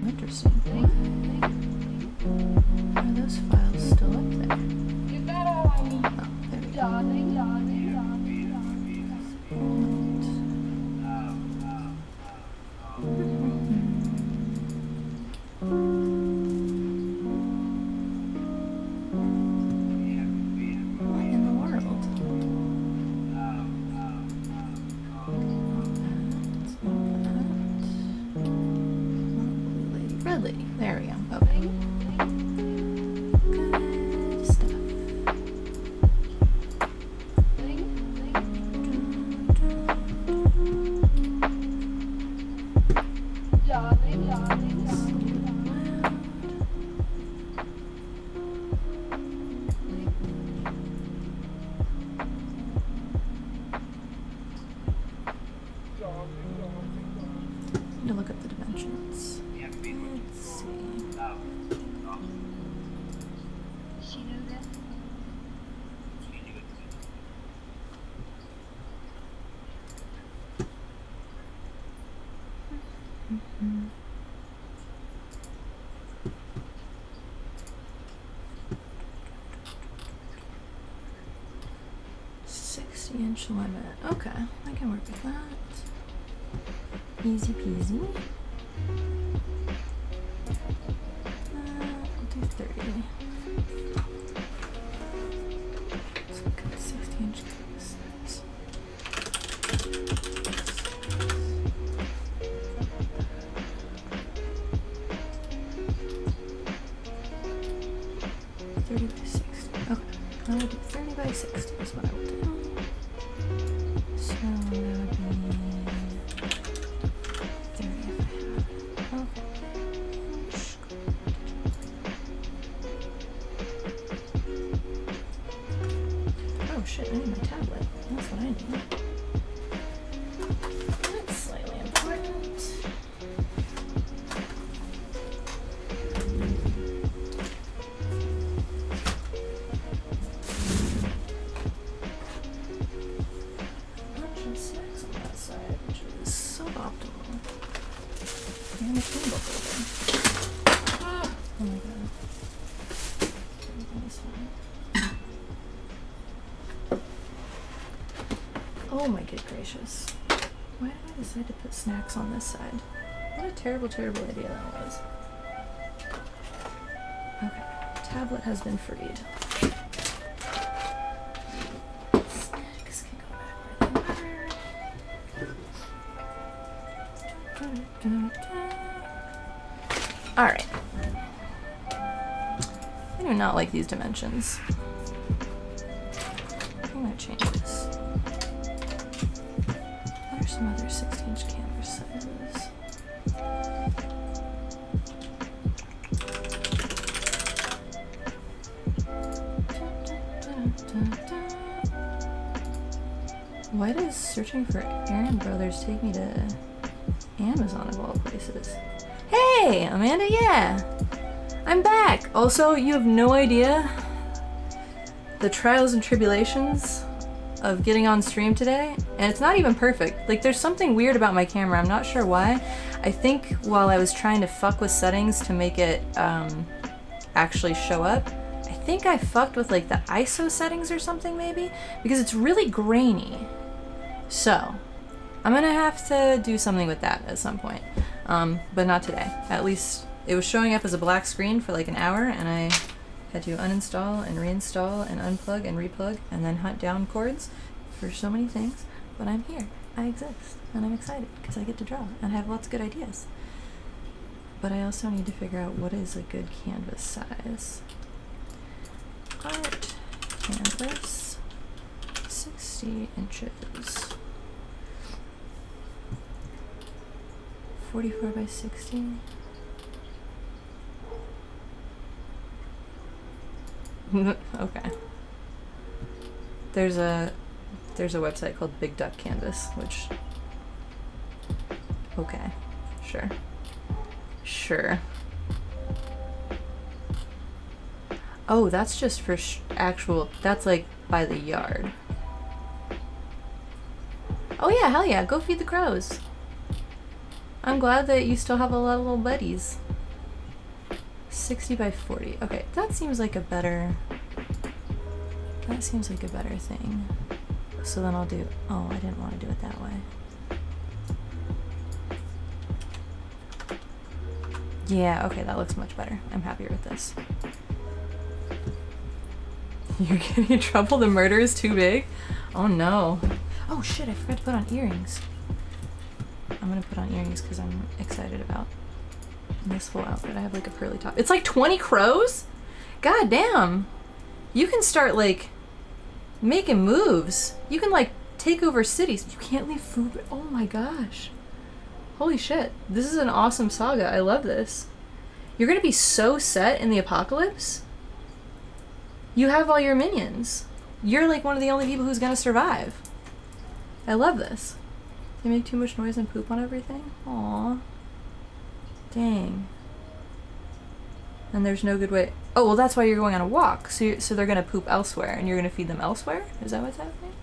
Interesting. Are those files still up there? Oh, there we go. What in the world? Red lady. There we go. Okay. Good stuff. Need to look up the dimensions. Let's see. Mm-hmm. $60-inch limit. Okay, I can work with that. Easy peasy. I'll do 30. Let's look at 60-inch canvases. $30 by 60. Okay, I would do 30 by 60 is what I would do. So that would be 30 if I have it. Okay. Oh shit, I need my tablet. That's what I need. That's slightly important. Snacks on that side, which is suboptimal. And a candle holder. Oh my god. Everything is fine. Oh my good gracious. Why did I decide to put snacks on this side? What a terrible, terrible idea that was. Okay, tablet has been freed. Alright. I do not like these dimensions. I'm gonna change this. What are some other 60-inch canvas sizes? Why does searching for Aaron Brothers take me to Amazon of all places? Hey, Amanda, yeah! I'm back! Also, you have no idea the trials and tribulations of getting on stream today, and it's not even perfect. Like, there's something weird about my camera, I'm not sure why. I think while I was trying to fuck with settings to make it actually show up, I think I fucked with like the ISO settings or something maybe, because it's really grainy. So, I'm gonna have to do something with that at some point, but not today. At least it was showing up as a black screen for like an hour, and I had to uninstall and reinstall and unplug and replug and then hunt down cords for so many things. But I'm here, I exist, and I'm excited because I get to draw and I have lots of good ideas. But I also need to figure out what is a good canvas size. Art canvas, 60 inches. 44 by 60. Okay. There's a website called Big Duck Canvas, which, okay, sure. Sure. Oh, that's just for actual, that's like by the yard. Oh yeah, hell yeah, go feed the crows. I'm glad that you still have a lot of little buddies. 60 by 40. Okay, that seems like a better... That seems like a better thing. So then I'll do... Oh, I didn't want to do it that way. Yeah, okay, that looks much better. I'm happier with this. You're getting in trouble? The murder is too big? Oh no. Oh shit, I forgot to put on earrings. I'm gonna put on earrings because I'm excited about this whole outfit. I have like a pearly top. It's like 20 crows? God damn. You can start like making moves. You can like take over cities. You can't leave food. Oh my gosh. Holy shit. This is an awesome saga. I love this. You're gonna be so set in the apocalypse. You have all your minions. You're like one of the only people who's gonna survive. I love this. They make too much noise and poop on everything? Aww. Dang. And there's no good way... Oh, well that's why you're going on a walk. So they're gonna poop elsewhere and you're gonna feed them elsewhere? Is that what's happening?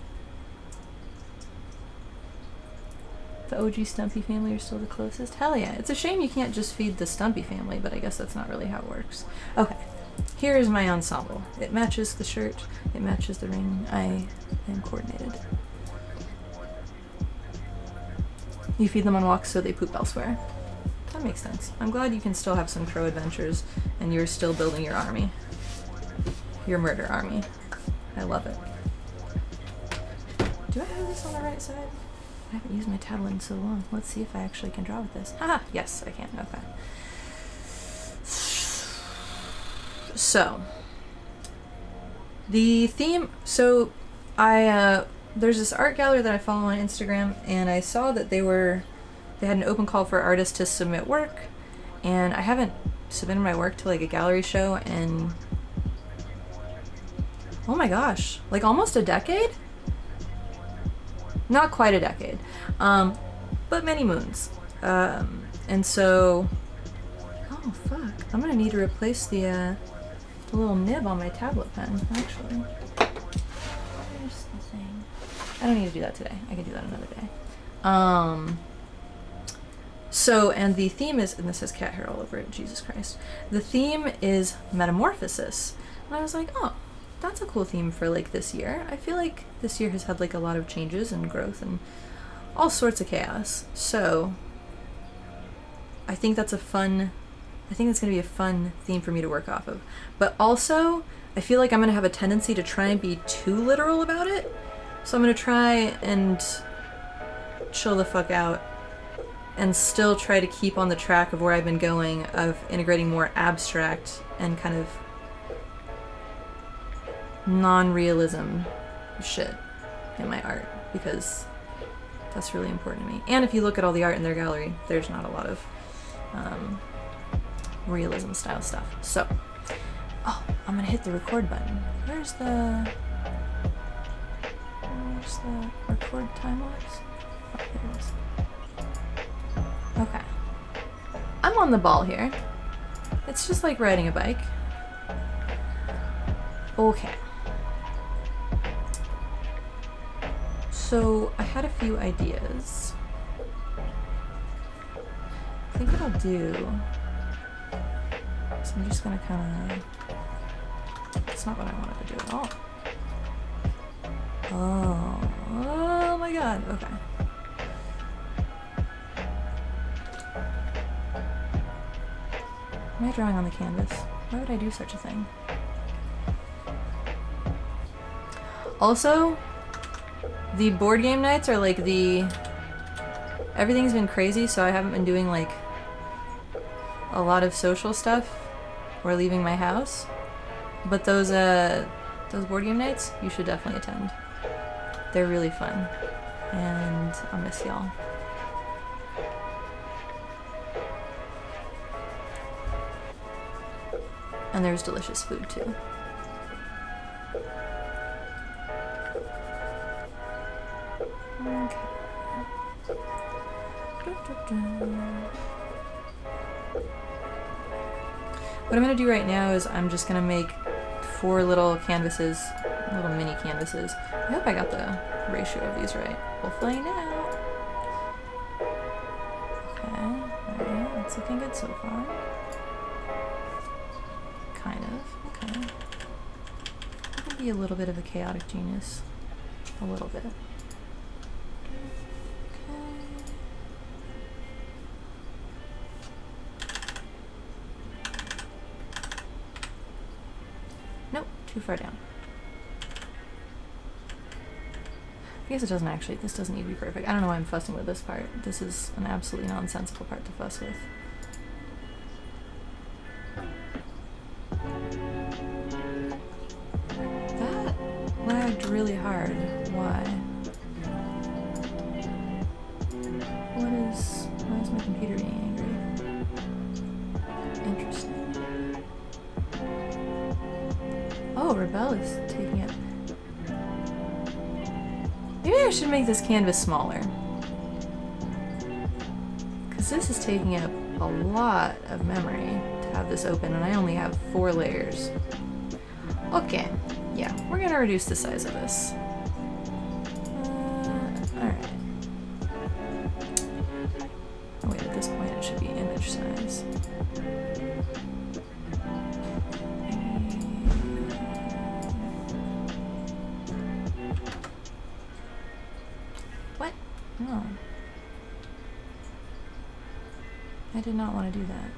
The OG Stumpy family are still the closest? Hell yeah. It's a shame you can't just feed the Stumpy family, but I guess that's not really how it works. Okay. Here is my ensemble. It matches the shirt. It matches the ring. I am coordinated. You feed them on walks so they poop elsewhere. That makes sense. I'm glad you can still have some crow adventures and you're still building your army. Your murder army. I love it. Do I have this on the right side? I haven't used my tablet in so long. Let's see if I actually can draw with this. Haha! Yes, I can. Okay. So, the theme, so there's this art gallery that I follow on Instagram, and I saw that they had an open call for artists to submit work, and I haven't submitted my work to like a gallery show in, oh my gosh, like almost a decade? Not quite a decade, but many moons. And so, oh fuck, I'm gonna need to replace the little nib on my tablet pen, actually. Where's the thing? I don't need to do that today. I can do that another day. So, and the theme is, and this has cat hair all over it, Jesus Christ. The theme is Metamorphosis. And I was like, oh, that's a cool theme for like this year. I feel like this year has had like a lot of changes and growth and all sorts of chaos. So, I think that's it's going to be a fun theme for me to work off of. But also, I feel like I'm going to have a tendency to try and be too literal about it. So I'm going to try and chill the fuck out and still try to keep on the track of where I've been going of integrating more abstract and kind of non-realism shit in my art, because that's really important to me. And if you look at all the art in their gallery, there's not a lot of realism style stuff. So, oh, I'm gonna hit the record button. Where's the record time lapse? Oh, there it is. Okay. I'm on the ball here. It's just like riding a bike. Okay. So, I had a few ideas. I think what I'll do is I'm just gonna kind of... That's not what I wanted to do at all. Oh my god, okay. Am I drawing on the canvas? Why would I do such a thing? Also, the board game nights are like everything's been crazy, so I haven't been doing like a lot of social stuff or leaving my house. But those board game nights, you should definitely attend. They're really fun, and I'll miss y'all. And there's delicious food too. Okay. What I'm gonna do right now is I'm just gonna make 4 little canvases, little mini canvases. I hope I got the ratio of these right. We'll find out. Okay, alright, that's looking good so far. Okay. I can be a little bit of a chaotic genius. A little bit. Nope, too far down. I guess it doesn't actually, this doesn't need to be perfect. I don't know why I'm fussing with this part. This is an absolutely nonsensical part to fuss with. That lagged really hard. Why? Why is my computer being angry? Interesting. Oh, Rebel is taking it. Maybe I should make this canvas smaller. Because this is taking up a lot of memory to have this open, and I only have 4 layers. Okay, yeah, we're gonna reduce the size of this. Alright. Oh wait, at this point it should be image size. What? No. I did not want to do that.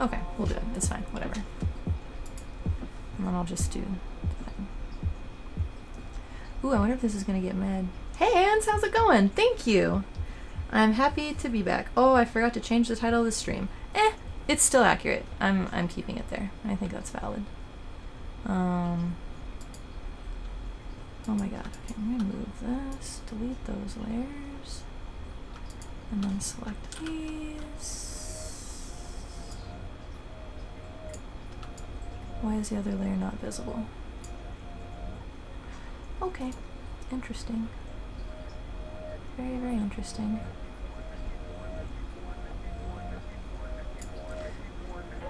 Okay, we'll do it. It's fine. Whatever. And then I'll just do the thing. Ooh, I wonder if this is gonna get mad. Hey, Hans, how's it going? Thank you! I'm happy to be back. Oh, I forgot to change the title of the stream. It's still accurate. I'm keeping it there. I think that's valid. Oh my god. Okay, I'm gonna move this, delete those layers, and then select these. Why is the other layer not visible? Okay, interesting. Very, very interesting.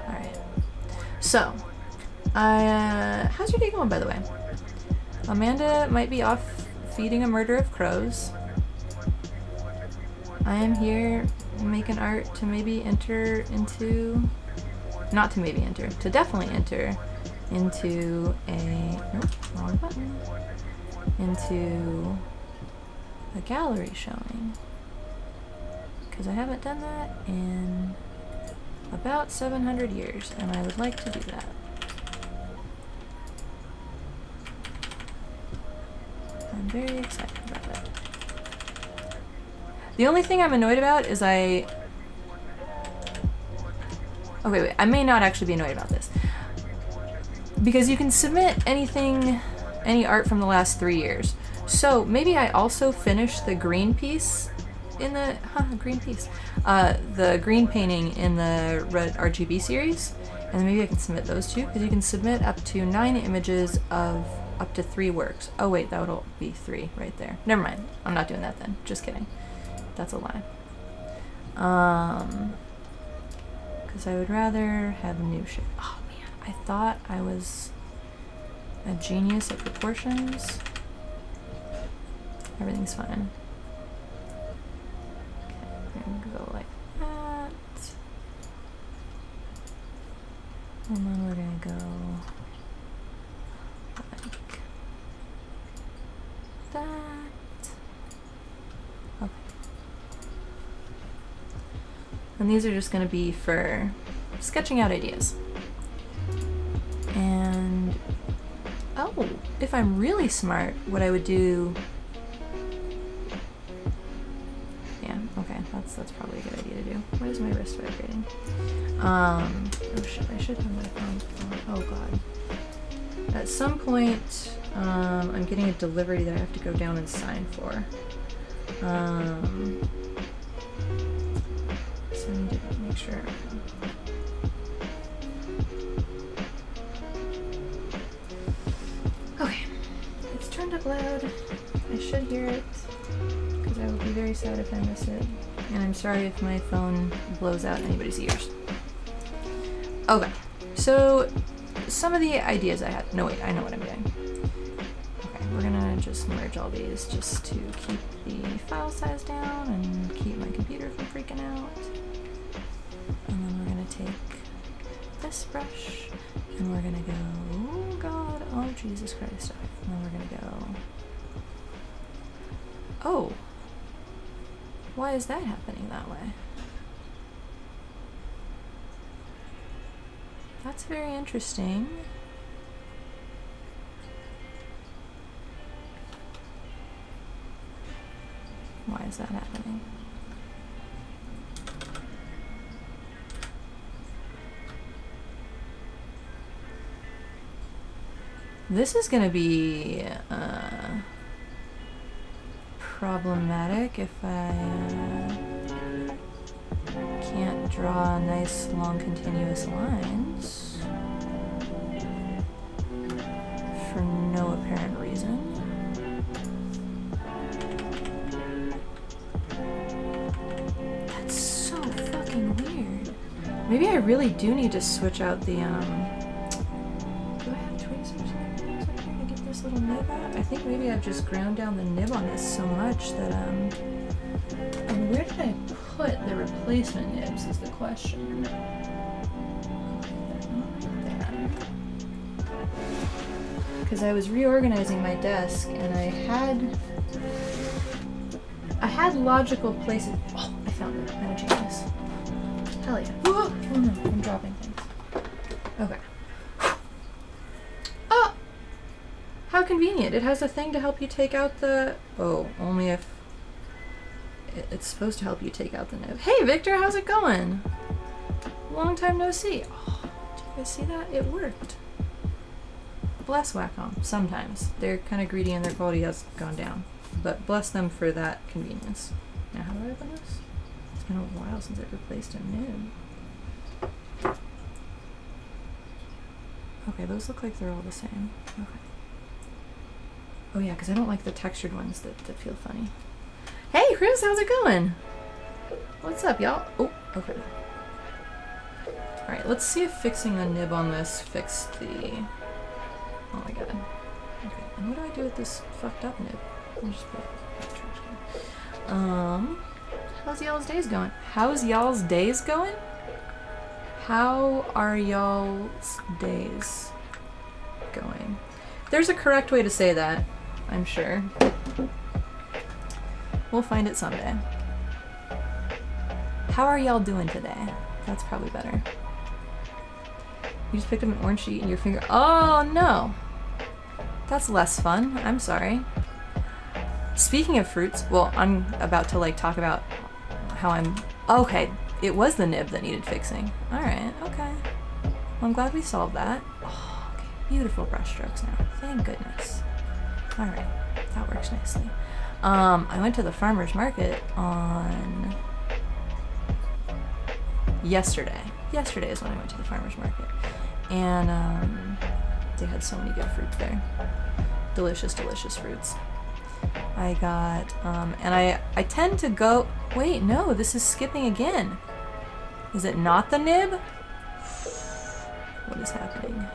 Alright. So, how's your day going, by the way? Amanda might be off feeding a murder of crows. I am here making art to maybe enter into... Not to maybe enter, to definitely enter into a... Nope, wrong button. Into a gallery showing. Because I haven't done that in about 700 years, and I would like to do that. I'm very excited about it. The only thing I'm annoyed about is Oh, wait, I may not actually be annoyed about this. Because you can submit anything, any art from the last 3 years. So maybe I also finish the green piece in the, green piece. The green painting in the red RGB series. And then maybe I can submit those two, because you can submit up to 9 images of up to 3 works. Oh wait, that would be 3 right there. Never mind, I'm not doing that then. Just kidding. That's a lie. Because I would rather have new shit. Oh man, I thought I was a genius at proportions. Everything's fine. Okay, I'm gonna go like that. And then we're gonna go like that. Okay. And these are just going to be for sketching out ideas. And, oh, if I'm really smart, what I would do... Yeah, okay, that's probably a good idea to do. Why is my wrist vibrating? Oh shit, I should have my phone. Oh god. At some point, I'm getting a delivery that I have to go down and sign for. So I need to make sure. Okay, it's turned up loud. I should hear it, because I would be very sad if I miss it. And I'm sorry if my phone blows out anybody's ears. Okay, so some of the ideas I had. No, wait, I know what I'm doing. Okay, we're gonna just merge all these just to keep the file size down and keep my computer from freaking out. And then we're gonna take this brush and we're gonna go, oh god, oh Jesus Christ. And then we're gonna go, oh, why is that happening that way? That's very interesting. Why is that happening? This is gonna be problematic if I can't draw nice long continuous lines for no apparent reason. That's so fucking weird. Maybe I really do need to switch out the do I have tweezers to get this little nib out? I think maybe I've just ground down the nib on this so much that where did I put the replacement nibs is the question. Because I was reorganizing my desk and I had logical places. Oh, I found it. I'm gonna change this. Hell yeah. Oh no, I'm dropping things. Okay. Oh! How convenient. It has a thing to help you take out the... Oh, only if... It's supposed to help you take out the nib. Hey Victor, how's it going? Long time no see. Oh, did you guys see that? It worked. Bless Wacom. Sometimes. They're kind of greedy and their quality has gone down. But bless them for that convenience. Now how do I open this? It's been a while since I've replaced a nib. Okay, those look like they're all the same. Okay. Oh yeah, because I don't like the textured ones that feel funny. Hey Chris, how's it going? What's up, y'all? Oh, okay. Alright, let's see if fixing a nib on this fixed the... Oh my god. Okay, and what do I do with this fucked up nib? I'll just put it in the trash can. How's y'all's days going? How's y'all's days going? How are y'all's days going? There's a correct way to say that, I'm sure. We'll find it someday. How are y'all doing today? That's probably better. You just picked up an orange sheet in your finger. Oh no! That's less fun. I'm sorry. Speaking of fruits, well, I'm about to like talk about how I'm... Okay, it was the nib that needed fixing. Alright, okay. Well, I'm glad we solved that. Oh, okay. Beautiful brush strokes now. Thank goodness. Alright, that works nicely. I went to the farmer's market on... Yesterday. Yesterday is when I went to the farmer's market. And they had so many good fruits there. Delicious, delicious fruits. I got, and I tend to go... Wait, no, this is skipping again. Is it not the nib? What is happening?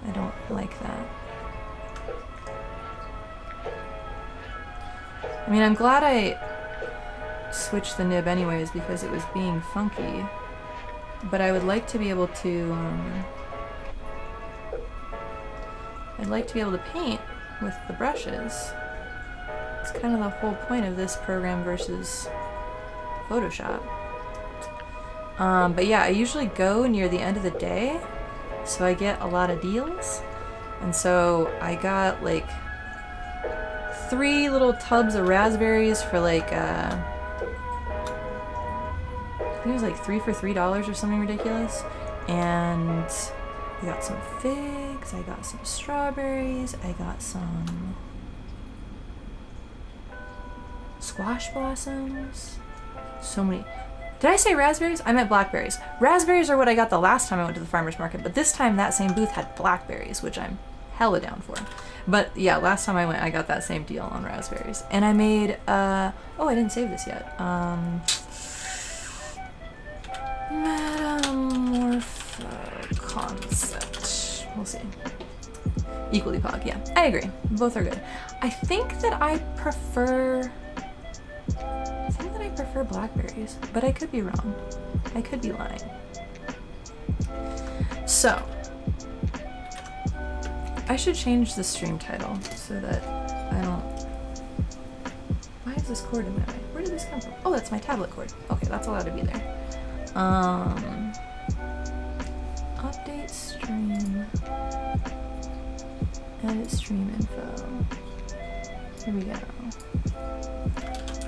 I don't like that. I mean, I'm glad I switched the nib anyways because it was being funky. But I would like to be able to, I'd like to be able to paint with the brushes. It's kind of the whole point of this program versus Photoshop. But yeah, I usually go near the end of the day, so I get a lot of deals. And so I got like 3 little tubs of raspberries for like, I think it was like 3 for $3 or something ridiculous. And I got some figs, I got some strawberries, I got some squash blossoms. So many. Did I say raspberries? I meant blackberries. Raspberries are what I got the last time I went to the farmer's market, but this time that same booth had blackberries, which I'm hella down for. But yeah, last time I went, I got that same deal on raspberries. And I made, oh, I didn't save this yet. Metamorphosis concept. We'll see. Equally pog, yeah. I agree. Both are good. I think that I prefer blackberries, but I could be wrong. I could be lying. So, I should change the stream title so that I don't... Why is this cord in my way? Where did this come from? Oh, that's my tablet cord. Okay, that's allowed to be there. Update stream. Edit stream info. Here we go.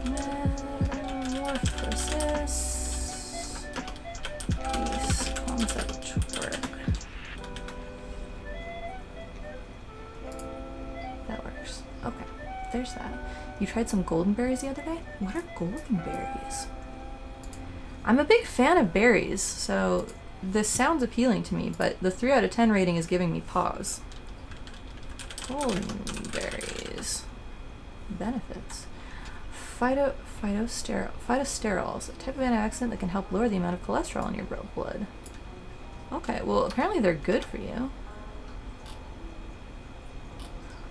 Metamorphosis. Piece concept work. That works. Okay, there's that. You tried some golden berries the other day? What are golden berries? I'm a big fan of berries, so this sounds appealing to me, but the 3 out of 10 rating is giving me pause. Golden berries. Benefits. Phytosterols, a type of antioxidant that can help lower the amount of cholesterol in your blood. Okay, well apparently they're good for you.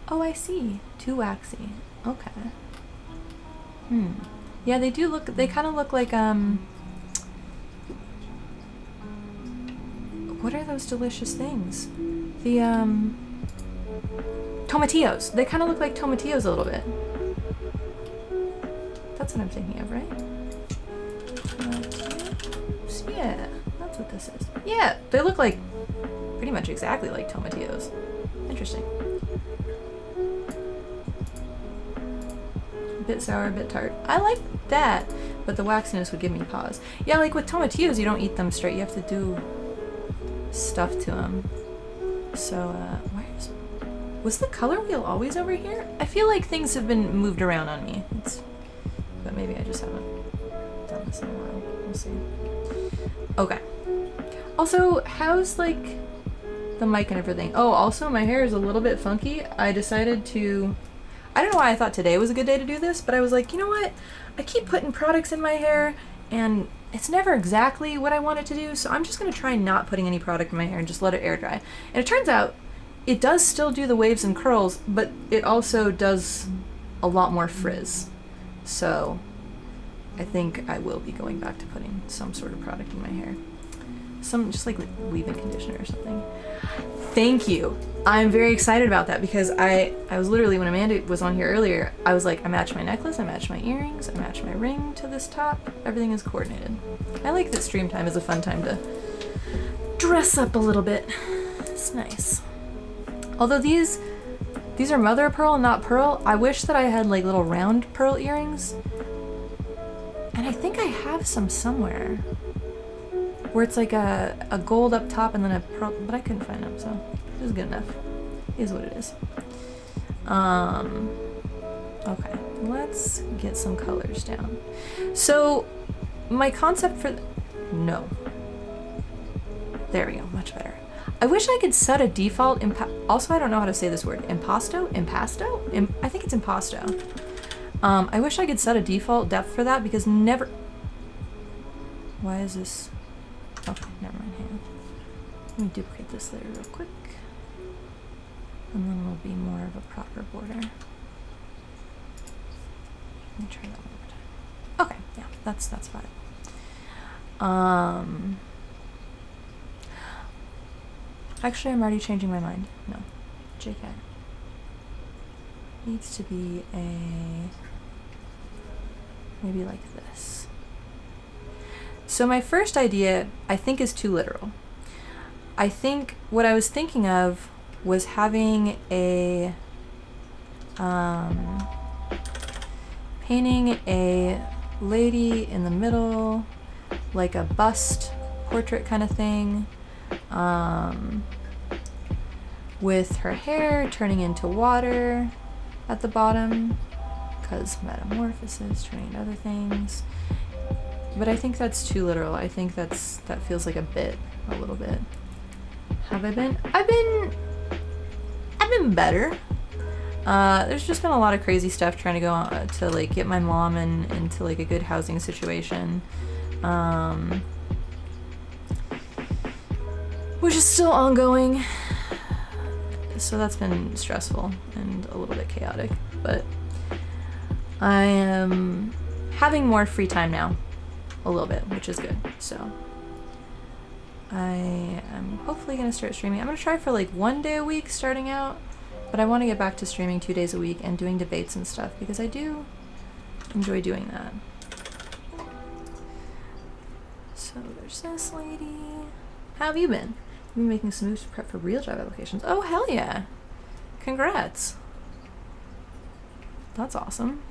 Oh, I see. Too waxy. Okay. Yeah, they do look, they kind of look like, what are those delicious things? The, tomatillos. They kind of look like tomatillos a little bit. That's what I'm thinking of, right? Yeah, that's what this is. Yeah, they look like pretty much exactly like tomatillos. Interesting. A bit sour, a bit tart. I like that, but the waxiness would give me pause. Yeah, like with tomatillos, you don't eat them straight. You have to do stuff to them. So, was the color wheel always over here? I feel like things have been moved around on me. But maybe I just haven't done this in a while. We'll see. Okay. Also, how's like the mic and everything? Oh, also my hair is a little bit funky. I decided to, I don't know why I thought today was a good day to do this, but I was like, you know what? I keep putting products in my hair and it's never exactly what I want it to do, so I'm just gonna try not putting any product in my hair and just let it air dry. And it turns out it does still do the waves and curls, but it also does a lot more frizz. So I think I will be going back to putting some sort of product in my hair. Just like leave-in conditioner or something. Thank you. I'm very excited about that because I was literally, when Amanda was on here earlier, I was like, I matched my necklace, I matched my earrings, I matched my ring to this top. Everything is coordinated. I like that stream time is a fun time to dress up a little bit. It's nice. Although these are mother of pearl and not pearl. I wish that I had like little round pearl earrings. And I think I have some somewhere where it's like a gold up top and then a pearl, but I couldn't find them, so it was good enough. It is what it is. Okay, let's get some colors down. So my concept for, no. There we go, much better. I wish I could set a default, also I don't know how to say this word, impasto? I think it's impasto. I wish I could set a default depth for that because never, why is this, okay, never mind, hang on. Let me duplicate this layer real quick. And then it'll be more of a proper border. Let me try that one more time. Okay, yeah, that's fine. Actually, I'm already changing my mind. No, JK. Needs to be maybe like this. So my first idea, I think, is too literal. I think what I was thinking of was having a, painting a lady in the middle, like a bust portrait kind of thing, with her hair turning into water at the bottom, because metamorphosis, turning into other things. But I think that's too literal. I think that feels like a little bit. Have I been? I've been better. There's just been a lot of crazy stuff trying to go on to like get my mom into like a good housing situation, which is still ongoing. So that's been stressful and a little bit chaotic, but I am having more free time now, a little bit, which is good. So I am hopefully going to start streaming. I'm going to try for like 1 day a week starting out, but I want to get back to streaming 2 days a week and doing debates and stuff because I do enjoy doing that. So there's this lady. How have you been? You've been making some moves to prep for real job applications. Oh, hell yeah. Congrats. That's awesome.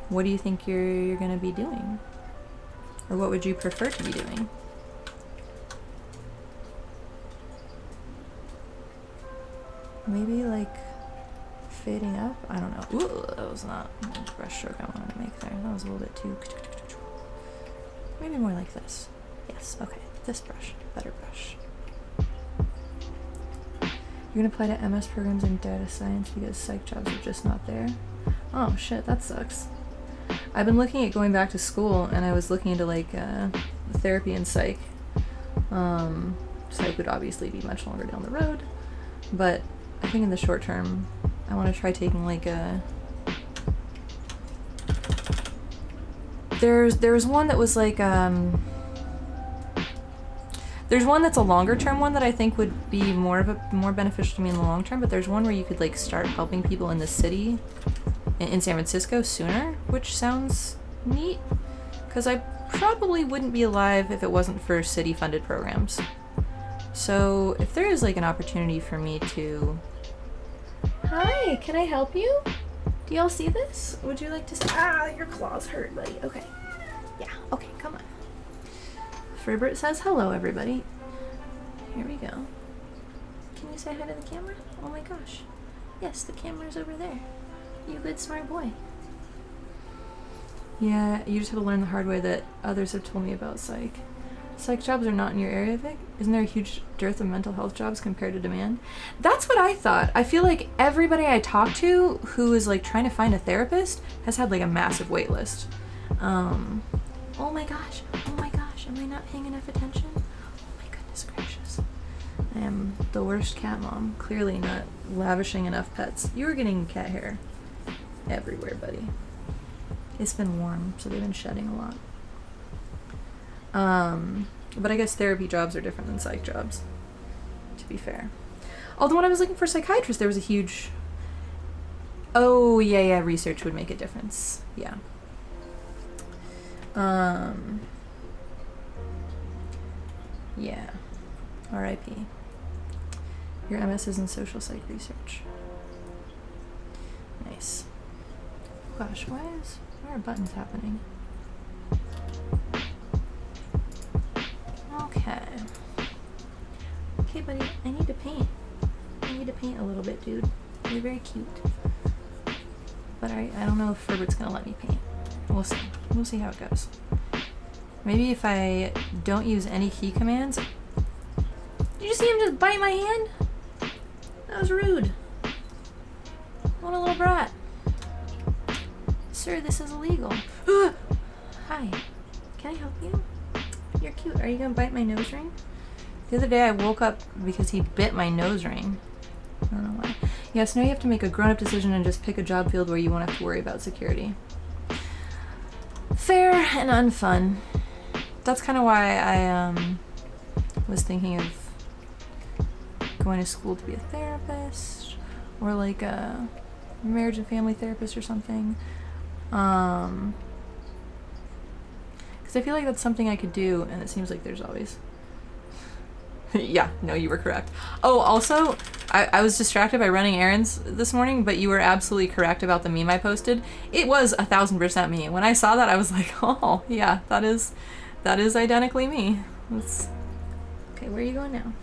What do you think you're gonna be doing? Or what would you prefer to be doing? Maybe like fading up? I don't know. Ooh, that was not the brush stroke I wanted to make there. That was a little bit too... Maybe more like this. Yes, okay. This brush. Better brush. You're gonna apply to MS programs in data science because psych jobs are just not there? Oh shit, that sucks. I've been looking at going back to school and I was looking into like therapy and psych. Psych would obviously be much longer down the road, but I think in the short term I want to try taking like a... There's one that was like there's one that's a longer term one that I think would be more beneficial to me in the long term, but there's one where you could like start helping people in the city in San Francisco sooner, which sounds neat, because I probably wouldn't be alive if it wasn't for city funded programs. So if there is like an opportunity for me to... Hi, can I help you? Do y'all see this? Would you like to see... Ah, your claws hurt, buddy. Okay. Yeah, okay, come on. Fribert says hello, everybody. Here we go. Can you say hi to the camera? Oh my gosh. Yes, the camera's over there. You good, smart boy. Yeah, you just have to learn the hard way that others have told me about psych. Psych jobs are not in your area, Vic? Isn't there a huge dearth of mental health jobs compared to demand? That's what I thought. I feel like everybody I talk to who is like trying to find a therapist has had like a massive wait list. Oh my gosh. Oh my gosh. Am I not paying enough attention? Oh my goodness gracious. I am the worst cat mom. Clearly not lavishing enough pets. You were getting cat hair everywhere, buddy. It's been warm, so they've been shedding a lot. But I guess therapy jobs are different than psych jobs, to be fair. Although when I was looking for psychiatrists, there was a huge... Oh, yeah, research would make a difference. Yeah. Yeah. R.I.P. Your MS is in social psych research. Nice. Gosh, why are buttons happening? Okay. Okay, buddy, I need to paint. I need to paint a little bit, dude. You're very cute. But I don't know if Ferbert's gonna let me paint. We'll see. We'll see how it goes. Maybe if I don't use any key commands... Did you see him just bite my hand? That was rude. What a little brat. Sir, this is illegal. Hi. Can I help you? You're cute. Are you gonna bite my nose ring? The other day I woke up because he bit my nose ring. I don't know why. Yes, now you have to make a grown-up decision and just pick a job field where you won't have to worry about security. Fair and unfun. That's kind of why I was thinking of going to school to be a therapist or like a marriage and family therapist or something. Because I feel like that's something I could do, and it seems like there's always... Yeah, no, you were correct. Oh, also, I was distracted by running errands this morning, but you were absolutely correct about the meme I posted. It was 1000% me. When I saw that, I was like, oh, yeah, that is identically me. Okay, where are you going now?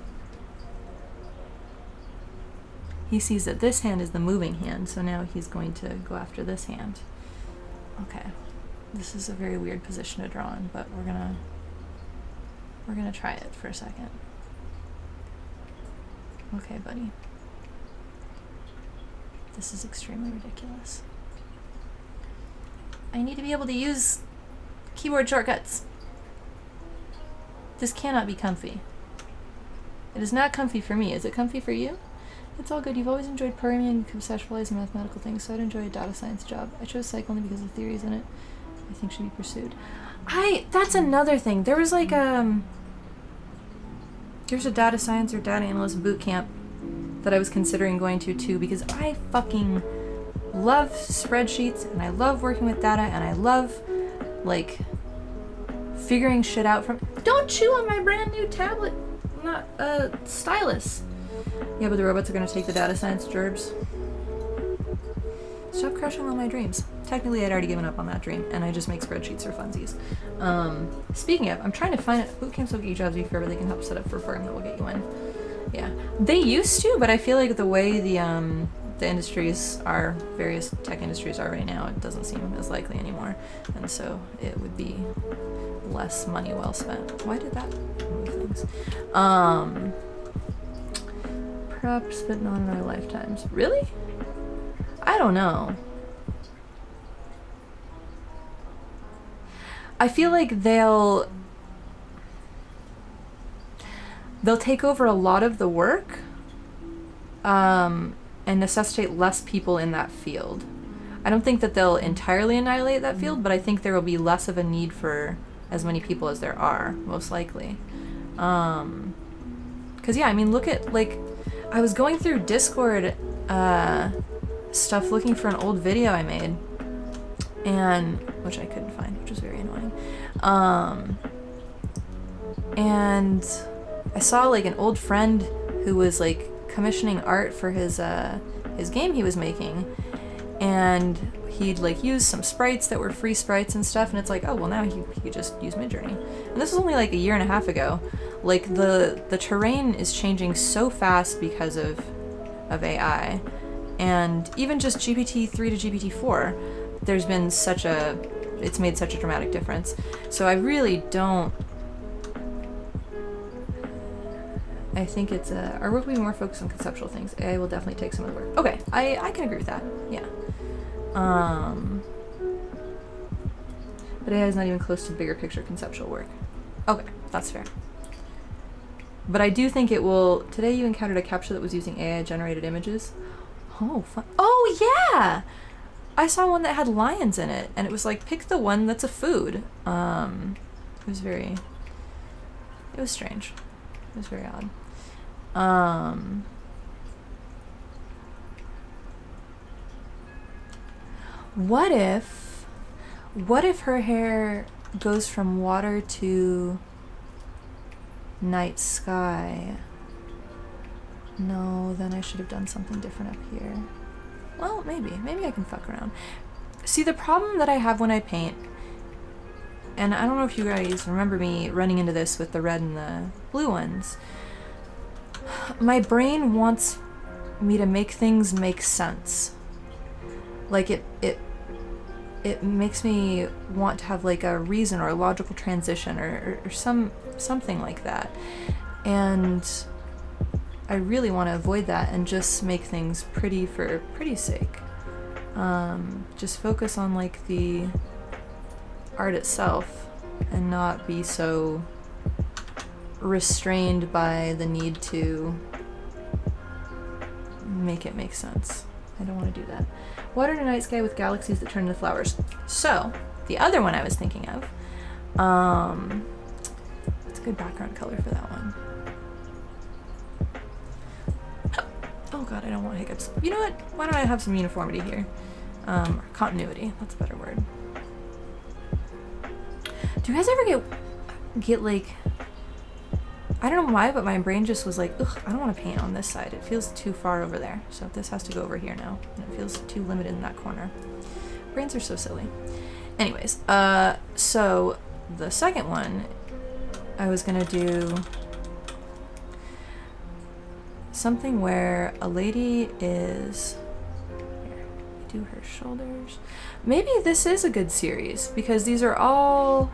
He sees that this hand is the moving hand, so now he's going to go after this hand. Okay. This is a very weird position to draw in, but we're gonna try it for a second. Okay, buddy. This is extremely ridiculous. I need to be able to use keyboard shortcuts. This cannot be comfy. It is not comfy for me. Is it comfy for you? It's all good. You've always enjoyed programming and conceptualizing mathematical things, so I'd enjoy a data science job. I chose psych only because of the theories in it I think should be pursued. That's another thing. There was like there's a data science or data analyst boot camp that I was considering going to too, because I fucking love spreadsheets and I love working with data and I love like figuring shit out from. Don't chew on my brand new tablet, not stylus. Yeah, but the robots are gonna take the data science gerbs. Stop crushing all my dreams. Technically, I'd already given up on that dream, and I just make spreadsheets for funsies. Speaking of, I'm trying to find boot camps will get you jobs if ever they can help set up for a program that will get you in. Yeah, they used to, but I feel like the way the industries are, various tech industries are right now, it doesn't seem as likely anymore, and so it would be less money well spent. Why did that move things? Perhaps, but not in our lifetimes. Really? I don't know. I feel like they'll take over a lot of the work and necessitate less people in that field. I don't think that they'll entirely annihilate that field, but I think there will be less of a need for as many people as there are, most likely. 'Cause yeah, I mean, look at, like, I was going through Discord stuff looking for an old video I made, and which I couldn't find, which was very annoying. And I saw like an old friend who was like commissioning art for his game he was making, and he'd like use some sprites that were free sprites and stuff, and it's like, oh well, now he could just use Midjourney. And this was only like a year and a half ago. Like the terrain is changing so fast because of AI, and even just GPT-3 to GPT-4, there's been it's made such a dramatic difference. So I really don't. I think it's our work will be more focused on conceptual things. AI will definitely take some of the work. Okay, I can agree with that. Yeah. But AI is not even close to bigger picture conceptual work. Okay, that's fair. But I do think it will. Today you encountered a captcha that was using AI generated images. Oh, fun. Oh yeah! I saw one that had lions in it, and it was like, pick the one that's a food. It was strange. It was very odd. What if her hair goes from water to night sky? No, then I should have done something different up here. Well, maybe I can fuck around. See, the problem that I have when I paint, and I don't know if you guys remember me running into this with the red and the blue ones, my brain wants me to make things make sense. Like it makes me want to have like a reason or a logical transition or something like that. And I really want to avoid that and just make things pretty for pretty's sake. Just focus on like the art itself and not be so restrained by the need to make it make sense. I don't want to do that. Water in a night sky with galaxies that turn into flowers. So, the other one I was thinking of, it's a good background color for that one. Oh god, I don't want hiccups. You know what? Why don't I have some uniformity here? Continuity, that's a better word. Do you guys ever get like, I don't know why, but my brain just was like, ugh, I don't want to paint on this side. It feels too far over there. So this has to go over here now. And it feels too limited in that corner. Brains are so silly. Anyways, so the second one, I was gonna do something where a lady is, here, do her shoulders. Maybe this is a good series because these are all,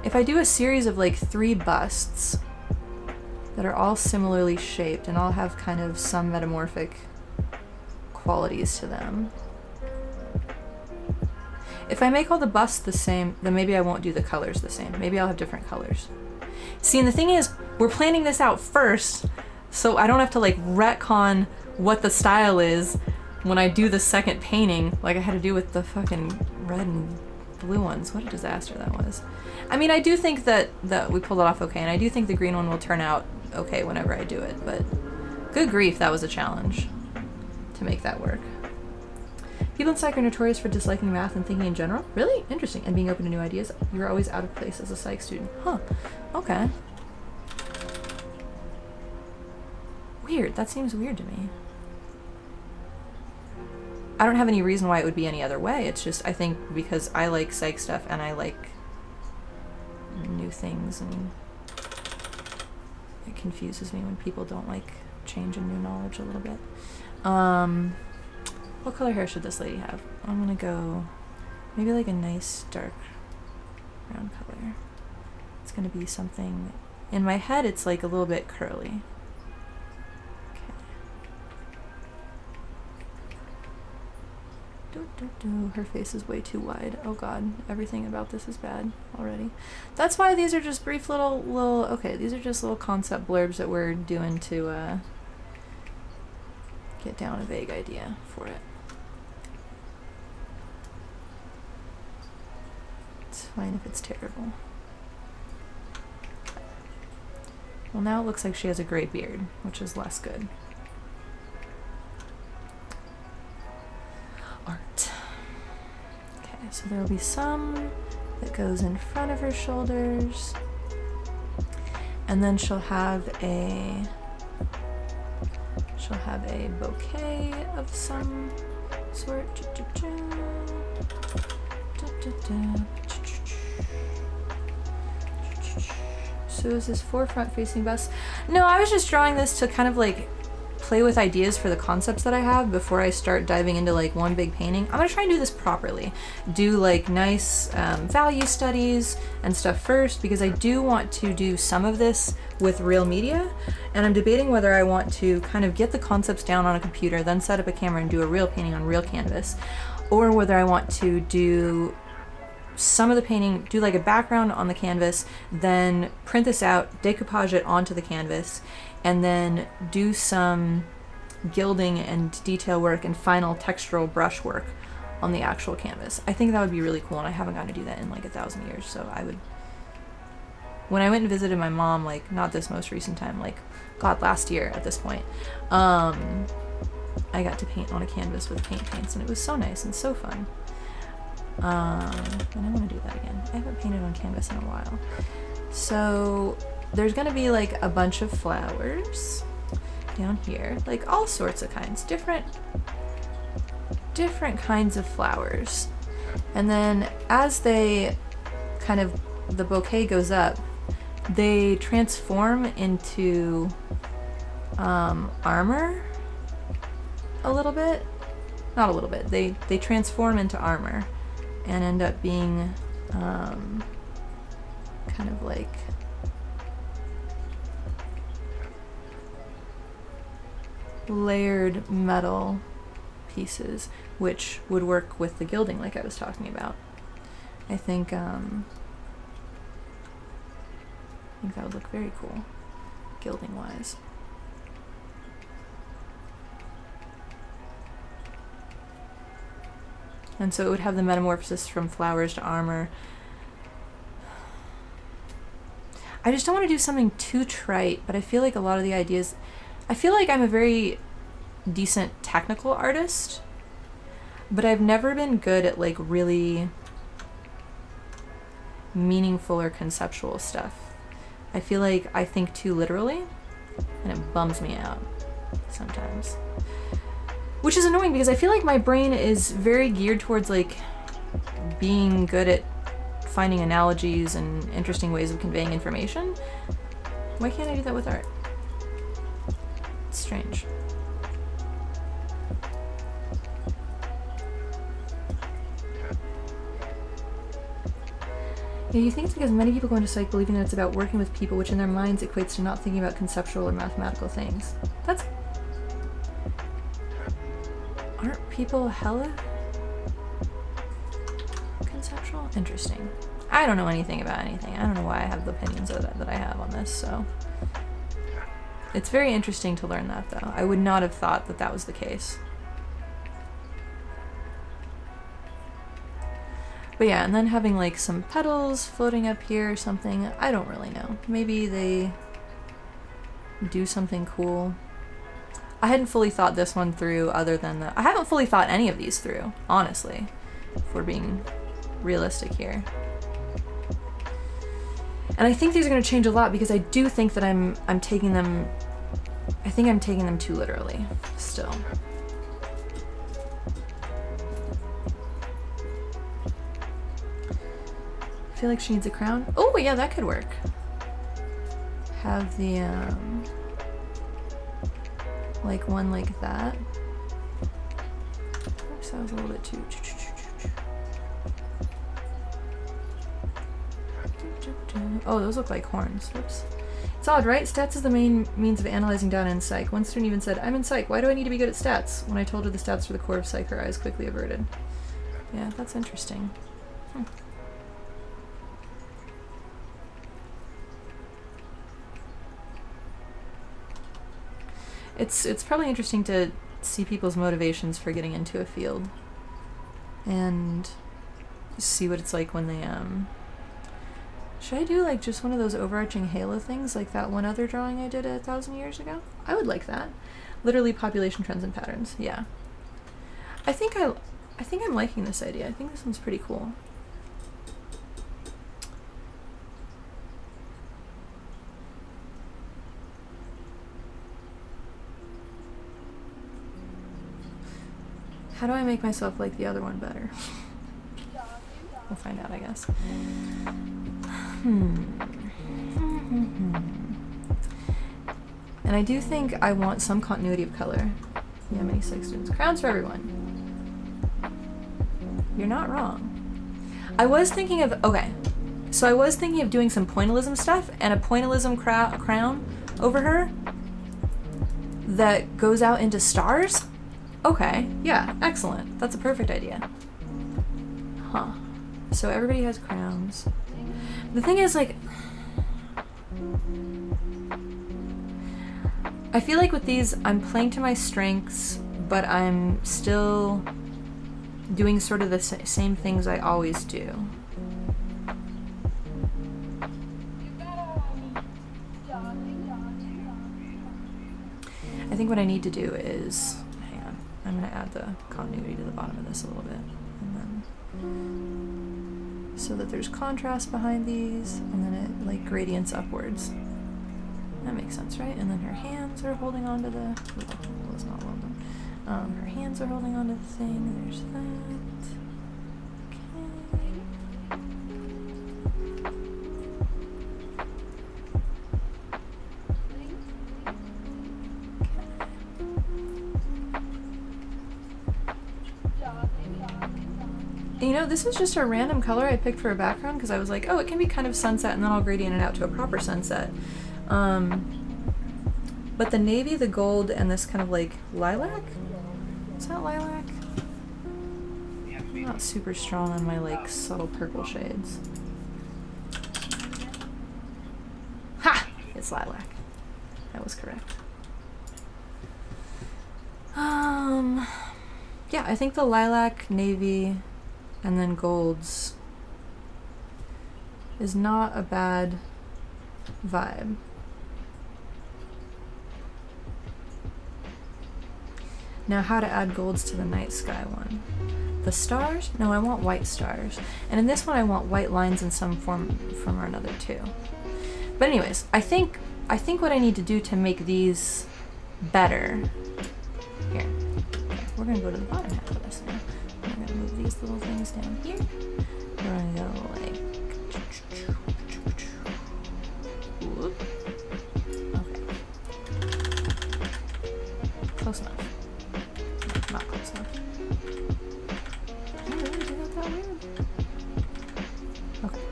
if I do a series of like 3 busts that are all similarly shaped and all have kind of some metamorphic qualities to them. If I make all the busts the same, then maybe I won't do the colors the same. Maybe I'll have different colors. See, and the thing is, we're planning this out first, so I don't have to like retcon what the style is when I do the second painting, like I had to do with the fucking red and blue ones. What a disaster that was. I mean, I do think that we pulled it off okay, and I do think the green one will turn out okay whenever I do it, but good grief, that was a challenge to make that work. People in psych are notorious for disliking math and thinking in general. Really? Interesting. And being open to new ideas. You're always out of place as a psych student. Huh. Okay. Weird. That seems weird to me. I don't have any reason why it would be any other way. It's just, I think because I like psych stuff and I like new things, and it confuses me when people don't like change and new knowledge a little bit. What color hair should this lady have? I'm gonna go maybe like a nice dark brown color. It's gonna be something, in my head it's like a little bit curly. Her face is way too wide. Oh god, everything about this is bad already. That's why these are just brief little okay, these are just little concept blurbs that we're doing to get down a vague idea for it. It's fine if it's terrible. Well, now it looks like she has a gray beard, which is less good. Art. Okay, so there will be some that goes in front of her shoulders, and then she'll have a bouquet of some sort. So is this forefront facing bust? No, I was just drawing this to kind of like play with ideas for the concepts that I have before I start diving into like one big painting. I'm gonna try and do this properly. Do like nice value studies and stuff first, because I do want to do some of this with real media, and I'm debating whether I want to kind of get the concepts down on a computer, then set up a camera and do a real painting on real canvas, or whether I want to do some of the painting, do like a background on the canvas, then print this out, decoupage it onto the canvas, and then do some gilding and detail work and final textural brush work on the actual canvas. I think that would be really cool, and I haven't gotten to do that in like 1,000 years, so I would... When I went and visited my mom, like, not this most recent time, like, God, last year at this point, I got to paint on a canvas with paints, and it was so nice and so fun. And I want to do that again. I haven't painted on canvas in a while. So there's gonna be like a bunch of flowers down here, like all sorts of kinds, different kinds of flowers. And then as they kind of, the bouquet goes up, they transform into armor a little bit. Not a little bit. They transform into armor and end up being kind of like layered metal pieces, which would work with the gilding like I was talking about. I think that would look very cool, gilding wise. And so it would have the metamorphosis from flowers to armor. I just don't want to do something too trite, but I feel like a lot of the ideas, I feel like I'm a very decent technical artist, but I've never been good at like really meaningful or conceptual stuff. I feel like I think too literally, and it bums me out sometimes. Which is annoying because I feel like my brain is very geared towards like being good at finding analogies and interesting ways of conveying information. Why can't I do that with art? It's strange. Yeah, you think it's because many people go into psych believing that it's about working with people, which in their minds equates to not thinking about conceptual or mathematical things. That's... Aren't people hella conceptual? Interesting. I don't know anything about anything. I don't know why I have the opinions that I have on this, so. It's very interesting to learn that, though. I would not have thought that that was the case. But yeah, and then having like some petals floating up here or something, I don't really know. Maybe they do something cool. I hadn't fully thought this one through other than the... I haven't fully thought any of these through, honestly, if we're being realistic here. And I think these are going to change a lot because I do think that I'm taking them... I think I'm taking them too literally, still. I feel like she needs a crown. Oh, yeah, that could work. Have the, like one like that. Oops, that was a little bit too... Oh, those look like horns. Whoops. It's odd, right? Stats is the main means of analyzing data in psych. One student even said, I'm in psych. Why do I need to be good at stats? When I told her the stats were the core of psych, her eyes quickly averted. Yeah, that's interesting. It's probably interesting to see people's motivations for getting into a field and see what it's like when they should I do like just one of those overarching halo things like that one other drawing I did 1,000 years ago? I would like that. Literally population trends and patterns. Yeah. I think I'm liking this idea. I think this one's pretty cool. How do I make myself like the other one better? We'll find out, I guess. And I do think I want some continuity of color. Yeah, many psych students. Crowns for everyone. You're not wrong. I was thinking of, okay, so I was thinking of doing some pointillism stuff and a pointillism crown over her that goes out into stars. Okay, yeah, excellent. That's a perfect idea. Huh. So everybody has crowns. The thing is, like, I feel like with these, I'm playing to my strengths, but I'm still doing sort of the same things I always do. I think what I need to do is, hang on, I'm going to add the continuity to the bottom of this a little bit, and then so that there's contrast behind these, and then it like gradients upwards. That makes sense, right? And then her hands are holding onto the, well, it's not well done. Her hands are holding onto the thing, there's that. You know, this is just a random color I picked for a background because I was like, oh, it can be kind of sunset, and then I'll gradient it out to a proper sunset. But the navy, the gold, and this kind of like lilac? Is that lilac? I'm not super strong on my like subtle purple shades. Ha! It's lilac. That was correct. Yeah, I think the lilac, navy, and then golds is not a bad vibe. Now how to add golds to the night sky one. The stars? No, I want white stars. And in this one I want white lines in some form or another too. But anyways, I think what I need to do to make these better. Here. Okay, we're gonna go to the bottom half of this now. We're gonna move these little things down here. We're gonna go like whoop. Okay. Close enough. Not close enough. Did I really do that weird? Okay.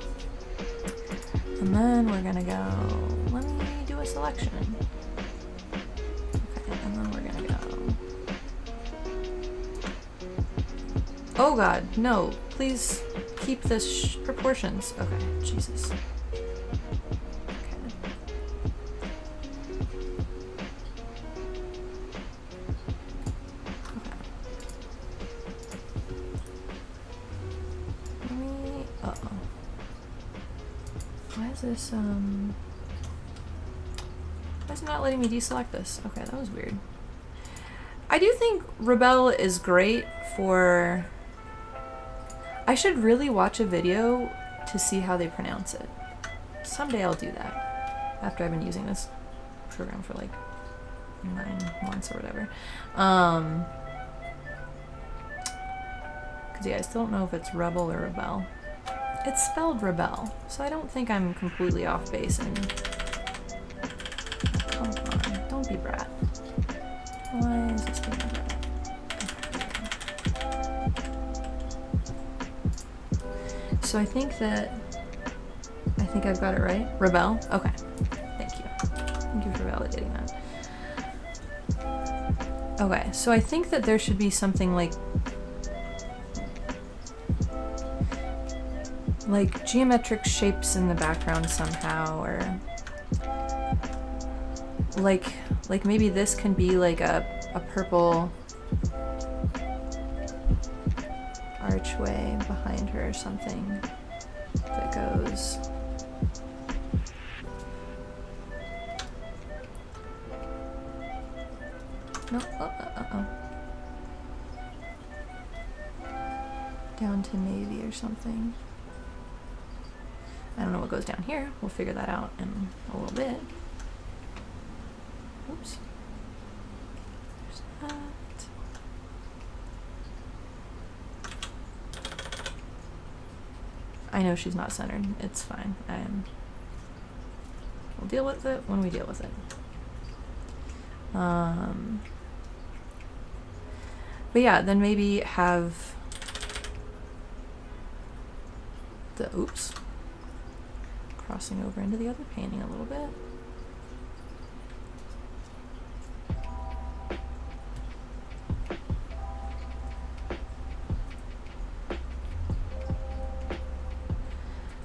And then we're gonna go, let me do a selection. Okay, and then we're gonna go. Oh god, no. Please keep the proportions. Okay, Jesus. Uh-oh. Why is this, why is it not letting me deselect this? Okay, that was weird. I do think Rebel is great for... I should really watch a video to see how they pronounce it. Someday I'll do that. After I've been using this program for like 9 months or whatever. Because yeah, I still don't know if it's Rebel or Rebel. It's spelled Rebel, so I don't think I'm completely off base. And come on, don't be brat. Why is this being a brat? Okay. So I think I've got it right. Rebel. Okay. Thank you. Thank you for validating that. Okay, so I think that there should be something like geometric shapes in the background somehow, or like maybe this can be like a purple archway behind her or something that goes. No, down to navy or something. I don't know what goes down here. We'll figure that out in a little bit. Oops. There's that. I know she's not centered. It's fine. We'll deal with it when we deal with it. But yeah, then maybe have the, oops, crossing over into the other painting a little bit.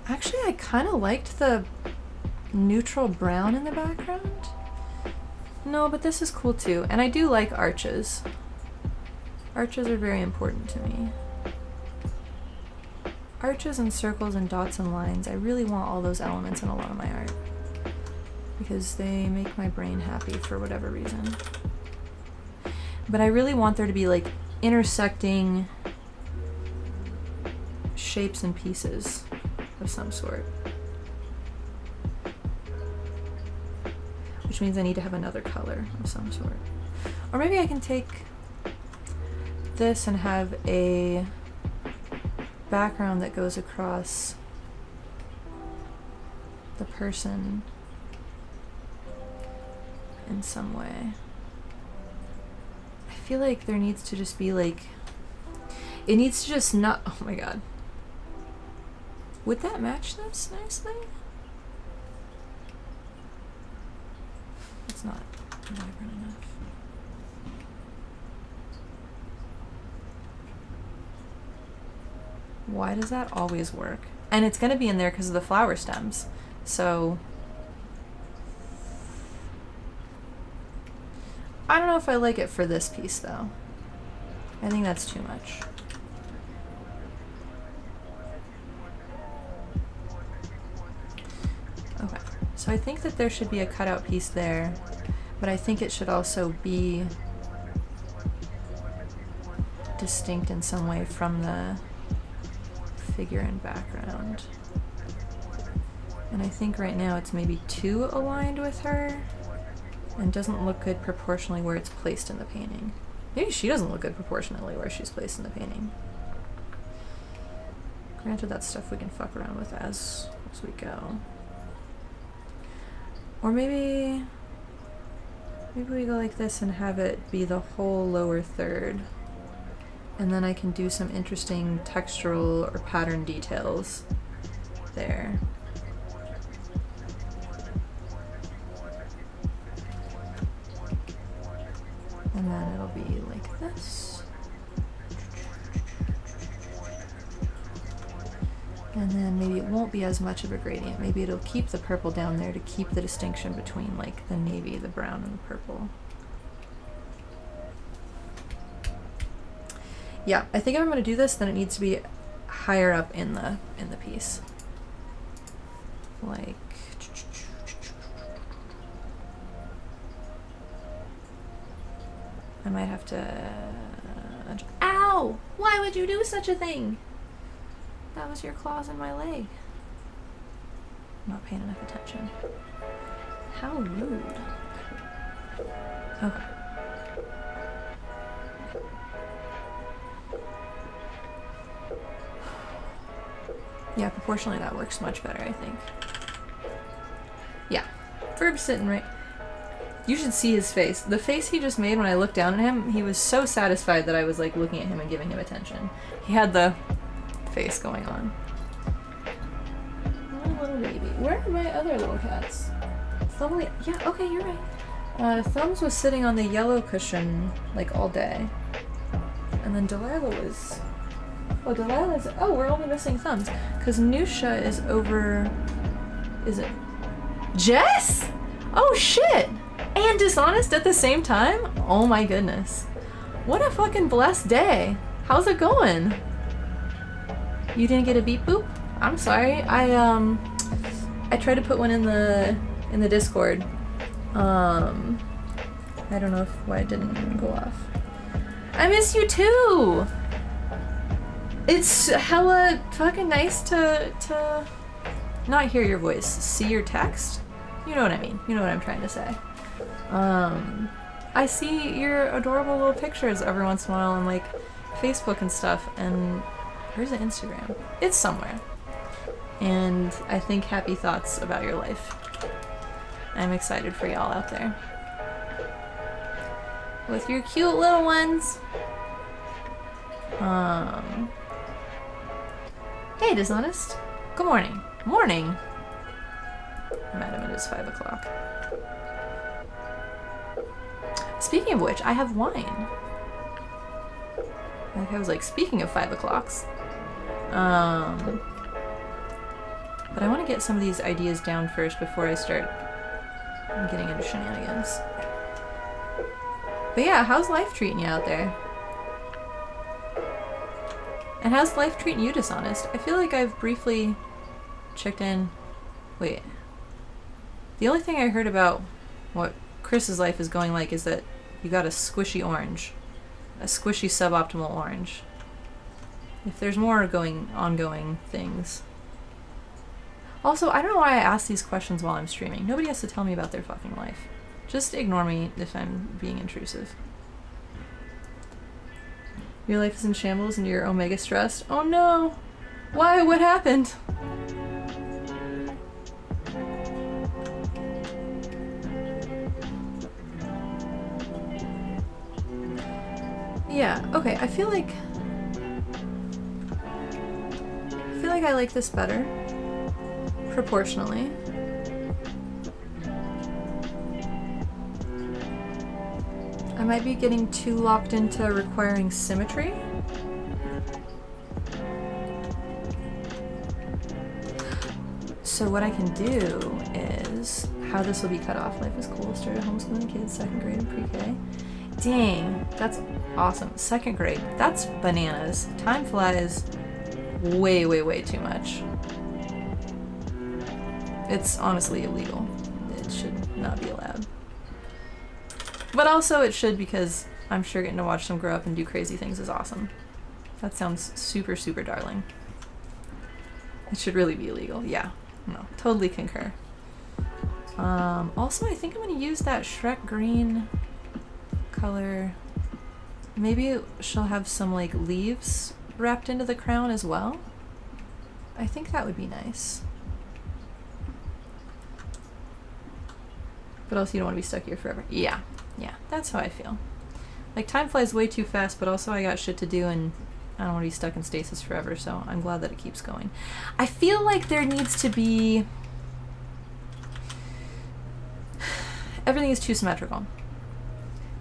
Actually, I kind of liked the neutral brown in the background. No, but this is cool too. And I do like arches. Arches are very important to me. Arches and circles and dots and lines. I really want all those elements in a lot of my art, because they make my brain happy for whatever reason. But I really want there to be like intersecting shapes and pieces of some sort. Which means I need to have another color of some sort. Or maybe I can take this and have a background that goes across the person in some way. I feel like there needs to just be like, it needs to just not, oh my god. Would that match this nicely? It's not vibrant enough. Why does that always work? And it's gonna be in there because of the flower stems. So I don't know if I like it for this piece though. I think that's too much. Okay, so I think that there should be a cutout piece there, but I think it should also be distinct in some way from the figure and background. And I think right now it's maybe too aligned with her and doesn't look good proportionally where it's placed in the painting. Maybe she doesn't look good proportionally where she's placed in the painting. Granted, that's stuff we can fuck around with as we go. Or maybe we go like this and have it be the whole lower third. And then I can do some interesting textural or pattern details there. And then it'll be like this. And then maybe it won't be as much of a gradient. Maybe it'll keep the purple down there to keep the distinction between like the navy, the brown, and the purple. Yeah, I think if I'm going to do this, then it needs to be higher up in the piece. Like, I might have to... Ow! Why would you do such a thing? That was your claws in my leg. I'm not paying enough attention. How rude. Okay. Yeah, proportionally that works much better, I think. Yeah. Verb's sitting right... You should see his face. The face he just made when I looked down at him, he was so satisfied that I was like looking at him and giving him attention. He had the face going on. My little baby. Where are my other little cats? Thumbly... Yeah, okay, you're right. Thumbs was sitting on the yellow cushion like all day. And then Delilah was... Oh, Delilah's... Oh, we're only missing Thumbs. Because Nusha is over... Is it... Jess?! Oh, shit! And Dishonest at the same time? Oh my goodness. What a fucking blessed day. How's it going? You didn't get a beep boop? I'm sorry. I tried to put one in the Discord. I don't know why it didn't go off. I miss you too! It's hella fucking nice to not hear your voice, see your text. You know what I mean. You know what I'm trying to say. I see your adorable little pictures every once in a while on like Facebook and stuff, and where's the Instagram? It's somewhere. And I think happy thoughts about your life. I'm excited for y'all out there. With your cute little ones. Hey, Dishonest. Good morning. Morning. Madam, it is 5 o'clock. Speaking of which, I have wine. Like I was like, speaking of 5 o'clocks. But I want to get some of these ideas down first before I start getting into shenanigans. But yeah, how's life treating you out there? And how's life treating you, Dishonest? I feel like I've briefly checked in. Wait. The only thing I heard about what Chris's life is going like is that you got a squishy orange. A squishy suboptimal orange. If there's more ongoing things. Also, I don't know why I ask these questions while I'm streaming. Nobody has to tell me about their fucking life. Just ignore me if I'm being intrusive. Your life is in shambles and you're omega stressed. Oh no! Why? What happened? Yeah, okay, I feel like I like this better. Proportionally. I might be getting too locked into requiring symmetry. So what I can do is how this will be cut off. Life is cool. Started homeschooling kids, 2nd grade and pre-K. Dang, that's awesome. 2nd grade. That's bananas. Time flies way, way, way too much. It's honestly illegal. It should not be allowed. But also it should, because I'm sure getting to watch them grow up and do crazy things is awesome. That sounds super, super darling. It should really be illegal. Yeah. No, totally concur. Also, I think I'm going to use that Shrek green color. Maybe she'll have some like leaves wrapped into the crown as well. I think that would be nice. But also you don't want to be stuck here forever. Yeah, that's how I feel. Like, time flies way too fast, but also I got shit to do and I don't want to be stuck in stasis forever, so I'm glad that it keeps going. I feel like there needs to be... Everything is too symmetrical.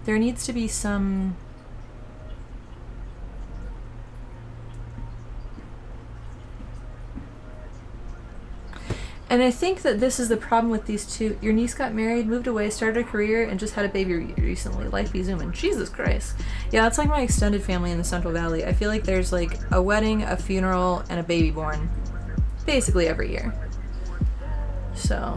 There needs to be some... And I think that this is the problem with these two. Your niece got married, moved away, started a career, and just had a baby recently. Life be zooming. Jesus Christ. Yeah, that's like my extended family in the Central Valley. I feel like there's like a wedding, a funeral, and a baby born basically every year. So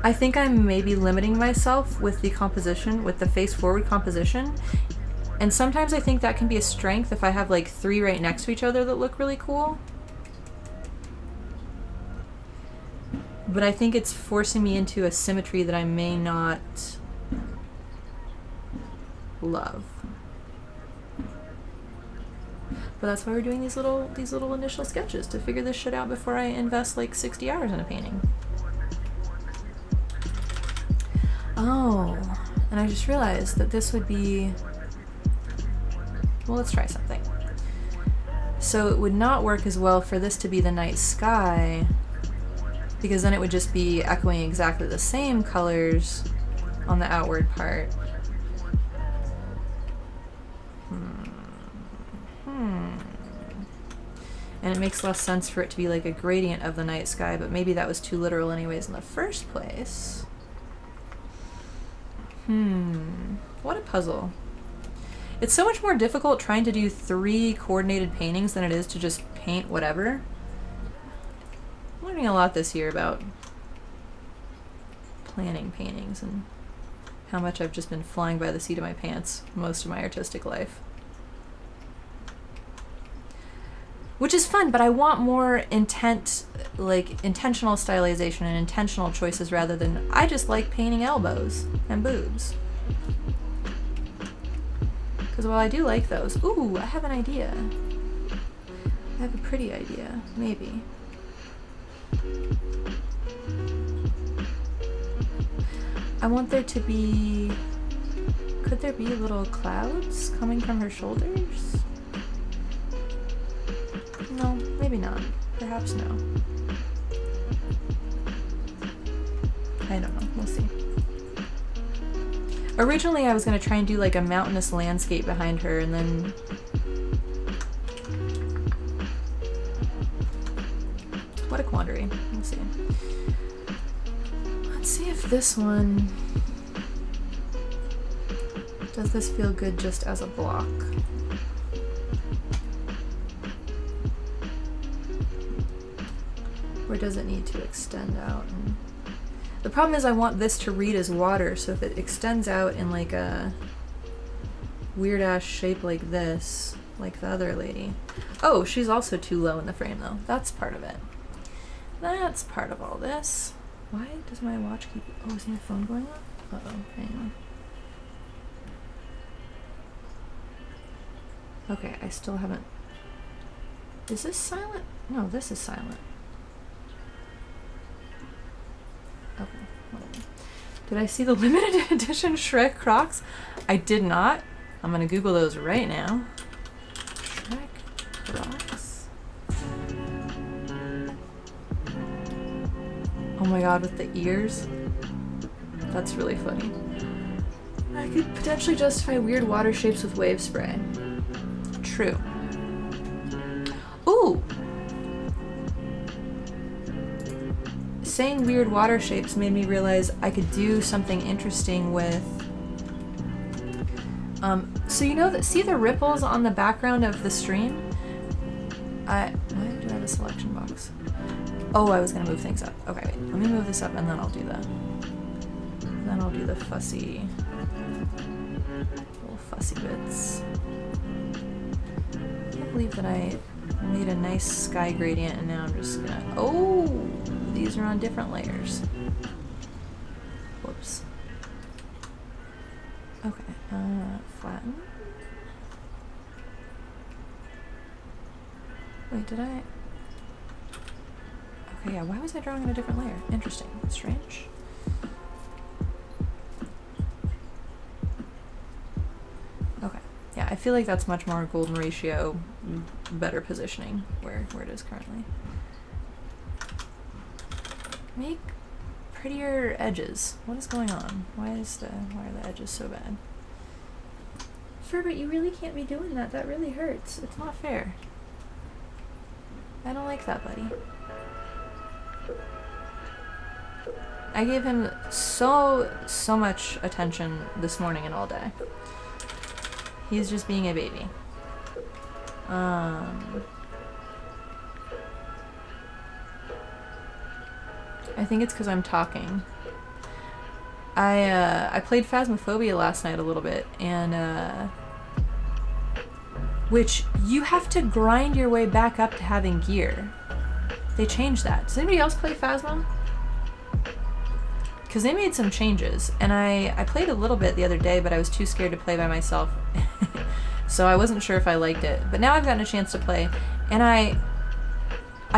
I think I'm maybe limiting myself with the composition, with the face forward composition. And sometimes I think that can be a strength if I have like 3 right next to each other that look really cool. But I think it's forcing me into a symmetry that I may not love. But that's why we're doing these little initial sketches, to figure this shit out before I invest like 60 hours in a painting. Oh, and I just realized that this would be... Well, let's try something. So it would not work as well for this to be the night sky, because then it would just be echoing exactly the same colors on the outward part. And it makes less sense for it to be like a gradient of the night sky, but maybe that was too literal anyways in the first place. What a puzzle. It's so much more difficult trying to do 3 coordinated paintings than it is to just paint whatever. I'm learning a lot this year about planning paintings and how much I've just been flying by the seat of my pants most of my artistic life. Which is fun, but I want more intentional stylization and intentional choices rather than I just like painting elbows and boobs. Because while I do like those, ooh, I have an idea. I have a pretty idea, maybe. I want there to be... Could there be little clouds coming from her shoulders? No, maybe not. Perhaps no. I don't know. We'll see. Originally, I was going to try and do like a mountainous landscape behind her, and then... What a quandary. We'll see. Let's see if this one... Does this feel good just as a block? Or does it need to extend out? And the problem is I want this to read as water, so if it extends out in like a weird ass shape like this, like the other lady. Oh, she's also too low in the frame though. That's part of it. That's part of all this. Why does my watch keep... Oh, is my phone going off? Uh-oh, hang on. Okay, I still haven't... Is this silent? No, this is silent. Okay, whatever. Did I see the limited edition Shrek Crocs? I did not. I'm gonna Google those right now. Shrek Crocs. Oh my god, with the ears? That's really funny. I could potentially justify weird water shapes with wave spray. True. Ooh! Saying weird water shapes made me realize I could do something interesting with... so you know that, see the ripples on the background of the stream? Why do I have a selection box? Oh, I was gonna move things up. Okay, wait, let me move this up and then I'll do the fussy, little fussy bits. I can't believe that I made a nice sky gradient and now I'm just gonna, oh! These are on different layers. Whoops. Okay, flatten. Wait, did I? Okay, yeah, why was I drawing on a different layer? Interesting. Strange. Okay, yeah, I feel like that's much more golden ratio, better positioning where it is currently. Make prettier edges. What is going on? Why are the edges so bad? Ferbert, you really can't be doing that. That really hurts. It's not fair. I don't like that, buddy. I gave him so much attention this morning and all day. He's just being a baby. I think it's because I'm talking. I played Phasmophobia last night a little bit, and which you have to grind your way back up to having gear. They changed that. Does anybody else play Phasmo? Because they made some changes, and I played a little bit the other day, but I was too scared to play by myself. So I wasn't sure if I liked it. But now I've gotten a chance to play, and I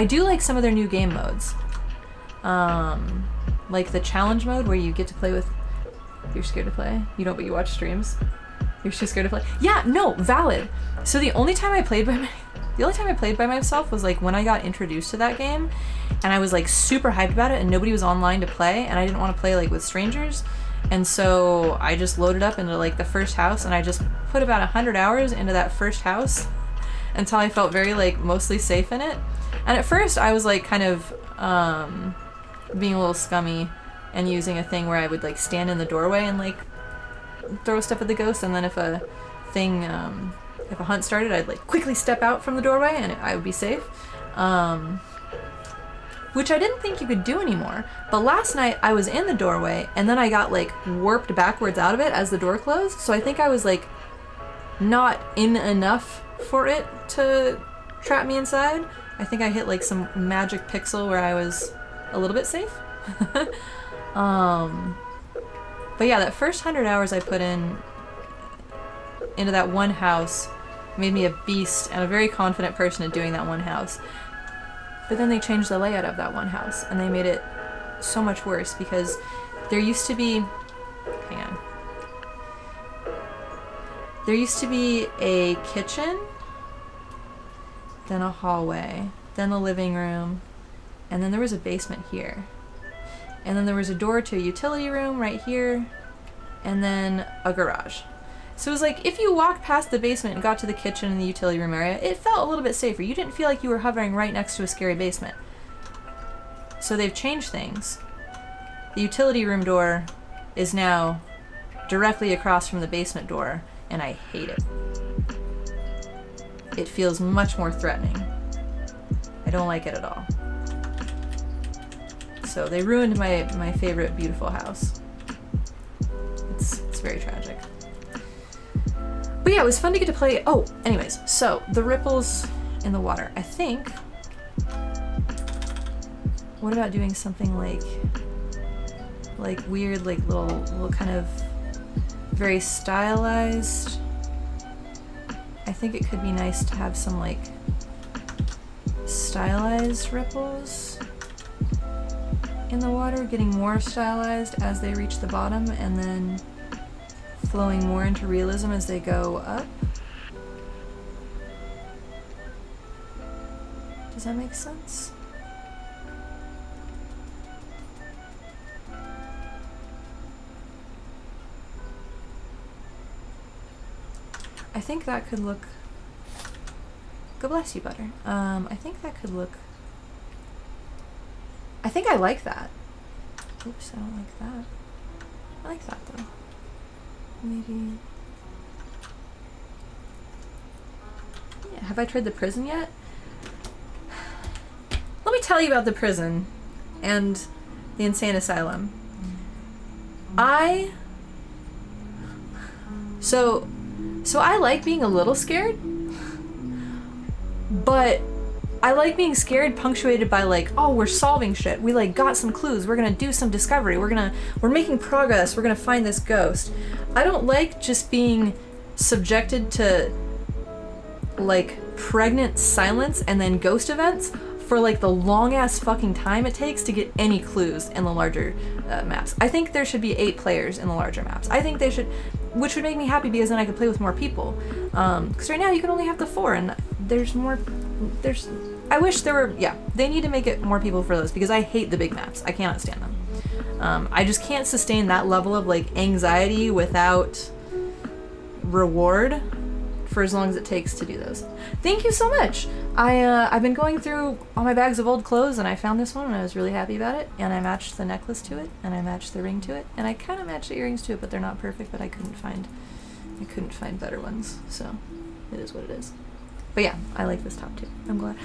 do like some of their new game modes. Like the challenge mode where you get to play with... You're scared to play? You don't, but you watch streams? You're too scared to play? Yeah, no, valid. So the only time I played by myself was like when I got introduced to that game, and I was like super hyped about it, and nobody was online to play, and I didn't want to play like with strangers, and so I just loaded up into like the first house, and I just put about 100 hours into that first house until I felt very like mostly safe in it. And at first I was like kind of being a little scummy and using a thing where I would like stand in the doorway and like throw stuff at the ghost, and then if a thing if a hunt started, I'd like quickly step out from the doorway and I would be safe, which I didn't think you could do anymore. But last night I was in the doorway, and then I got like warped backwards out of it as the door closed, so I think I was like not in enough for it to trap me inside. I think I hit like some magic pixel where I was a little bit safe. But yeah, that first 100 hours I put into that one house made me a beast and a very confident person at doing that one house. But then they changed the layout of that one house, and they made it so much worse because there used to be... Hang on. There used to be a kitchen, then a hallway, then the living room, and then there was a basement here. And then there was a door to a utility room right here, and then a garage. So it was like, if you walked past the basement and got to the kitchen and the utility room area, it felt a little bit safer. You didn't feel like you were hovering right next to a scary basement. So they've changed things. The utility room door is now directly across from the basement door, and I hate it. It feels much more threatening. I don't like it at all. So they ruined my favorite beautiful house. It's very tragic. But yeah, it was fun to get to play. Oh, anyways, so the ripples in the water. I think... What about doing something like weird, like little kind of very stylized? I think it could be nice to have some like stylized ripples in the water, getting more stylized as they reach the bottom, and then flowing more into realism as they go up. Does that make sense? I think that could look... God bless you, Butter. I think that could look... I think I like that. Oops, I don't like that. I like that, though. Maybe... Yeah, have I tried the prison yet? Let me tell you about the prison and the insane asylum. So I like being a little scared, but I like being scared punctuated by like, oh, we're solving shit. We like got some clues. We're gonna do some discovery. We're making progress. We're gonna find this ghost. I don't like just being subjected to like pregnant silence and then ghost events for like the long ass fucking time it takes to get any clues in the larger maps. I think there should be 8 players in the larger maps. I think they should, which would make me happy because then I could play with more people. Because right now you can only have the 4, and I wish there were, yeah, they need to make it more people for those, because I hate the big maps. I cannot stand them. I just can't sustain that level of like anxiety without reward for as long as it takes to do those. Thank you so much. I've been going through all my bags of old clothes and I found this one and I was really happy about it, and I matched the necklace to it and I matched the ring to it and I kind of matched the earrings to it, but they're not perfect, but I couldn't find better ones, so it is what it is. But yeah, I like this top too. I'm glad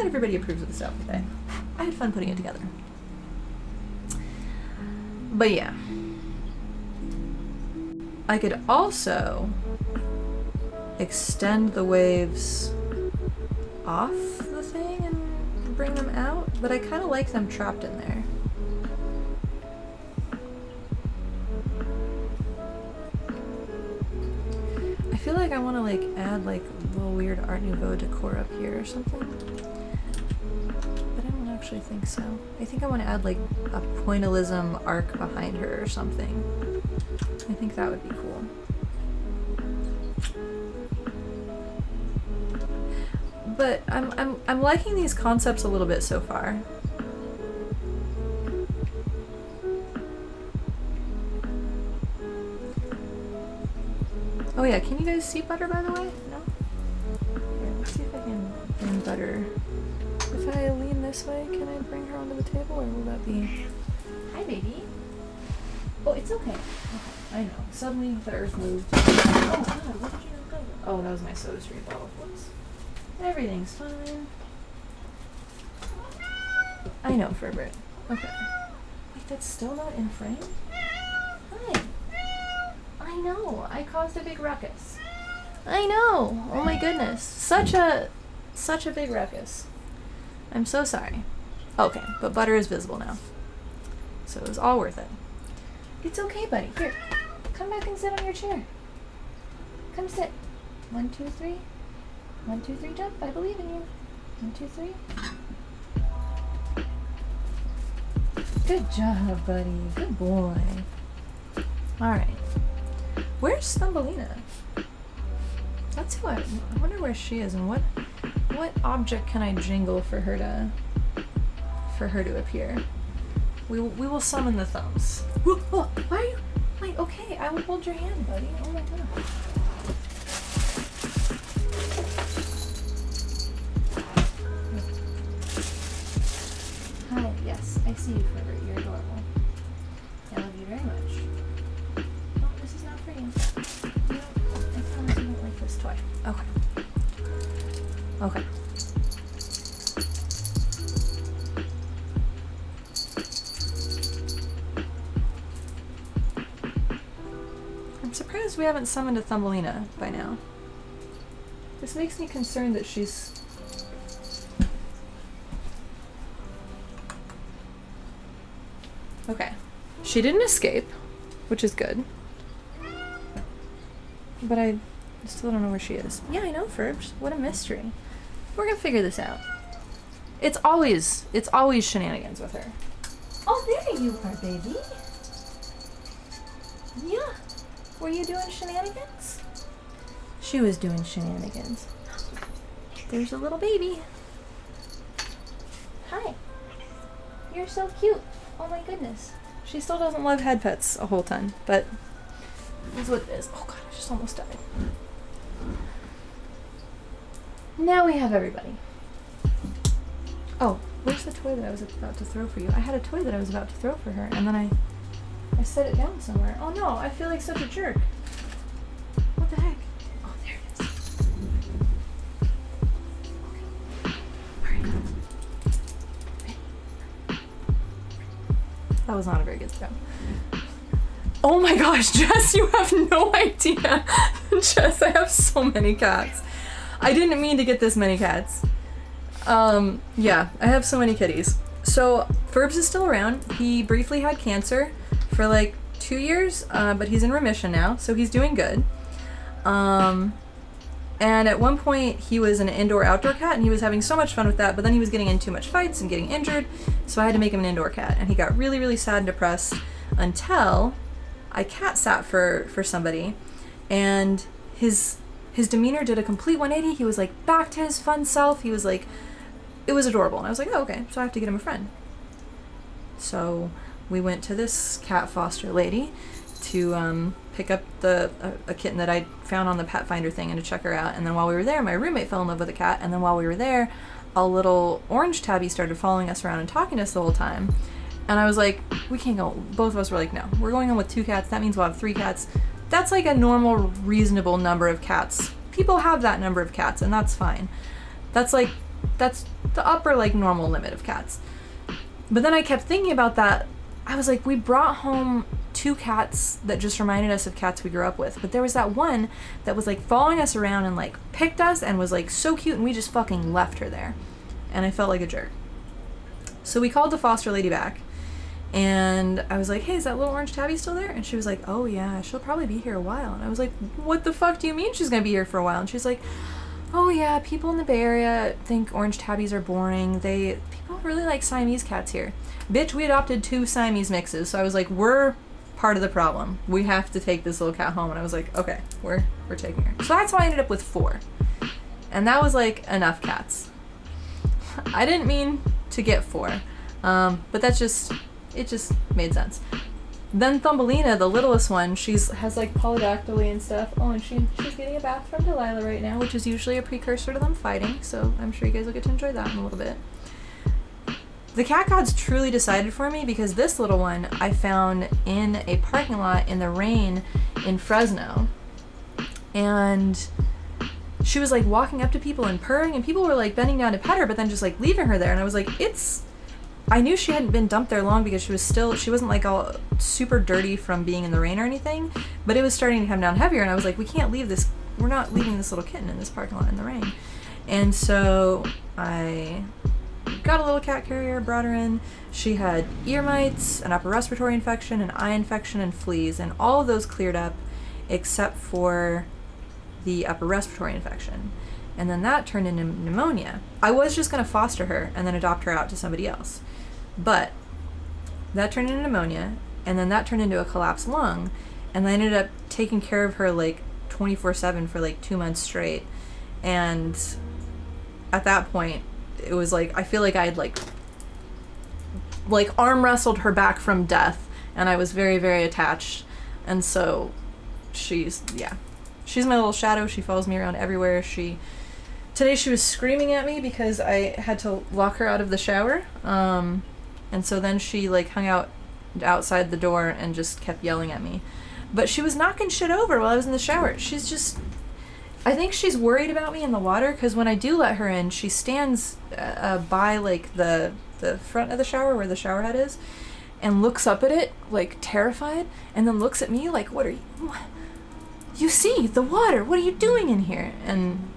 everybody approves of this outfit. I had fun putting it together. But yeah, I could also extend the waves off the thing and bring them out, but I kind of like them trapped in there. I feel like I want to like add like little weird Art Nouveau decor up here or something, but I don't actually think so. I think I want to add like a pointillism arc behind her or something. I think that would be cool. But I'm liking these concepts a little bit so far. Oh yeah, can you guys see Butter, by the way? No? Here, let's see if I can bring Butter. If I lean this way, can I bring her onto the table, or will that be... Hi, baby. Oh, it's okay. Okay, I know. Suddenly the earth moved. Oh god, what did you do? Oh, that was my soda stream bottle. Whoops. Everything's fine. I know, Ferbert. Okay. Wait, that's still not in frame? Hi. I know. I caused a big ruckus. I know. Oh my goodness. Such a big ruckus. I'm so sorry. Okay, but Butter is visible now. So it was all worth it. It's okay, buddy. Here. Come back and sit on your chair. Come sit. 1, 2, 3. 1, 2, 3, jump. I believe in you. 1, 2, 3. Good job, buddy. Good boy. Alright. Where's Thumbelina? That's who I wonder where she is, and what object can I jingle for her to appear? We will summon the thumbs. Whoa, whoa, why are you? Wait, okay, I will hold your hand, buddy. Oh my god. Hi, yes, I see you, Ferbert. You're adorable. I love you very much. Oh, this is not for you. No, I promise you don't like this toy. Okay. Okay. I'm surprised we haven't summoned a Thumbelina by now. This makes me concerned that she's... Okay. She didn't escape, which is good. But I still don't know where she is. Yeah, I know, Ferbs. What a mystery. We're gonna figure this out. It's always shenanigans with her. Oh, there you are, baby. Yeah. Were you doing shenanigans? She was doing shenanigans. There's a little baby. Hi. You're so cute. Oh my goodness. She still doesn't love head pets a whole ton, but that's what it is. Oh god, I just almost died. Now we have everybody. Oh, where's the toy that I was about to throw for you? I had a toy that I was about to throw for her, and then I set it down somewhere. Oh no, I feel like such a jerk. What the heck? Oh, there it is. Okay. Alright. That was not a very good throw. Oh my gosh, Jess, you have no idea. Jess, I have so many cats. I didn't mean to get this many cats. Yeah, I have so many kitties. So, Ferbs is still around. He briefly had cancer for like 2 years, but he's in remission now, so he's doing good. And at one point, he was an indoor-outdoor cat, and he was having so much fun with that, but then he was getting in too much fights and getting injured, so I had to make him an indoor cat. And he got really, really sad and depressed until I cat sat for somebody, and his demeanor did a complete 180. He was like back to his fun self. He was like, it was adorable. And I was like, oh, okay, so I have to get him a friend. So we went to this cat foster lady, to pick up a kitten that I found on the pet finder thing and to check her out. And then while we were there, my roommate fell in love with a cat. And then while we were there, a little orange tabby started following us around and talking to us the whole time. And I was like, we can't go. Both of us were like, no, we're going on with 2 cats. That means we'll have 3 cats. That's like a normal, reasonable number of cats. People have that number of cats, and that's fine. That's the upper, like, normal limit of cats. But then I kept thinking about that. I was like, we brought home 2 cats that just reminded us of cats we grew up with. But there was that one that was, like, following us around and, like, picked us and was, like, so cute, and we just fucking left her there. And I felt like a jerk. So we called the foster lady back. And I was like, hey, is that little orange tabby still there? And she was like, oh yeah, she'll probably be here a while. And I was like, what the fuck do you mean she's gonna be here for a while? And she's like, oh yeah, people in the Bay Area think orange tabbies are boring. People really like Siamese cats here. Bitch, we adopted 2 Siamese mixes. So I was like, we're part of the problem. We have to take this little cat home. And I was like, okay, we're taking her. So that's how I ended up with 4. And that was like enough cats. I didn't mean to get 4. But it just made sense. Then Thumbelina, the littlest one, has like polydactyly and stuff. Oh, and she's getting a bath from Delilah right now, which is usually a precursor to them fighting, so I'm sure you guys will get to enjoy that in a little bit. The cat gods truly decided for me because this little one I found in a parking lot in the rain in Fresno. And she was like walking up to people and purring, and people were like bending down to pet her, but then just like leaving her there. And I was like, I knew she hadn't been dumped there long because she wasn't like all super dirty from being in the rain or anything, but it was starting to come down heavier, and I was like, we're not leaving this little kitten in this parking lot in the rain. And so I got a little cat carrier, brought her in. She had ear mites, an upper respiratory infection, an eye infection, and fleas, and all of those cleared up except for the upper respiratory infection. And then that turned into pneumonia. I was just going to foster her and then adopt her out to somebody else. But that turned into pneumonia, and then that turned into a collapsed lung, and I ended up taking care of her like 24/7 for like 2 months straight. And at that point, it was like, I feel like I had like arm wrestled her back from death, and I was very, very attached. And so she's my little shadow. She follows me around everywhere. Today she was screaming at me because I had to lock her out of the shower. And so then she like hung out outside the door and just kept yelling at me. But she was knocking shit over while I was in the shower. I think she's worried about me in the water, because when I do let her in, she stands by like the front of the shower where the shower head is and looks up at it like terrified, and then looks at me like, what? You see the water, what are you doing in here? And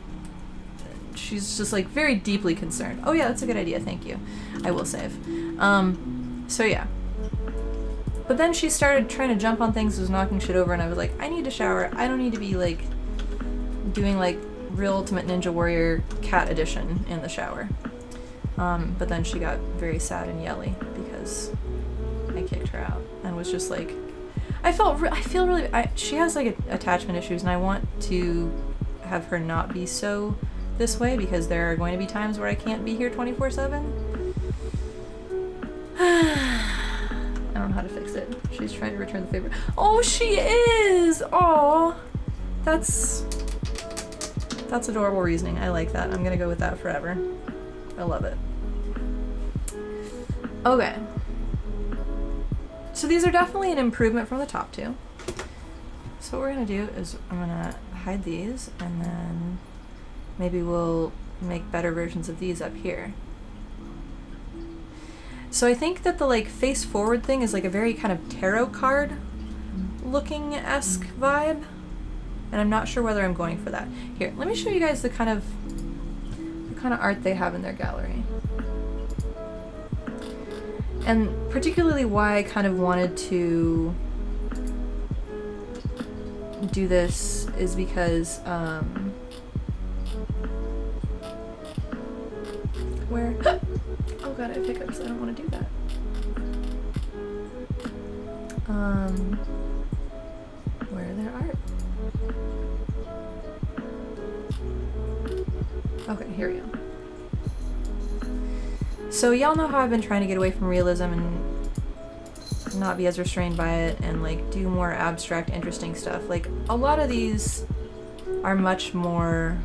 she's just like very deeply concerned. Oh yeah, that's a good idea, thank you. I will save. So yeah. But then she started trying to jump on things, was knocking shit over, and I was like, I need to shower. I don't need to be like doing like Real Ultimate Ninja Warrior cat edition in the shower. But then she got very sad and yelly because I kicked her out and was just like, she has like attachment issues, and I want to have her not be so this way, because there are going to be times where I can't be here 24/7. I don't know how to fix it. She's trying to return the favor. Oh, she is! Aw. That's adorable reasoning. I like that. I'm gonna go with that forever. I love it. Okay. So these are definitely an improvement from the top 2. So what we're gonna do is I'm gonna hide these, and then maybe we'll make better versions of these up here. So I think that the like face forward thing is like a very kind of tarot card looking-esque vibe, and I'm not sure whether I'm going for that. Here, let me show you guys the kind of art they have in their gallery. And particularly why I kind of wanted to do this is because where oh god, I have hiccups. I don't want to do that. Where are their art? Okay, here we go. So y'all know how I've been trying to get away from realism and not be as restrained by it and like do more abstract, interesting stuff. Like a lot of these are much more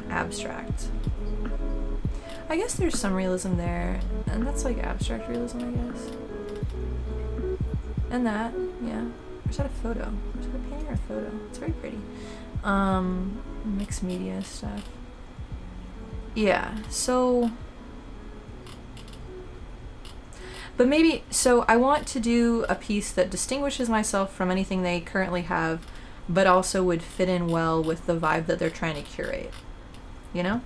abstract. I guess there's some realism there, and that's like abstract realism, I guess. And that, yeah. Or is that a photo? Is that a painting or a photo? It's very pretty. Mixed media stuff. Yeah, so... But maybe, so I want to do a piece that distinguishes myself from anything they currently have, but also would fit in well with the vibe that they're trying to curate. You know?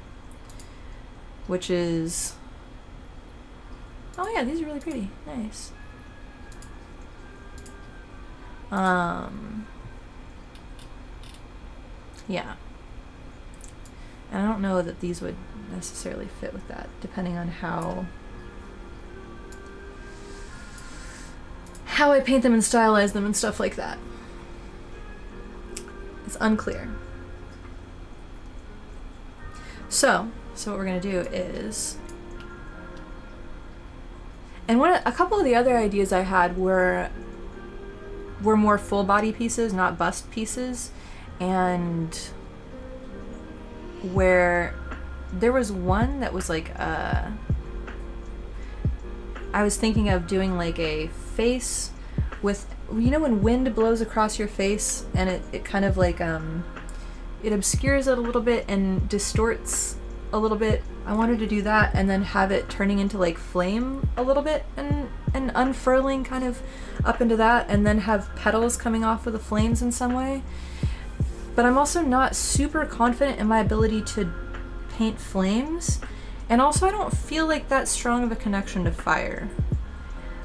Which is... Oh yeah, these are really pretty. Nice. Yeah. And I don't know that these would necessarily fit with that, depending on how I paint them and stylize them and stuff like that. It's unclear. So what we're gonna do is, and a couple of the other ideas I had were more full body pieces, not bust pieces, and where there was one that was like I was thinking of doing like a face with, you know, when wind blows across your face and it kind of like it obscures it a little bit and distorts a little bit. I wanted to do that and then have it turning into like flame a little bit and unfurling kind of up into that, and then have petals coming off of the flames in some way. But I'm also not super confident in my ability to paint flames, and also I don't feel like that strong of a connection to fire.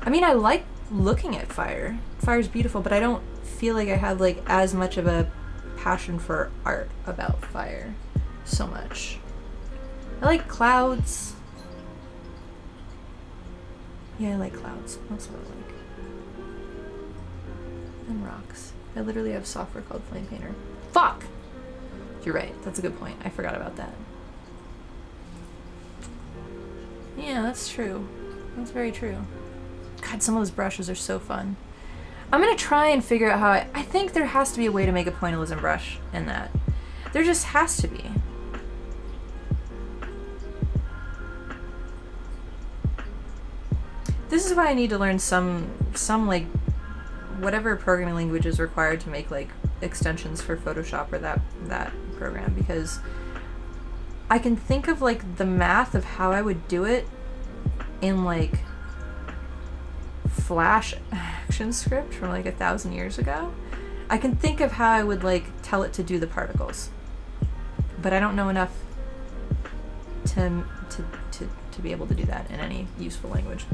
I mean, I like looking at fire. Fire's beautiful, but I don't feel like I have like as much of a passion for art about fire so much. I like clouds. Yeah, I like clouds. That's what I like. And rocks. I literally have software called Flame Painter. Fuck! You're right. That's a good point. I forgot about that. Yeah, that's true. That's very true. God, some of those brushes are so fun. I'm gonna try and figure out how I think there has to be a way to make a pointillism brush in that. There just has to be. This is why I need to learn some like whatever programming language is required to make like extensions for Photoshop or that program, because I can think of like the math of how I would do it in like Flash action script from like 1,000 years ago. I can think of how I would like tell it to do the particles, but I don't know enough to be able to do that in any useful language.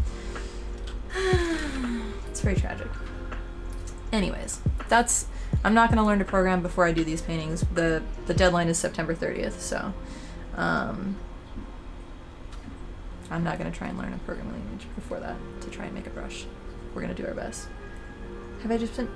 It's very tragic. Anyways, I'm not going to learn to program before I do these paintings. The deadline is September 30th, so I'm not going to try and learn a programming language before that to try and make a brush. We're going to do our best. Have I just been...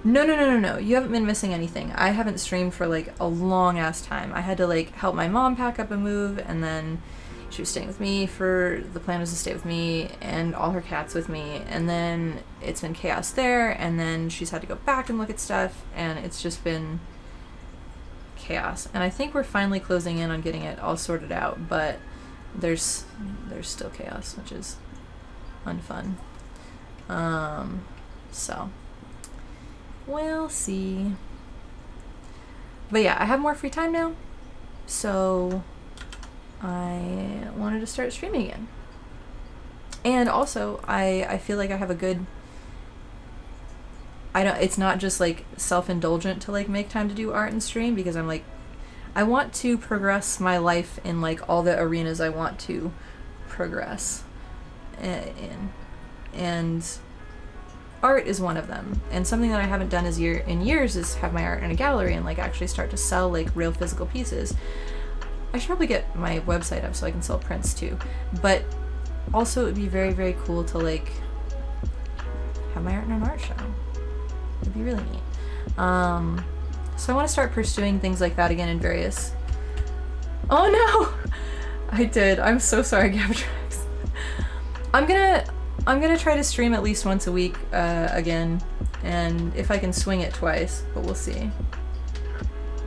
No. You haven't been missing anything. I haven't streamed for like a long ass time. I had to like help my mom pack up and move, and then she was staying with me the plan was to stay with me and all her cats with me, and then it's been chaos there, and then she's had to go back and look at stuff, and it's just been chaos. And I think we're finally closing in on getting it all sorted out, but there's still chaos, which is unfun. So we'll see. But yeah, I have more free time now, so I wanted to start streaming again. And also, I feel like I have a good... it's not just like self-indulgent to like make time to do art and stream, because I'm like, I want to progress my life in like all the arenas I want to progress in. And art is one of them. And something that I haven't done in years is have my art in a gallery and like actually start to sell like real physical pieces. I should probably get my website up so I can sell prints too. But also it would be very, very cool to like have my art in an art show. It'd be really neat. So I want to start pursuing things like that again in various... Oh no! I did. I'm so sorry, Gabatrax. I'm gonna I'm gonna try to stream at least once a week again, and if I can swing it twice, but we'll see.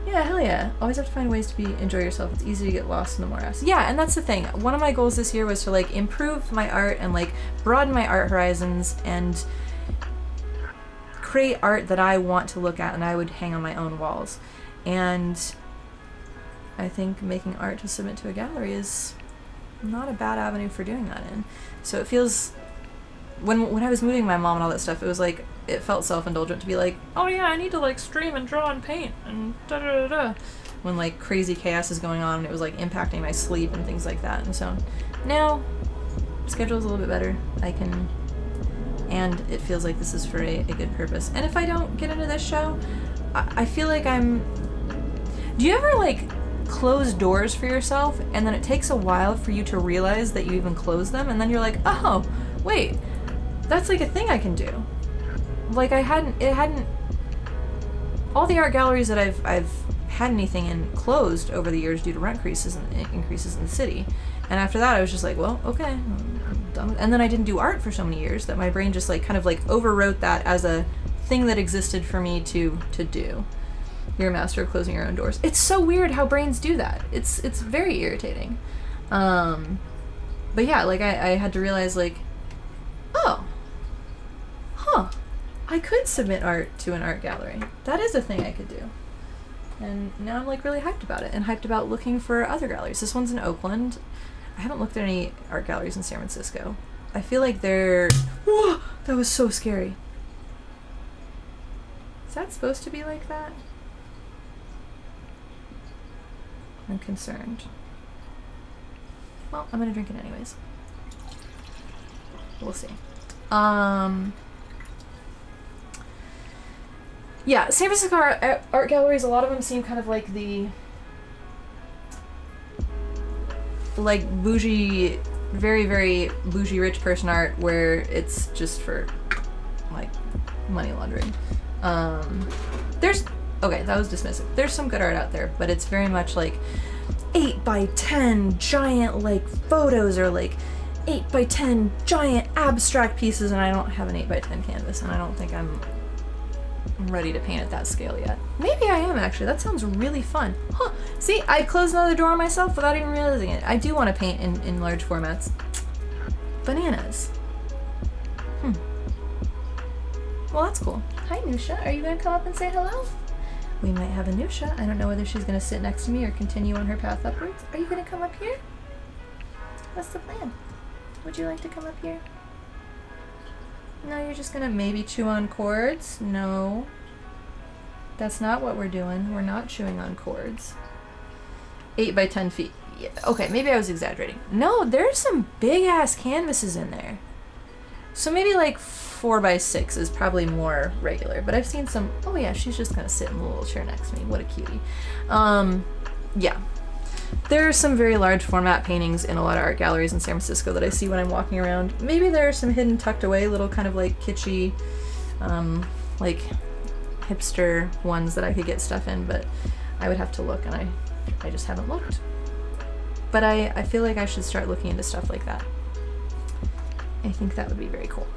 Yeah, hell yeah. Always have to find ways to enjoy yourself. It's easy to get lost in the morass. Yeah, and that's the thing. One of my goals this year was to like improve my art and like broaden my art horizons and create art that I want to look at and I would hang on my own walls. And I think making art to submit to a gallery is not a bad avenue for doing that in. So it feels, when I was moving my mom and all that stuff, it was like, it felt self-indulgent to be like, oh yeah, I need to like stream and draw and paint and da da da da, when like crazy chaos is going on and it was like impacting my sleep and things like that. And so now schedule's a little bit better. I can, and it feels like this is for a good purpose. And if I don't get into this show, I feel like do you ever like close doors for yourself and then it takes a while for you to realize that you even closed them, and then you're like, oh wait, that's like a thing I can do. Like it hadn't, all the art galleries that I've had anything in closed over the years due to rent increases in the city. And after that I was just like, well, okay, I'm done. And then I didn't do art for so many years that my brain just like kind of like overwrote that as a thing that existed for me to do. You're a master of closing your own doors. It's so weird how brains do that. It's very irritating. But yeah, like I had to realize like, oh, huh, I could submit art to an art gallery. That is a thing I could do. And now I'm like really hyped about it and hyped about looking for other galleries. This one's in Oakland. I haven't looked at any art galleries in San Francisco. I feel like they're, whoa, that was so scary. Is that supposed to be like that? I'm concerned. Well, I'm gonna drink it anyways. We'll see. Yeah, San Francisco art galleries, a lot of them seem kind of like the like bougie, very, very bougie rich person art where it's just for like money laundering. Okay, that was dismissive. There's some good art out there, but it's very much like 8x10 giant like photos or like 8x10 giant abstract pieces, and I don't have an 8x10 canvas, and I don't think I'm ready to paint at that scale yet. Maybe I am actually. That sounds really fun. Huh. See, I closed another door on myself without even realizing it. I do want to paint in large formats. Bananas. Well, that's cool. Hi, Nusha. Are you going to come up and say hello? We might have a Nusha. I don't know whether she's going to sit next to me or continue on her path upwards. Are you going to come up here? What's the plan? Would you like to come up here? No, you're just gonna maybe chew on cords? No. That's not what we're doing. We're not chewing on cords. 8x10 feet. Yeah, okay, maybe I was exaggerating. No, there's some big ass canvases in there. So maybe like 4x6 is probably more regular, but I've seen some, oh yeah, she's just gonna sit in the little chair next to me. What a cutie. Yeah. There are some very large format paintings in a lot of art galleries in San Francisco that I see when I'm walking around. Maybe there are some hidden, tucked away, little kind of like kitschy, like hipster ones that I could get stuff in, but I would have to look, and I just haven't looked. But I feel like I should start looking into stuff like that. I think that would be very cool.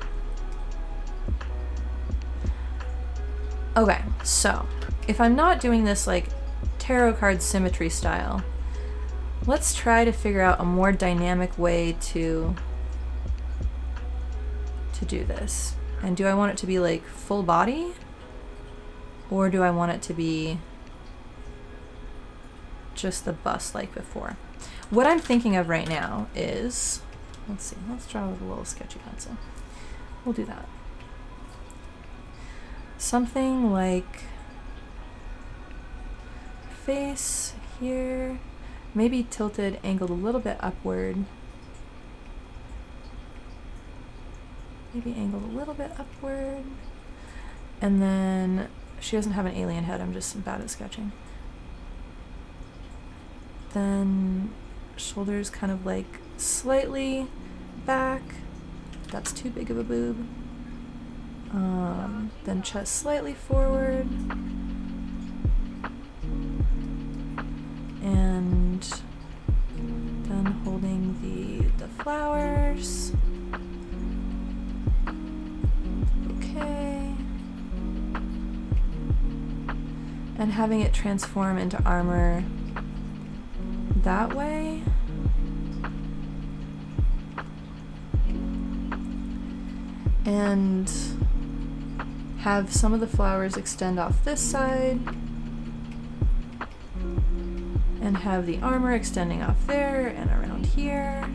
Okay, so if I'm not doing this like tarot card symmetry style, let's try to figure out a more dynamic way to do this. And do I want it to be like full body? Or do I want it to be just the bust like before? What I'm thinking of right now is, let's see, let's draw with a little sketchy pencil. We'll do that. Something like face here, maybe tilted, angled a little bit upward. Maybe angled a little bit upward. And then she doesn't have an alien head, I'm just bad at sketching. Then shoulders kind of like slightly back. That's too big of a boob. Then chest slightly forward. And then holding the flowers. and having it transform into armor that way. And have some of the flowers extend off this side, and have the armor extending off there and around here.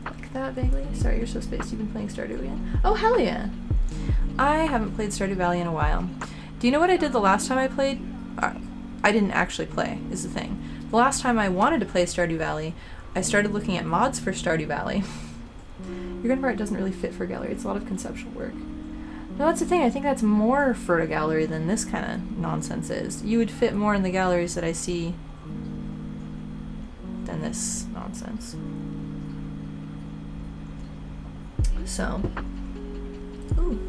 Like that vaguely. Sorry, you're so spaced. You've been playing Stardew again? Oh, hell yeah! I haven't played Stardew Valley in a while. Do you know what I did the last time I played? I didn't actually play, is the thing. The last time I wanted to play Stardew Valley, I started looking at mods for Stardew Valley. Your gun art doesn't really fit for a gallery. It's a lot of conceptual work. No, that's the thing. I think that's more for a gallery than this kind of nonsense is. You would fit more in the galleries that I see than this nonsense. So, ooh,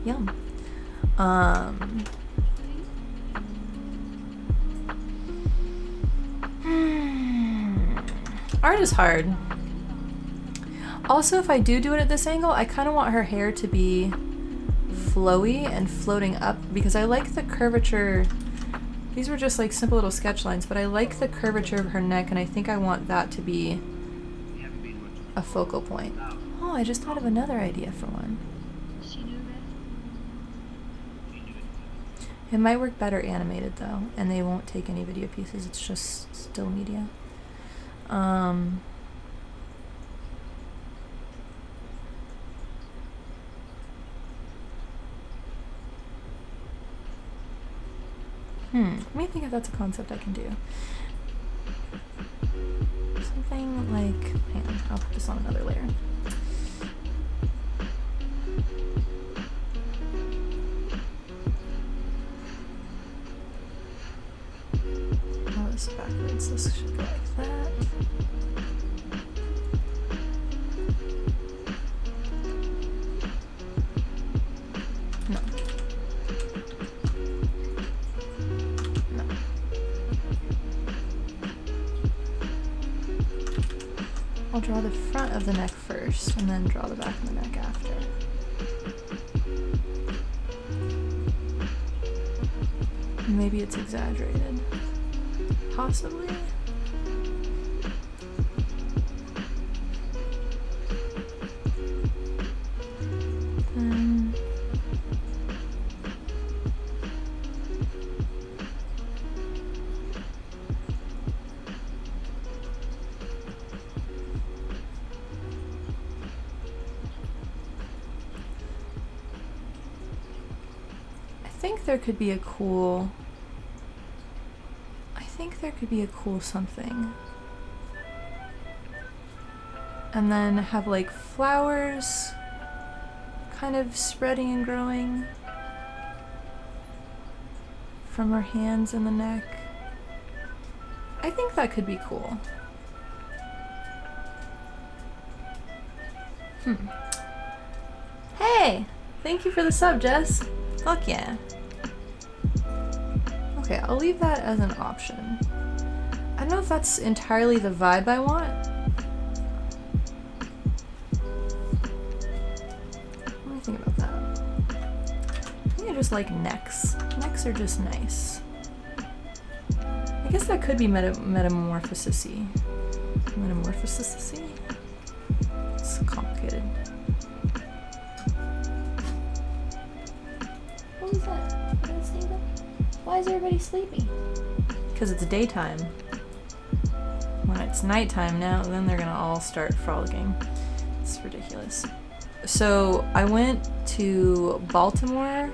yum. Art is hard. Also, if I do it at this angle, I kind of want her hair to be flowy and floating up because I like the curvature. These were just like simple little sketch lines, but I like the curvature of her neck, and I think I want that to be a focal point. Oh, I just thought of another idea for one. It might work better animated though, and they won't take any video pieces. It's just still media. Let me think if that's a concept I can do. Something like, hang on, I'll put this on another layer. Oh, this is backwards. This should go like that. No. I'll draw the front of the neck first, and then draw the back of the neck after. Maybe it's exaggerated. Possibly? There could be a cool something, and then have like flowers kind of spreading and growing from her hands and the neck. I think that could be cool. Hey, thank you for the sub, Jess. Fuck yeah. Okay, I'll leave that as an option. I don't know if that's entirely the vibe I want. What do you think about that? I think I just like necks. Necks are just nice. I guess that could be metamorphosis-y. Metamorphosis-y? It's complicated. What was that? What did I say about? Why is everybody sleepy? Because it's daytime. When it's nighttime now, then they're gonna all start frolicking. It's ridiculous. So I went to Baltimore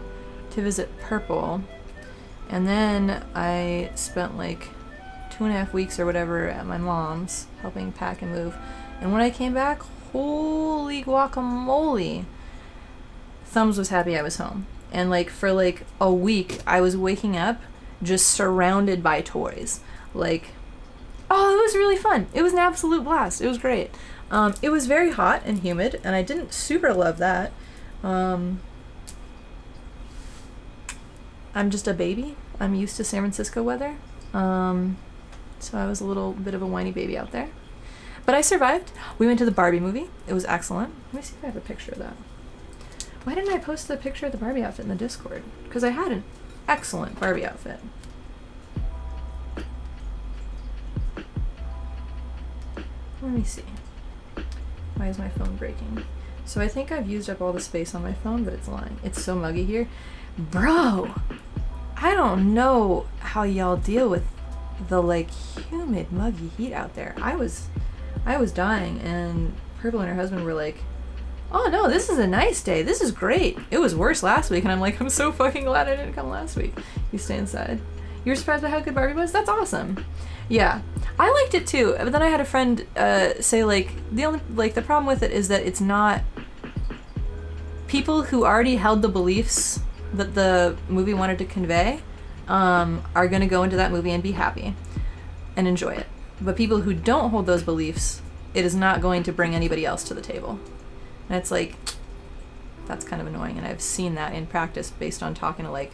to visit Purple, and then I spent like 2.5 weeks or whatever at my mom's, helping pack and move. And when I came back, holy guacamole! Thumbs was happy I was home. And like for like a week, I was waking up just surrounded by toys. Like, oh, it was really fun. It was an absolute blast. It was great. It was very hot and humid, and I didn't super love that. I'm just a baby. I'm used to San Francisco weather. So I was a little bit of a whiny baby out there. But I survived. We went to the Barbie movie. It was excellent. Let me see if I have a picture of that. Why didn't I post the picture of the Barbie outfit in the Discord? Because I had an excellent Barbie outfit. Let me see. Why is my phone breaking? So I think I've used up all the space on my phone, but it's lying. It's so muggy here. Bro! I don't know how y'all deal with the, like, humid, muggy heat out there. I was dying, and Purple and her husband were like, oh no, this is a nice day. This is great. It was worse last week, and I'm like, I'm so fucking glad I didn't come last week. You stay inside. You're surprised by how good Barbie was? That's awesome. Yeah, I liked it too. But then I had a friend say like the problem with it is that it's not people who already held the beliefs that the movie wanted to convey are going to go into that movie and be happy and enjoy it. But people who don't hold those beliefs, it is not going to bring anybody else to the table. And it's like, that's kind of annoying. And I've seen that in practice based on talking to like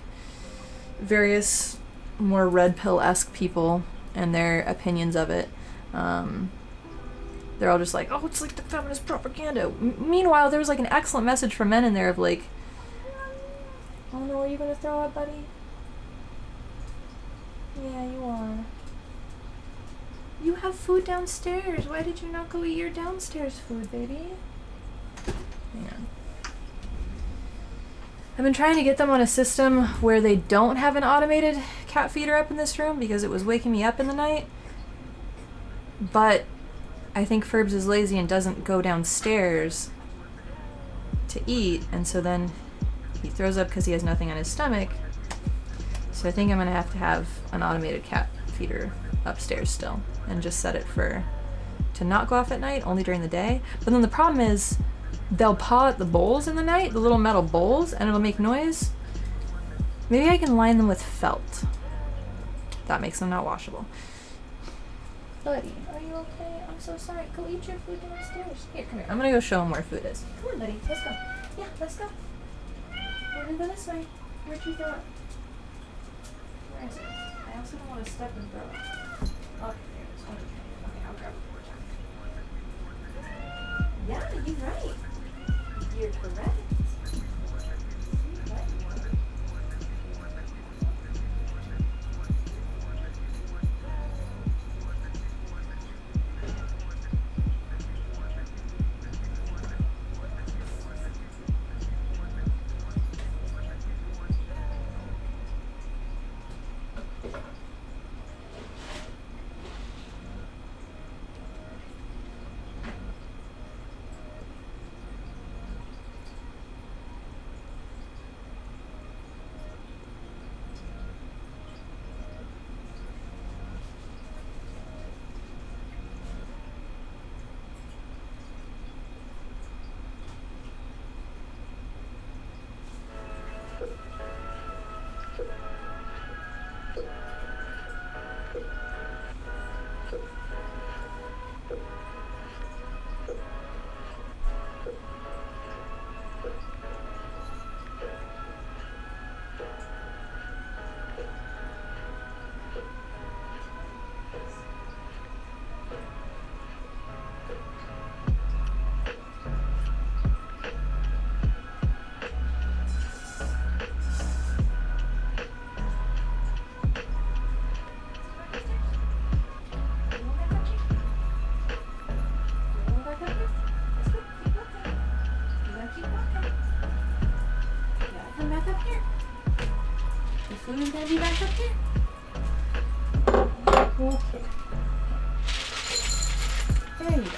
various more red pill-esque people and their opinions of it. They're all just like, oh, it's like the feminist propaganda. Meanwhile, there was like an excellent message for men in there of like, oh no, are you gonna throw up, buddy? Yeah, you are. You have food downstairs. Why did you not go eat your downstairs food, baby? Hang on. I've been trying to get them on a system where they don't have an automated cat feeder up in this room because it was waking me up in the night. But I think Ferbs is lazy and doesn't go downstairs to eat, and so then he throws up because he has nothing on his stomach. So I think I'm going to have an automated cat feeder upstairs still and just set it to not go off at night, only during the day. But then the problem is they'll paw at the bowls in the night, the little metal bowls, and it'll make noise. Maybe I can line them with felt. That makes them not washable. Buddy, are you okay? I'm so sorry. Go eat your food downstairs. Here, come here. I'm gonna go show him where food is. Come on, buddy. Let's go. Yeah, let's go. We're gonna go this way. Where'd you throw up? Where is it? I also don't want to step and throw up. Oh, there it is. Okay, I'll grab it. Yeah, you're right. You're correct. Food is gonna be back up here. Okay. There you go.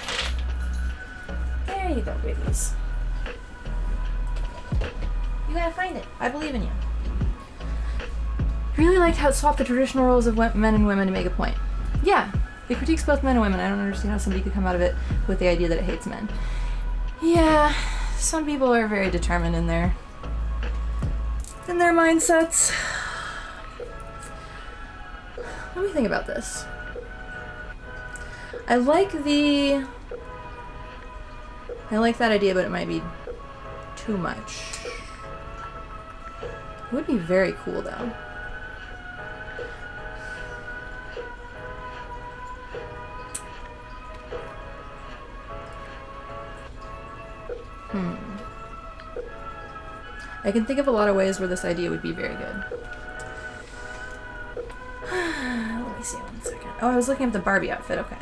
There you go, babies. You gotta find it. I believe in you. I really liked how it swapped the traditional roles of men and women to make a point. Yeah, it critiques both men and women. I don't understand how somebody could come out of it with the idea that it hates men. Yeah, some people are very determined in their mindsets. What do you think about this? I like that idea, but it might be too much. It would be very cool, though. I can think of a lot of ways where this idea would be very good. Let me see 1 second. Oh, I was looking at the Barbie outfit, okay.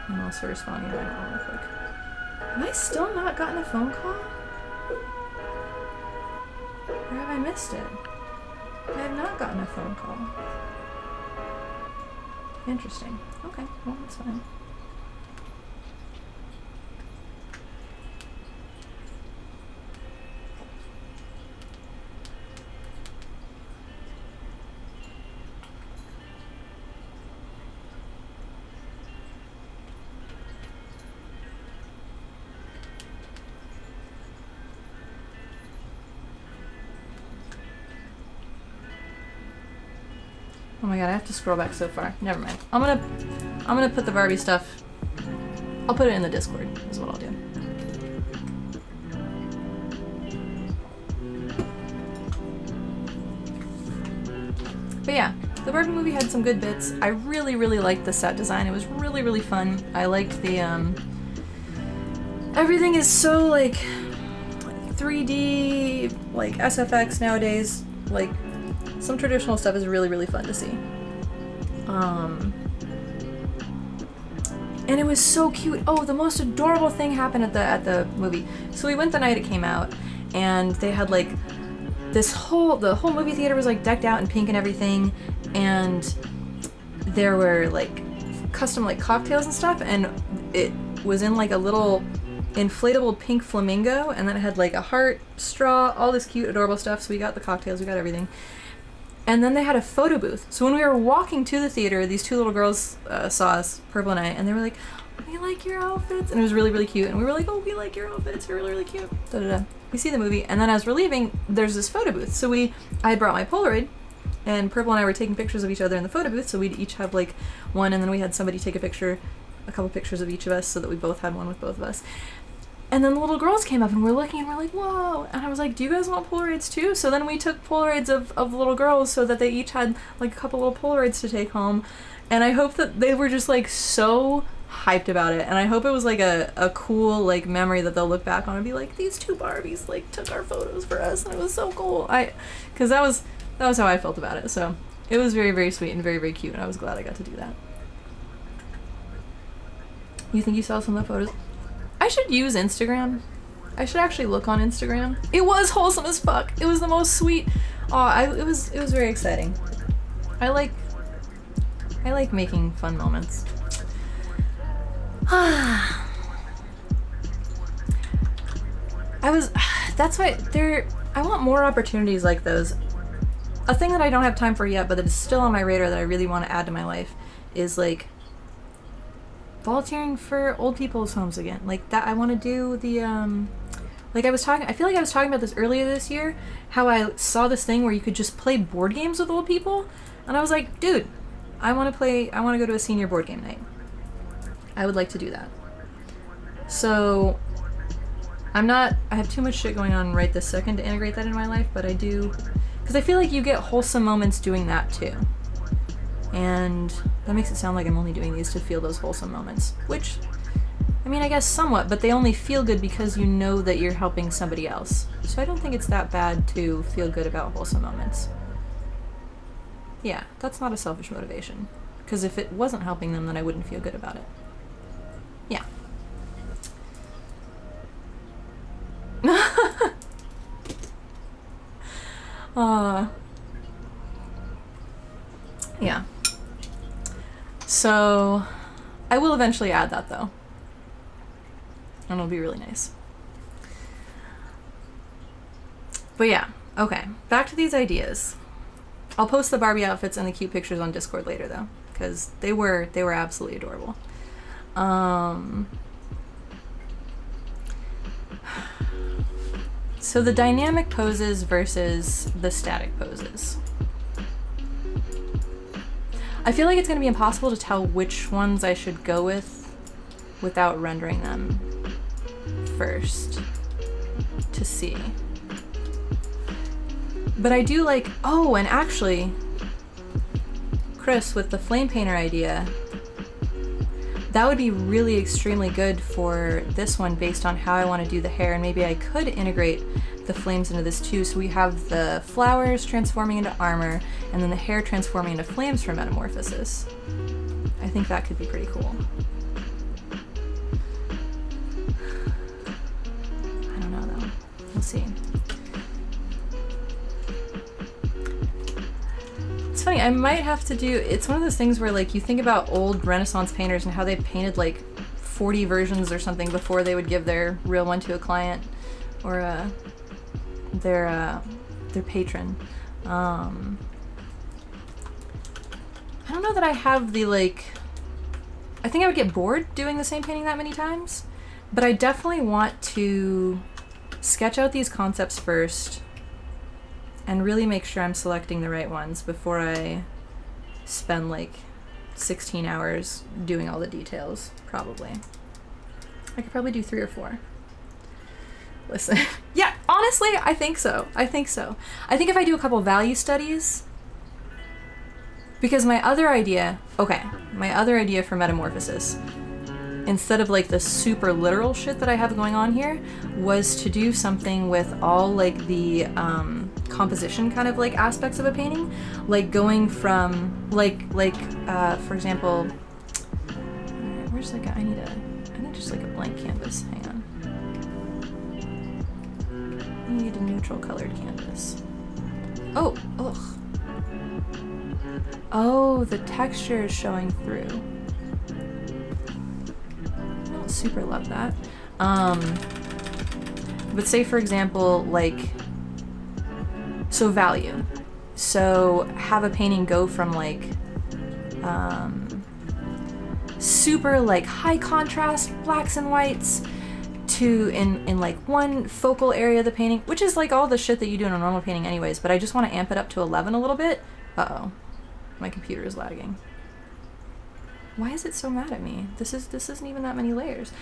I'm also responding to my mom real quick. Have I still not gotten a phone call? Or have I missed it? I have not gotten a phone call. Interesting. Okay, well, that's fine. Oh my god, I have to scroll back so far. Never mind. I'm gonna put the Barbie stuff. I'll put it in the Discord, is what I'll do. But yeah, the Barbie movie had some good bits. I really, really liked the set design. It was really, really fun. I liked the, everything is so, like, 3D, like, SFX nowadays. Like, some traditional stuff is really, really fun to see. And it was so cute. Oh, the most adorable thing happened at the movie. So we went the night it came out, and they had, like, the whole movie theater was, like, decked out in pink and everything, and there were, like, custom, like, cocktails and stuff, and it was in, like, a little inflatable pink flamingo, and then it had, like, a heart, straw, all this cute, adorable stuff. So we got the cocktails, we got everything. And then they had a photo booth. So when we were walking to the theater, these two little girls saw us, Purple and I, and they were like, "We like your outfits," and it was really, really cute. And we were like, "Oh, we like your outfits. You're really, really cute." Da da da. We see the movie, and then as we're leaving, there's this photo booth. So I had brought my Polaroid, and Purple and I were taking pictures of each other in the photo booth. So we'd each have like one, and then we had somebody take a couple pictures of each of us, so that we both had one with both of us. And then the little girls came up and we're looking and we're like, "Whoa." And I was like, "Do you guys want Polaroids too?" So then we took Polaroids of the little girls so that they each had like a couple little Polaroids to take home. And I hope that they were just like so hyped about it. And I hope it was like a cool like memory that they'll look back on and be like, "These two Barbies like took our photos for us and it was so cool." Cause that was how I felt about it. So it was very, very sweet and very, very cute. And I was glad I got to do that. You think you saw some of the photos? I should use Instagram. I should actually look on Instagram. It was wholesome as fuck. It was the most sweet. It was very exciting. I like making fun moments. That's why I want more opportunities like those. A thing that I don't have time for yet, but that is still on my radar that I really want to add to my life is like volunteering for old people's homes again. Like that, I want to do the like I feel like I was talking about this earlier this year, how I saw this thing where you could just play board games with old people, and I was like, dude, I want to go to a senior board game night. I would like to do that. So I have too much shit going on right this second to integrate that in my life, but I do, because I feel like you get wholesome moments doing that too. And that makes it sound like I'm only doing these to feel those wholesome moments, which, I mean, I guess somewhat, but they only feel good because you know that you're helping somebody else. So I don't think it's that bad to feel good about wholesome moments. Yeah, that's not a selfish motivation. Because if it wasn't helping them, then I wouldn't feel good about it. Yeah. Yeah. So, I will eventually add that though. And it'll be really nice. But yeah, okay. Back to these ideas. I'll post the Barbie outfits and the cute pictures on Discord later though, because they were absolutely adorable. So the dynamic poses versus the static poses. I feel like it's going to be impossible to tell which ones I should go with without rendering them first to see. But I do like, oh, and actually, Chris, with the flame painter idea, that would be really extremely good for this one based on how I want to do the hair, and maybe I could integrate the flames into this too, so we have the flowers transforming into armor and then the hair transforming into flames for Metamorphosis. I think that could be pretty cool. I don't know though. We'll see. It's funny, I might have to do, it's one of those things where like you think about old Renaissance painters and how they painted like 40 versions or something before they would give their real one to a client or their patron. I don't know that I have the like, I think I would get bored doing the same painting that many times, but I definitely want to sketch out these concepts first and really make sure I'm selecting the right ones before I spend like 16 hours doing all the details, probably. I could probably do 3 or 4. Listen, yeah, honestly, I think so. I think if I do a couple value studies, because my other idea for Metamorphosis, instead of like the super literal shit that I have going on here, was to do something with all like the composition kind of like aspects of a painting, like going from for example, where's like I need just like a blank canvas. Hang on. I need a neutral colored canvas. Oh, ugh. Oh, the texture is showing through. I don't super love that. But say for example, like, so value. So have a painting go from like, super like high contrast blacks and whites to in like one focal area of the painting, which is like all the shit that you do in a normal painting anyways, but I just want to amp it up to 11 a little bit. Uh-oh. My computer is lagging. Why is it so mad at me? This isn't even that many layers.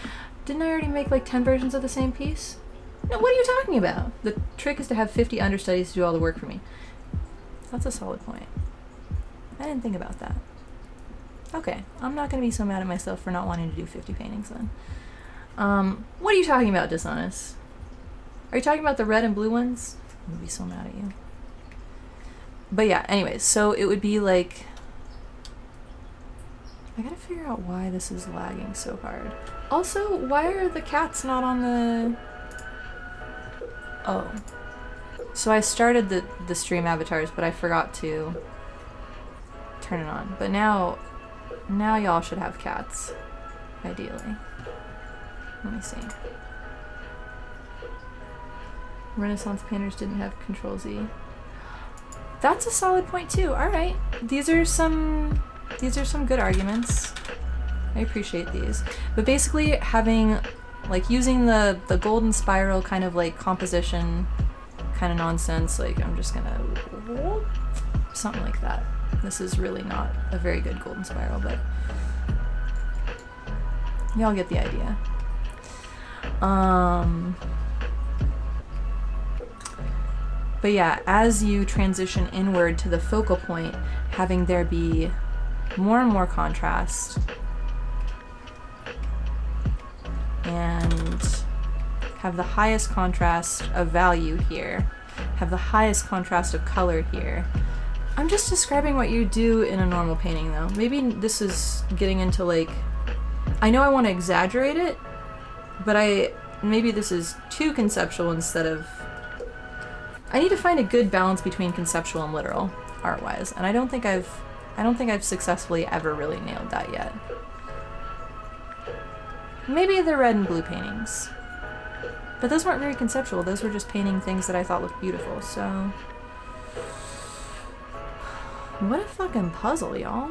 Didn't I already make like 10 versions of the same piece? No, what are you talking about? The trick is to have 50 understudies to do all the work for me. That's a solid point. I didn't think about that. Okay, I'm not gonna be so mad at myself for not wanting to do 50 paintings then. What are you talking about, Dishonest? Are you talking about the red and blue ones? I'm gonna be so mad at you. But yeah, anyways, so it would be like, I gotta figure out why this is lagging so hard. Also, why are the cats not on the... Oh. So I started the stream avatars, but I forgot to turn it on. But now y'all should have cats, ideally. Let me see. Renaissance painters didn't have Control-Z. That's a solid point too. All right, these are some good arguments. I appreciate these. But basically having, like, using the golden spiral kind of like composition kind of nonsense, like I'm just gonna something like that. This is really not a very good golden spiral, but y'all get the idea. But yeah, as you transition inward to the focal point, having there be more and more contrast and have the highest contrast of value here, have the highest contrast of color here. I'm just describing what you do in a normal painting though. Maybe this is getting into like, I know I want to exaggerate it, but maybe this is too conceptual instead of, I need to find a good balance between conceptual and literal art-wise, and I don't think I've successfully ever really nailed that yet. Maybe the red and blue paintings, but those weren't very conceptual. Those were just painting things that I thought looked beautiful. So, what a fucking puzzle, y'all.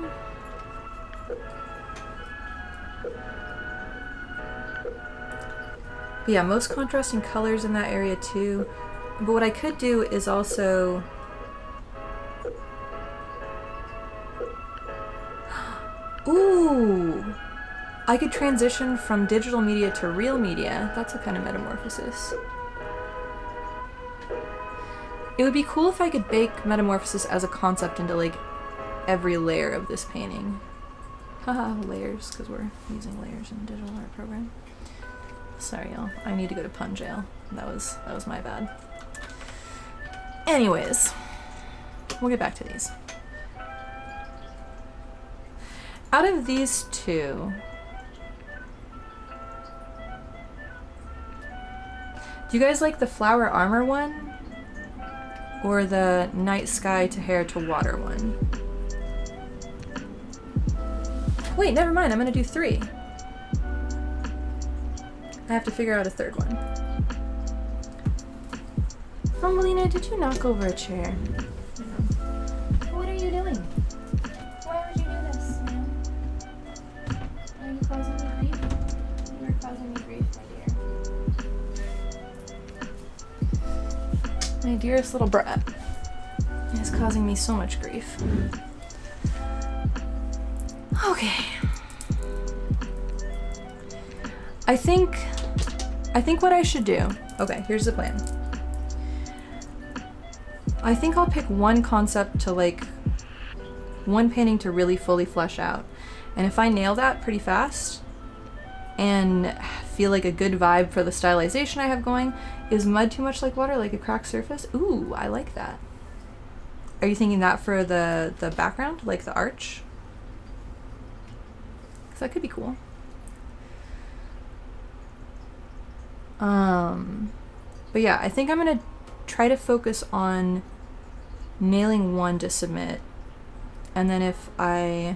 But yeah, most contrasting colors in that area too. But what I could do is also... Ooh! I could transition from digital media to real media. That's a kind of metamorphosis. It would be cool if I could bake metamorphosis as a concept into like every layer of this painting. Haha, layers, because we're using layers in digital art program. Sorry, y'all. I need to go to pun jail. That was my bad. Anyways, we'll get back to these. Out of these two, do you guys like the flower armor one or the night sky to hair to water one? Wait, never mind. I'm gonna do 3. I have to figure out a third one. Oh, Melina, did you knock over a chair? What are you doing? Why would you do this, man? Are you causing me grief? You are causing me grief, my dear. My dearest little brat is causing me so much grief. Okay. I think what I should do, okay, here's the plan. I think I'll pick one concept to like, one painting to really fully flesh out. And if I nail that pretty fast and feel like a good vibe for the stylization I have going, is mud too much like water, like a cracked surface? Ooh, I like that. Are you thinking that for the background, like the arch? 'Cause that could be cool. But yeah, I think I'm gonna try to focus on nailing one to submit, and then if I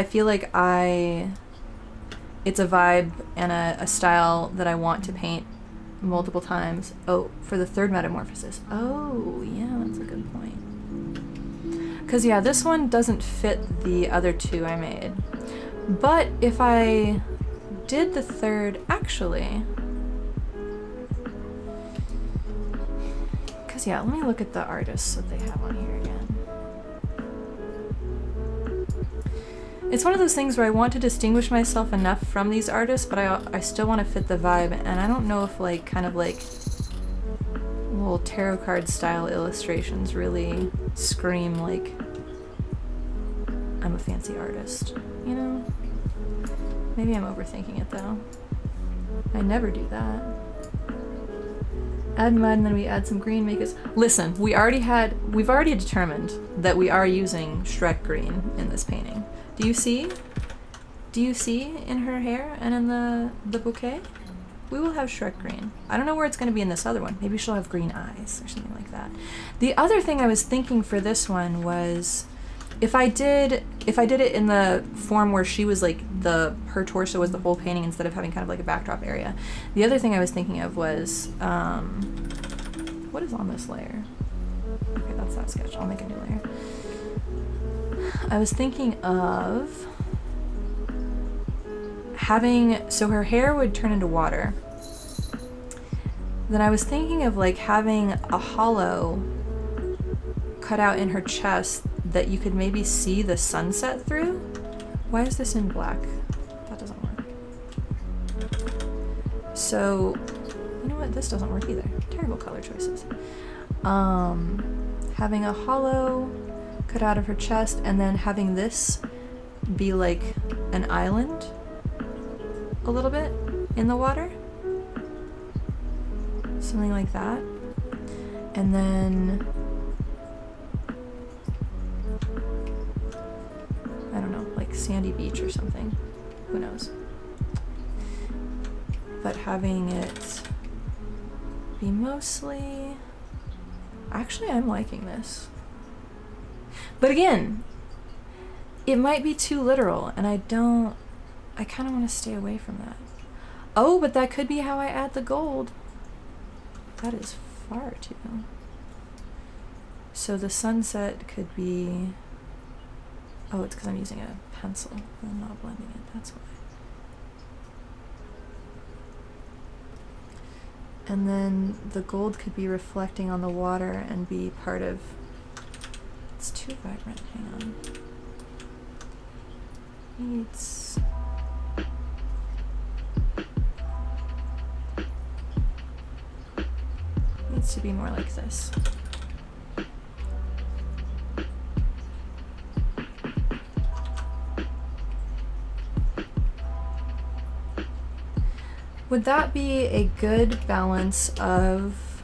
feel like it's a vibe and a style that I want to paint multiple times. Oh, for the third metamorphosis. Oh, yeah, that's a good point. 'Cause yeah, this one doesn't fit the other 2 I made. But if I did the third, actually, because yeah, let me look at the artists that they have on here again. It's one of those things where I want to distinguish myself enough from these artists, but I still want to fit the vibe, and I don't know if like kind of like little tarot card style illustrations really scream like I'm a fancy artist, you know? Maybe I'm overthinking it though. I never do that. Add mud and then we add some green, make us... Listen, we've already determined that we are using Shrek green in this painting. Do you see? Do you see in her hair and in the bouquet? We will have Shrek green. I don't know where it's going to be in this other one. Maybe she'll have green eyes or something like that. The other thing I was thinking for this one was if I did it in the form where she was like her torso was the whole painting instead of having kind of like a backdrop area. The other thing I was thinking of was what is on this layer? Okay, that's that sketch. I'll make a new layer. I was thinking of so her hair would turn into water. Then I was thinking of like having a hollow cut out in her chest that you could maybe see the sunset through. Why is this in black? That doesn't work. So, you know what? This doesn't work either. Terrible color choices. Having a hollow cut out of her chest and then having this be like an island a little bit in the water. Something like that. And then I don't know, like sandy beach or something. Who knows? But having it be mostly... Actually, I'm liking this. But again, it might be too literal, and I kind of want to stay away from that. Oh, but that could be how I add the gold. That is far too. So the sunset could be... Oh, it's because I'm using a pencil. I'm not blending it, that's why. And then the gold could be reflecting on the water and be part of... It's too vibrant, hang on. Needs... Needs to be more like this. Would that be a good balance of...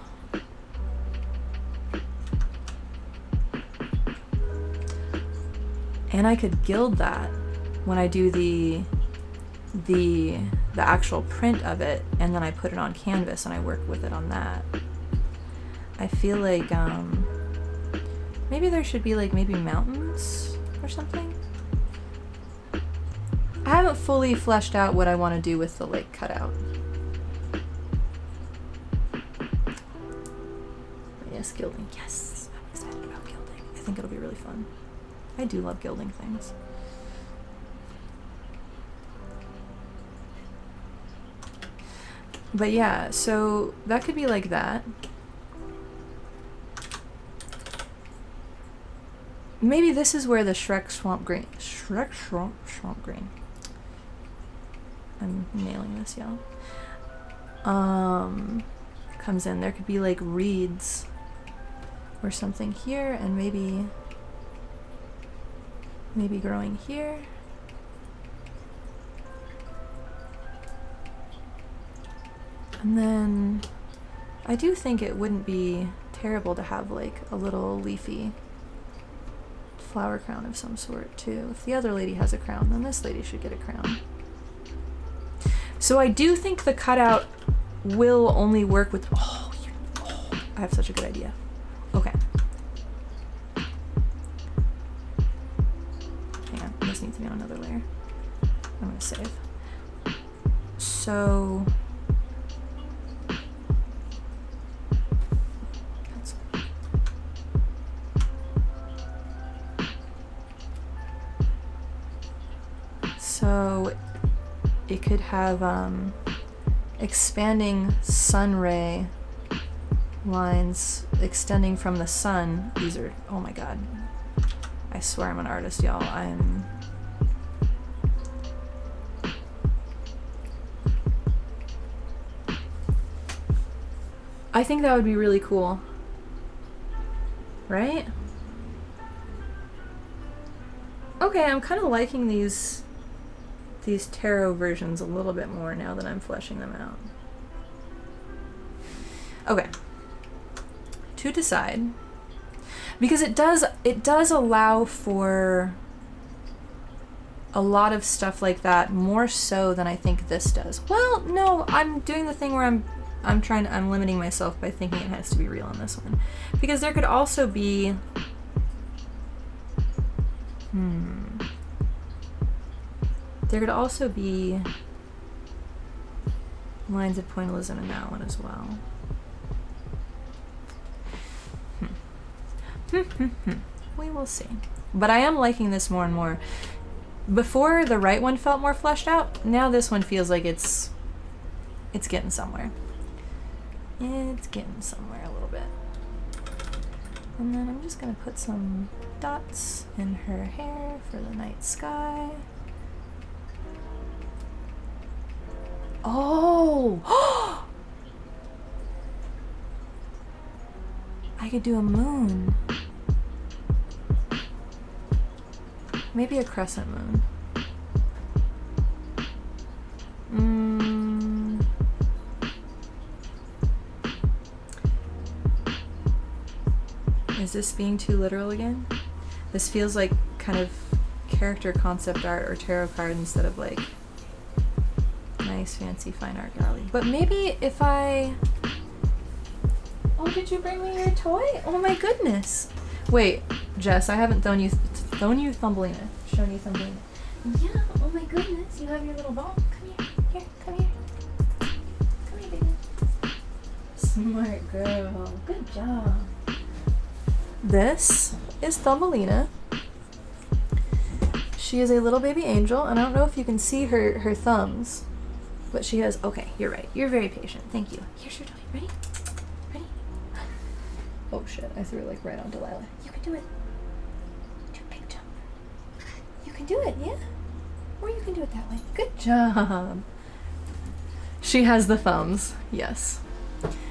And I could gild that when I do the actual print of it, and then I put it on canvas and I work with it on that. I feel like maybe there should be like maybe mountains or something. I haven't fully fleshed out what I want to do with the like cutout. Yes, gilding. Yes, I'm excited about gilding. I think it'll be really fun. I do love gilding things. But yeah, so that could be like that. Maybe this is where the Shrek Swamp Green. I'm nailing this, y'all. Comes in. There could be like reeds or something here, and maybe growing here. And then I do think it wouldn't be terrible to have like a little leafy flower crown of some sort too. If the other lady has a crown, then this lady should get a crown. So I do think the cutout will only work with... Oh, I have such a good idea. Okay. Hang on, this needs to be on another layer. I'm gonna save. So... So it could have expanding sun ray lines extending from the sun. These are, oh my god. I swear I'm an artist, y'all. I think that would be really cool. Right? Okay, I'm kind of liking these tarot versions a little bit more now that I'm fleshing them out. Okay. To decide, because it does allow for a lot of stuff like that, more so than I think this does. Well, no, I'm doing the thing where I'm limiting myself by thinking it has to be real on this one. Because there could also be there could also be lines of pointillism in that one as well. We will see. But I am liking this more and more. Before, the right one felt more fleshed out. Now this one feels like it's getting somewhere. It's getting somewhere a little bit. And then I'm just gonna put some dots in her hair for the night sky. Oh! I could do a moon. Maybe a crescent moon. Is this being too literal again? This feels like kind of character concept art or tarot card instead of like nice fancy fine art gallery. But maybe if I... Oh, did you bring me your toy? Oh my goodness. Wait, Jess, I haven't shown you Thumbelina. Shown you Thumbelina. Yeah, oh my goodness, you have your little ball. Come here, come here. Come here, baby. Smart girl, good job. This is Thumbelina. She is a little baby angel, and I don't know if you can see her thumbs, but she has, okay, you're right. You're very patient. Thank you. Here's your toy. Ready? Ready? Oh shit, I threw it like right on Delilah. You can do it. Do a big jump. You can do it, yeah? Or you can do it that way. Good job. She has the thumbs, yes.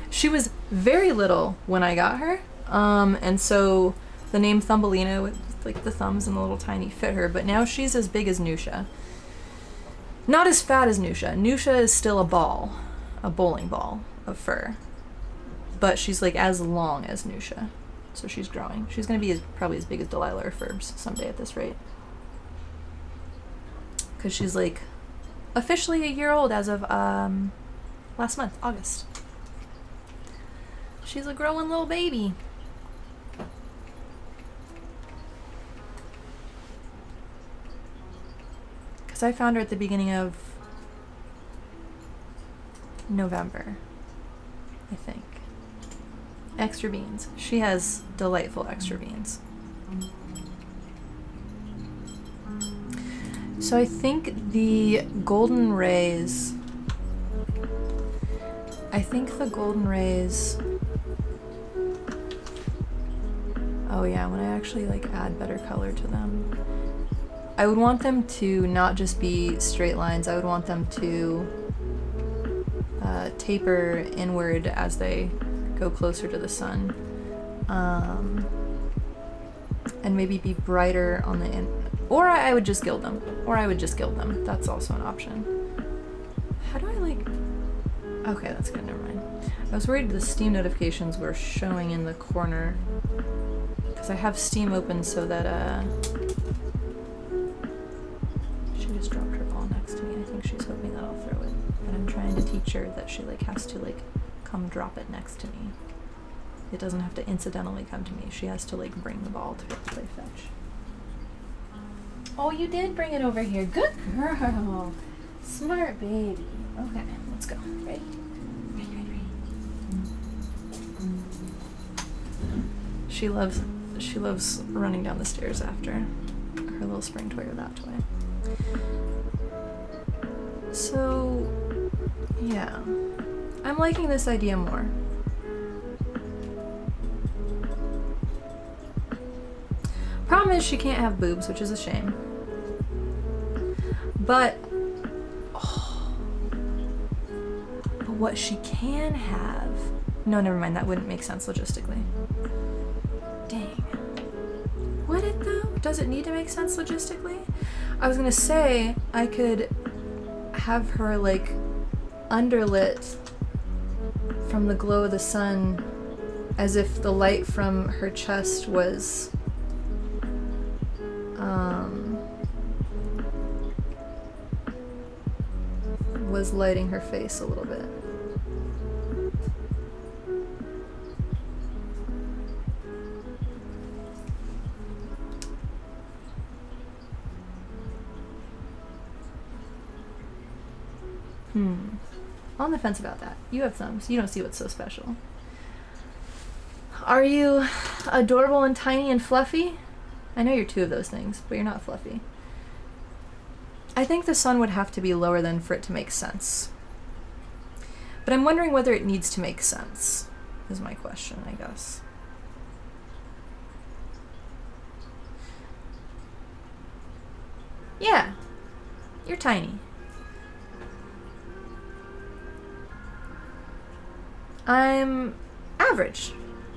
She was very little when I got her, and so the name Thumbelina with like the thumbs and the little tiny fit her, but now she's as big as Nusha. Not as fat as Nusha. Nusha is still a ball. a bowling ball of fur. But she's like as long as Nusha. So she's growing. She's going to be probably as big as Delilah or Ferbs someday at this rate. Because she's like officially a year old as of last month, August. She's a growing little baby. Because I found her at the beginning of November, I think. Extra beans. She has delightful extra beans. So I think the golden rays... Oh yeah, when I actually like add better color to them, I would want them to not just be straight lines. I would want them to taper inward as they go closer to the sun, and maybe be brighter on the or I would just gild them. That's also an option. How do I like... Okay, that's good, never mind. I was worried the Steam notifications were showing in the corner, because I have Steam open so that she just dropped her ball next to me. I think she's hoping that I'll throw it, but I'm trying to teach her that she like has to like come drop it next to me. It doesn't have to incidentally come to me. She has to like bring the ball to play fetch. Oh, you did bring it over here. Good girl. Smart baby. Okay, let's go. Ready? Ready. She loves running down the stairs after her little spring toy or that toy. So, yeah. I'm liking this idea more. Problem is she can't have boobs, which is a shame. But what she can have... No, never mind. That wouldn't make sense logistically. Dang. Would it though? Does it need to make sense logistically? I was gonna say I could have her like underlit from the glow of the sun, as if the light from her chest was lighting her face a little bit. On the fence about that. You have thumbs. You don't see what's so special. Are you adorable and tiny and fluffy? I know you're two of those things, but you're not fluffy. I think the sun would have to be lower than for it to make sense. But I'm wondering whether it needs to make sense, is my question, I guess. Yeah, you're tiny. I'm average.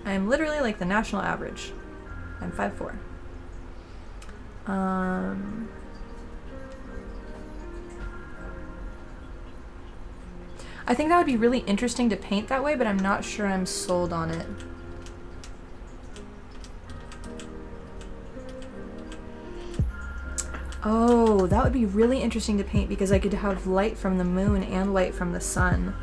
I'm literally like the national average. I'm 5'4". I think that would be really interesting to paint that way, but I'm not sure I'm sold on it. Oh, that would be really interesting to paint because I could have light from the moon and light from the sun.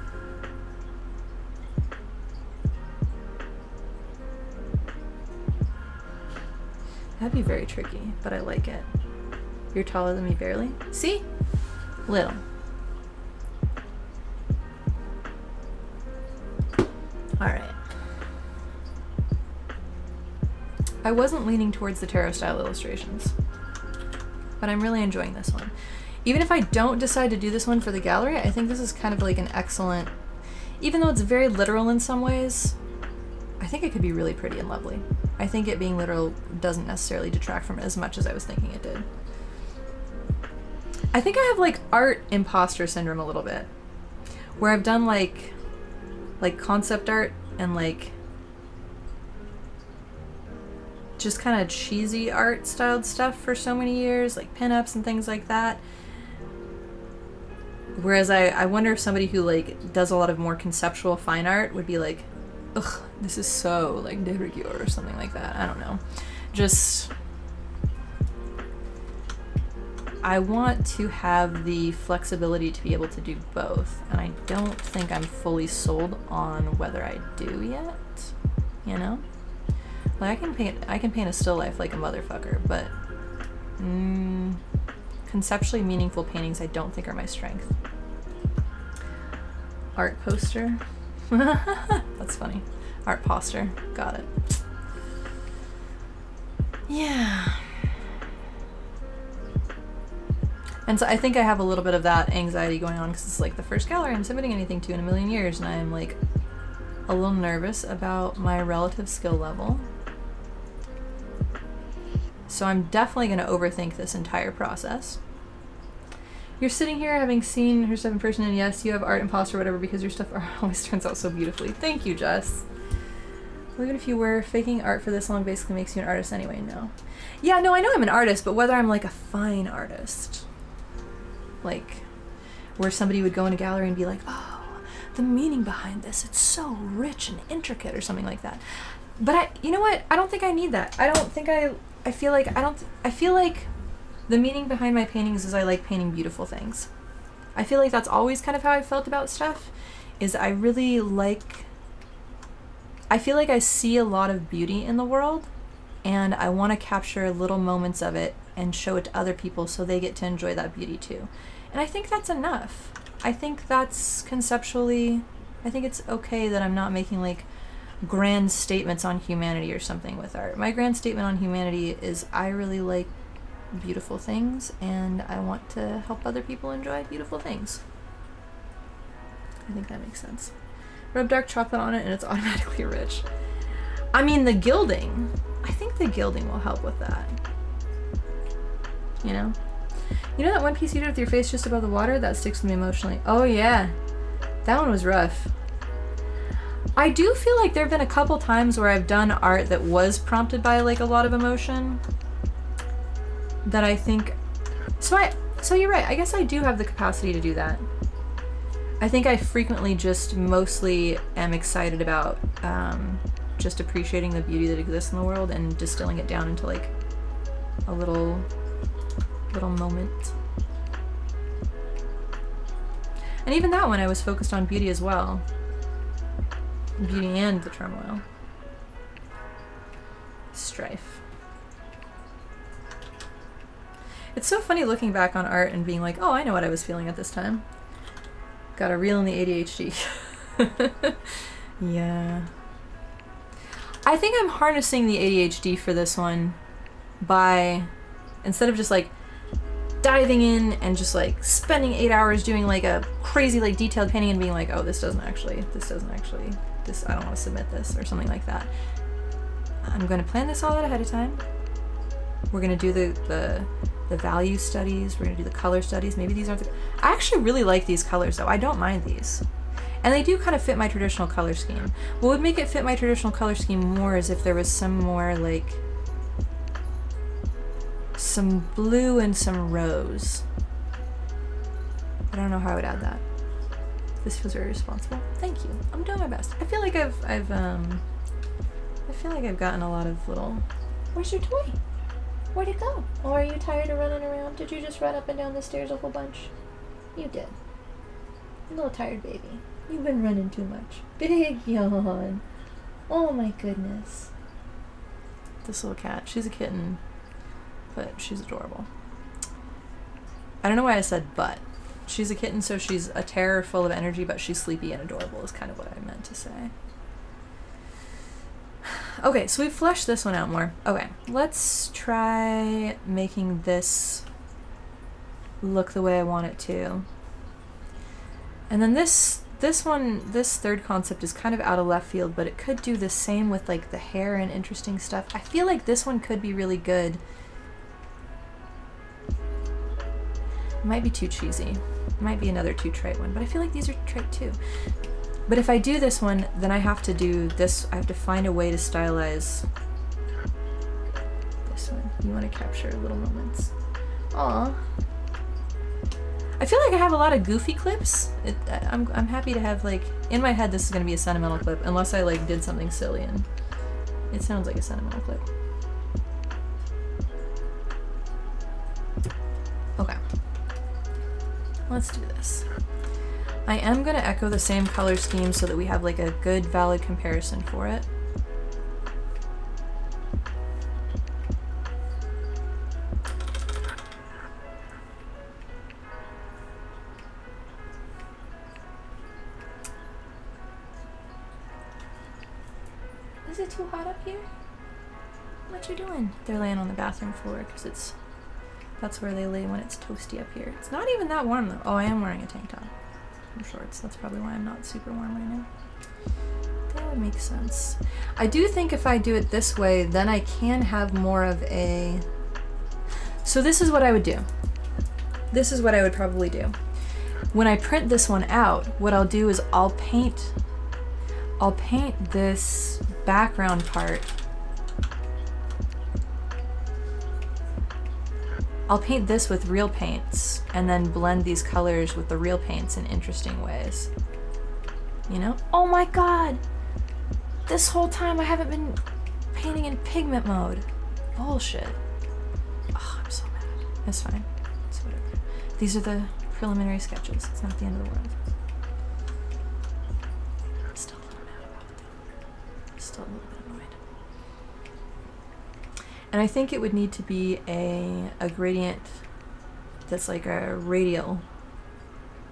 That'd be very tricky, but I like it. You're taller than me barely. See? Little. Alright. I wasn't leaning towards the tarot style illustrations, but I'm really enjoying this one. Even if I don't decide to do this one for the gallery, I think this is kind of like an excellent, even though it's very literal in some ways, I think it could be really pretty and lovely. I think it being literal doesn't necessarily detract from it as much as I was thinking it did. I think I have like art imposter syndrome a little bit, where I've done like concept art and like just kind of cheesy art styled stuff for so many years, like pinups and things like that. Whereas I wonder if somebody who like does a lot of more conceptual fine art would be like, ugh, this is so like de rigueur or something like that. I don't know. Just, I want to have the flexibility to be able to do both, and I don't think I'm fully sold on whether I do yet, you know? Like I can paint a still life like a motherfucker, but conceptually meaningful paintings I don't think are my strength. Art poster. That's funny. Art poster. Got it. Yeah. And so I think I have a little bit of that anxiety going on because it's like the first gallery I'm submitting anything to in a million years, and I'm like a little nervous about my relative skill level. So I'm definitely going to overthink this entire process. You're sitting here having seen her stuff in person, and yes, you have art imposter or whatever because your stuff always turns out so beautifully. Thank you, Jess. Well, even if you were, faking art for this long basically makes you an artist anyway. No. Yeah, no, I know I'm an artist, but whether I'm like a fine artist, like where somebody would go in a gallery and be like, oh, the meaning behind this, it's so rich and intricate or something like that. But you know what? I don't think I need that. I feel like the meaning behind my paintings is I like painting beautiful things. I feel like that's always kind of how I felt about stuff, is I feel like I see a lot of beauty in the world, and I want to capture little moments of it and show it to other people so they get to enjoy that beauty too. And I think that's enough. I think that's conceptually, I think it's okay that I'm not making like grand statements on humanity or something with art. My grand statement on humanity is I really like beautiful things, and I want to help other people enjoy beautiful things. I think that makes sense. Rub dark chocolate on it and it's automatically rich. I mean, the gilding, I think the gilding will help with that. You know? You know that one piece you did with your face just above the water? That sticks with me emotionally. Oh yeah. That one was rough. I do feel like there have been a couple times where I've done art that was prompted by like a lot of emotion that I think, so you're right, I guess I do have the capacity to do that. I think I frequently just mostly am excited about just appreciating the beauty that exists in the world and distilling it down into like a little moment. And even that one I was focused on beauty as well. Beauty and the turmoil. Strife. It's so funny looking back on art and being like, oh, I know what I was feeling at this time. Gotta reel in the ADHD. Yeah. I think I'm harnessing the ADHD for this one by, instead of just like diving in and just like spending 8 hours doing like a crazy like detailed painting and being like, oh, this I don't want to submit this or something like that. I'm going to plan this all out ahead of time. We're going to do the value studies. We're going to do the color studies. Maybe these aren't I actually really like these colors though. I don't mind these. And they do kind of fit my traditional color scheme. What would make it fit my traditional color scheme more is if there was some more like some blue and some rose. I don't know how I would add that. This feels very responsible. Thank you. I'm doing my best. I feel like I've gotten a lot of little. Where's your toy? Where'd it go? Oh, are you tired of running around? Did you just run up and down the stairs a whole bunch? You did. A little tired baby. You've been running too much. Big yawn. Oh my goodness. This little cat. She's a kitten, but she's adorable. I don't know why I said but. She's a kitten, so she's a terror full of energy, but she's sleepy and adorable is kind of what I meant to say. Okay, so we've fleshed this one out more. Okay, let's try making this look the way I want it to. And then this third concept is kind of out of left field, but it could do the same with like the hair and interesting stuff. I feel like this one could be really good. It might be too cheesy. It might be another too trite one, but I feel like these are trite too. But if I do this one, then I have to do this. I have to find a way to stylize this one. You want to capture little moments. Aw. I feel like I have a lot of goofy clips. I'm happy to have, like, in my head this is gonna be a sentimental clip, unless I like did something silly and it sounds like a sentimental clip. Okay. Let's do this. I am gonna echo the same color scheme so that we have like a good valid comparison for it. Is it too hot up here? What you doing? They're laying on the bathroom floor because that's where they lay when it's toasty up here. It's not even that warm though. Oh, I am wearing a tank top and shorts. That's probably why I'm not super warm right now. That would make sense. I do think if I do it this way, then I can have more of a... So this is what I would do. This is what I would probably do. When I print this one out, what I'll do is I'll paint this background part. I'll paint this with real paints and then blend these colors with the real paints in interesting ways. You know? Oh my god! This whole time I haven't been painting in pigment mode. Bullshit. Oh, I'm so mad. It's fine. It's whatever. These are the preliminary sketches. It's not the end of the world. I'm still a little mad about it. Still a little bit annoyed. And I think it would need to be a gradient that's like a radial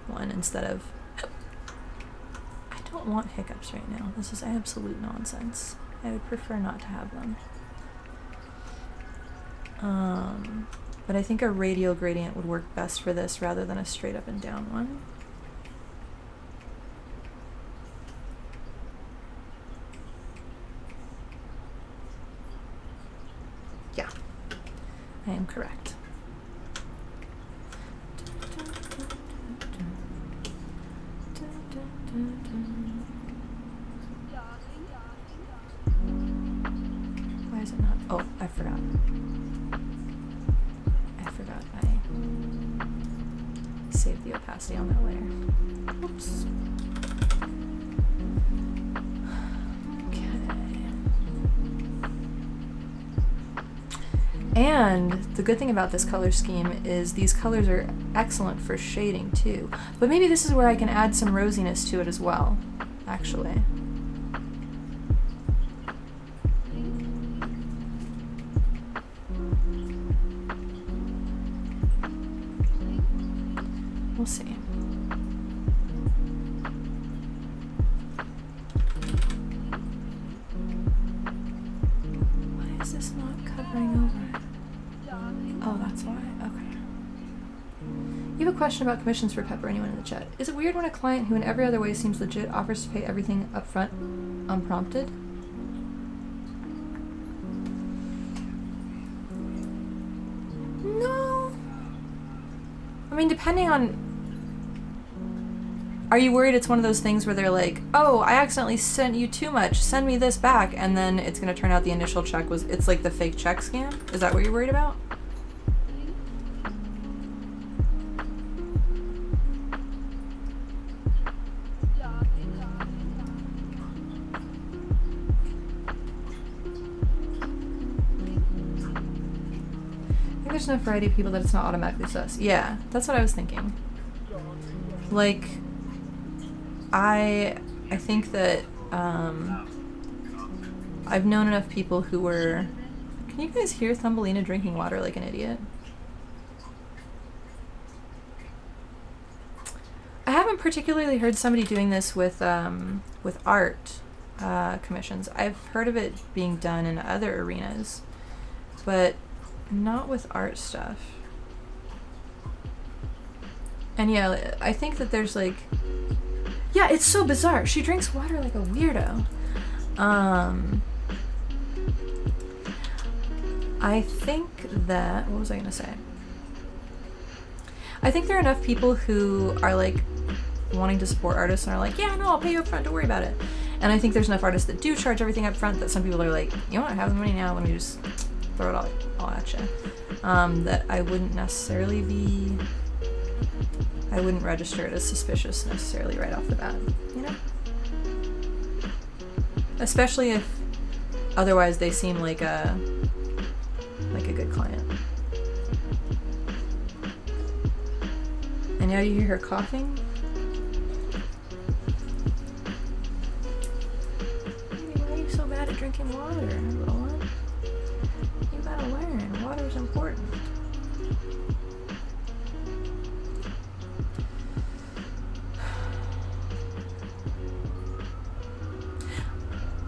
one instead of... I don't want hiccups right now. This is absolute nonsense. I would prefer not to have them. But I think a radial gradient would work best for this rather than a straight up and down one. Yeah, I am correct. Why is it not? Oh, I forgot. I saved the opacity on that layer. Oops. And the good thing about this color scheme is these colors are excellent for shading too. But maybe this is where I can add some rosiness to it as well, actually. We'll see. Why is this not covering over? Oh, that's why. Okay. You have a question about commissions for Pepper, anyone in the chat. Is it weird when a client who in every other way seems legit offers to pay everything up front unprompted? No. I mean, depending on... Are you worried it's one of those things where they're like, oh, I accidentally sent you too much, send me this back, and then it's going to turn out the initial check was... It's like the fake check scam? Is that what you're worried about? There's enough variety of people that it's not automatically sus. Yeah, that's what I was thinking. Like, I think that I've known enough people who were... Can you guys hear Thumbelina drinking water like an idiot? I haven't particularly heard somebody doing this with art commissions. I've heard of it being done in other arenas, but not with art stuff. And yeah, I think that there's like... Yeah, it's so bizarre. She drinks water like a weirdo. I think that... What was I gonna say? I think there are enough people who are like wanting to support artists and are like, yeah, no, I'll pay you up front, don't worry about it. And I think there's enough artists that do charge everything up front that some people are like, you know what, I have the money now, let me just throw it all at you. That I wouldn't necessarily be I wouldn't register it as suspicious necessarily right off the bat, you know? Especially if otherwise they seem like a good client. And now you hear her coughing? Why are you so bad at drinking water, little one? You gotta learn. Water's important.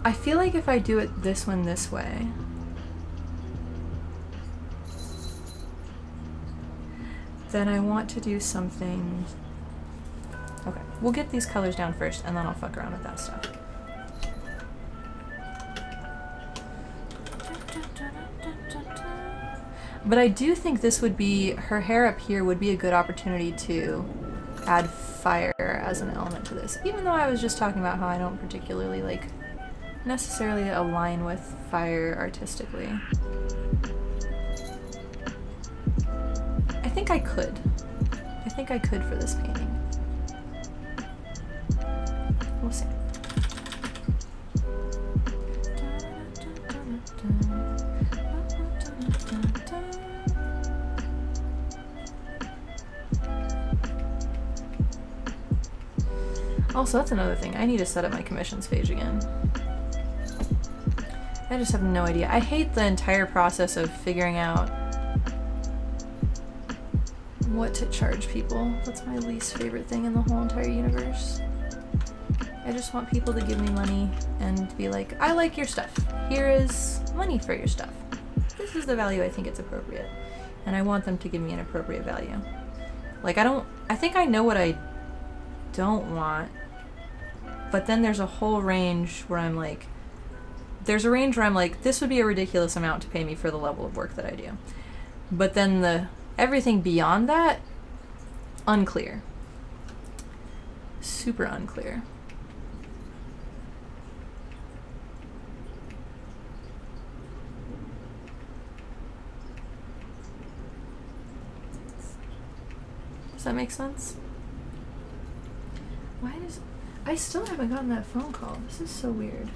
I feel like if I do it this one this way, then I want to do something. Okay, we'll get these colors down first and then I'll fuck around with that stuff. But I do think this would be, her hair up here would be a good opportunity to add fire as an element to this. Even though I was just talking about how I don't particularly like necessarily align with fire artistically. I think I could. I think I could for this painting. We'll see. Also, that's another thing. I need to set up my commissions page again. I just have no idea. I hate the entire process of figuring out what to charge people. That's my least favorite thing in the whole entire universe. I just want people to give me money and to be like, I like your stuff. Here is money for your stuff. This is the value I think it's appropriate. And I want them to give me an appropriate value. Like, I think I know what I don't want, but then there's a whole range where I'm like, this would be a ridiculous amount to pay me for the level of work that I do. But then everything beyond that, unclear. Super unclear. Does that make sense? I still haven't gotten that phone call. This is so weird.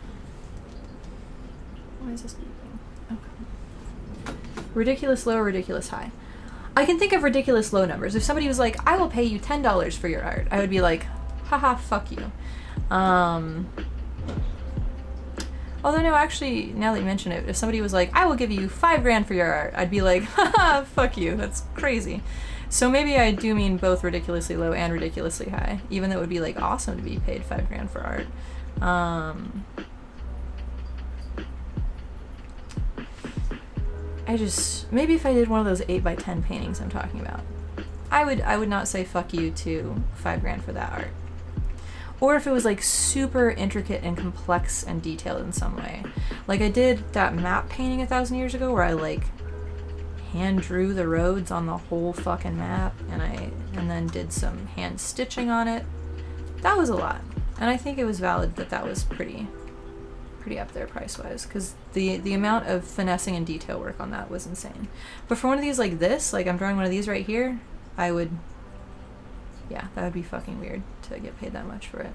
Why is this beeping? Okay. Ridiculous low or ridiculous high. I can think of ridiculous low numbers. If somebody was like, I will pay you $10 for your art, I would be like, haha, fuck you. Although no, actually, now that you mention it, if somebody was like, I will give you $5,000 for your art, I'd be like, haha, fuck you, that's crazy. So maybe I do mean both ridiculously low and ridiculously high, even though it would be like awesome to be paid $5,000 for art. Maybe if I did one of those 8x10 paintings I'm talking about, I would not say fuck you to $5,000 for that art. Or if it was like super intricate and complex and detailed in some way. Like I did that map painting 1,000 years ago where I like hand drew the roads on the whole fucking map and then did some hand stitching on it. That was a lot. And I think it was valid that was pretty up there price-wise, because the amount of finessing and detail work on that was insane. But for one of these like this, like I'm drawing one of these right here, yeah, that would be fucking weird to get paid that much for it.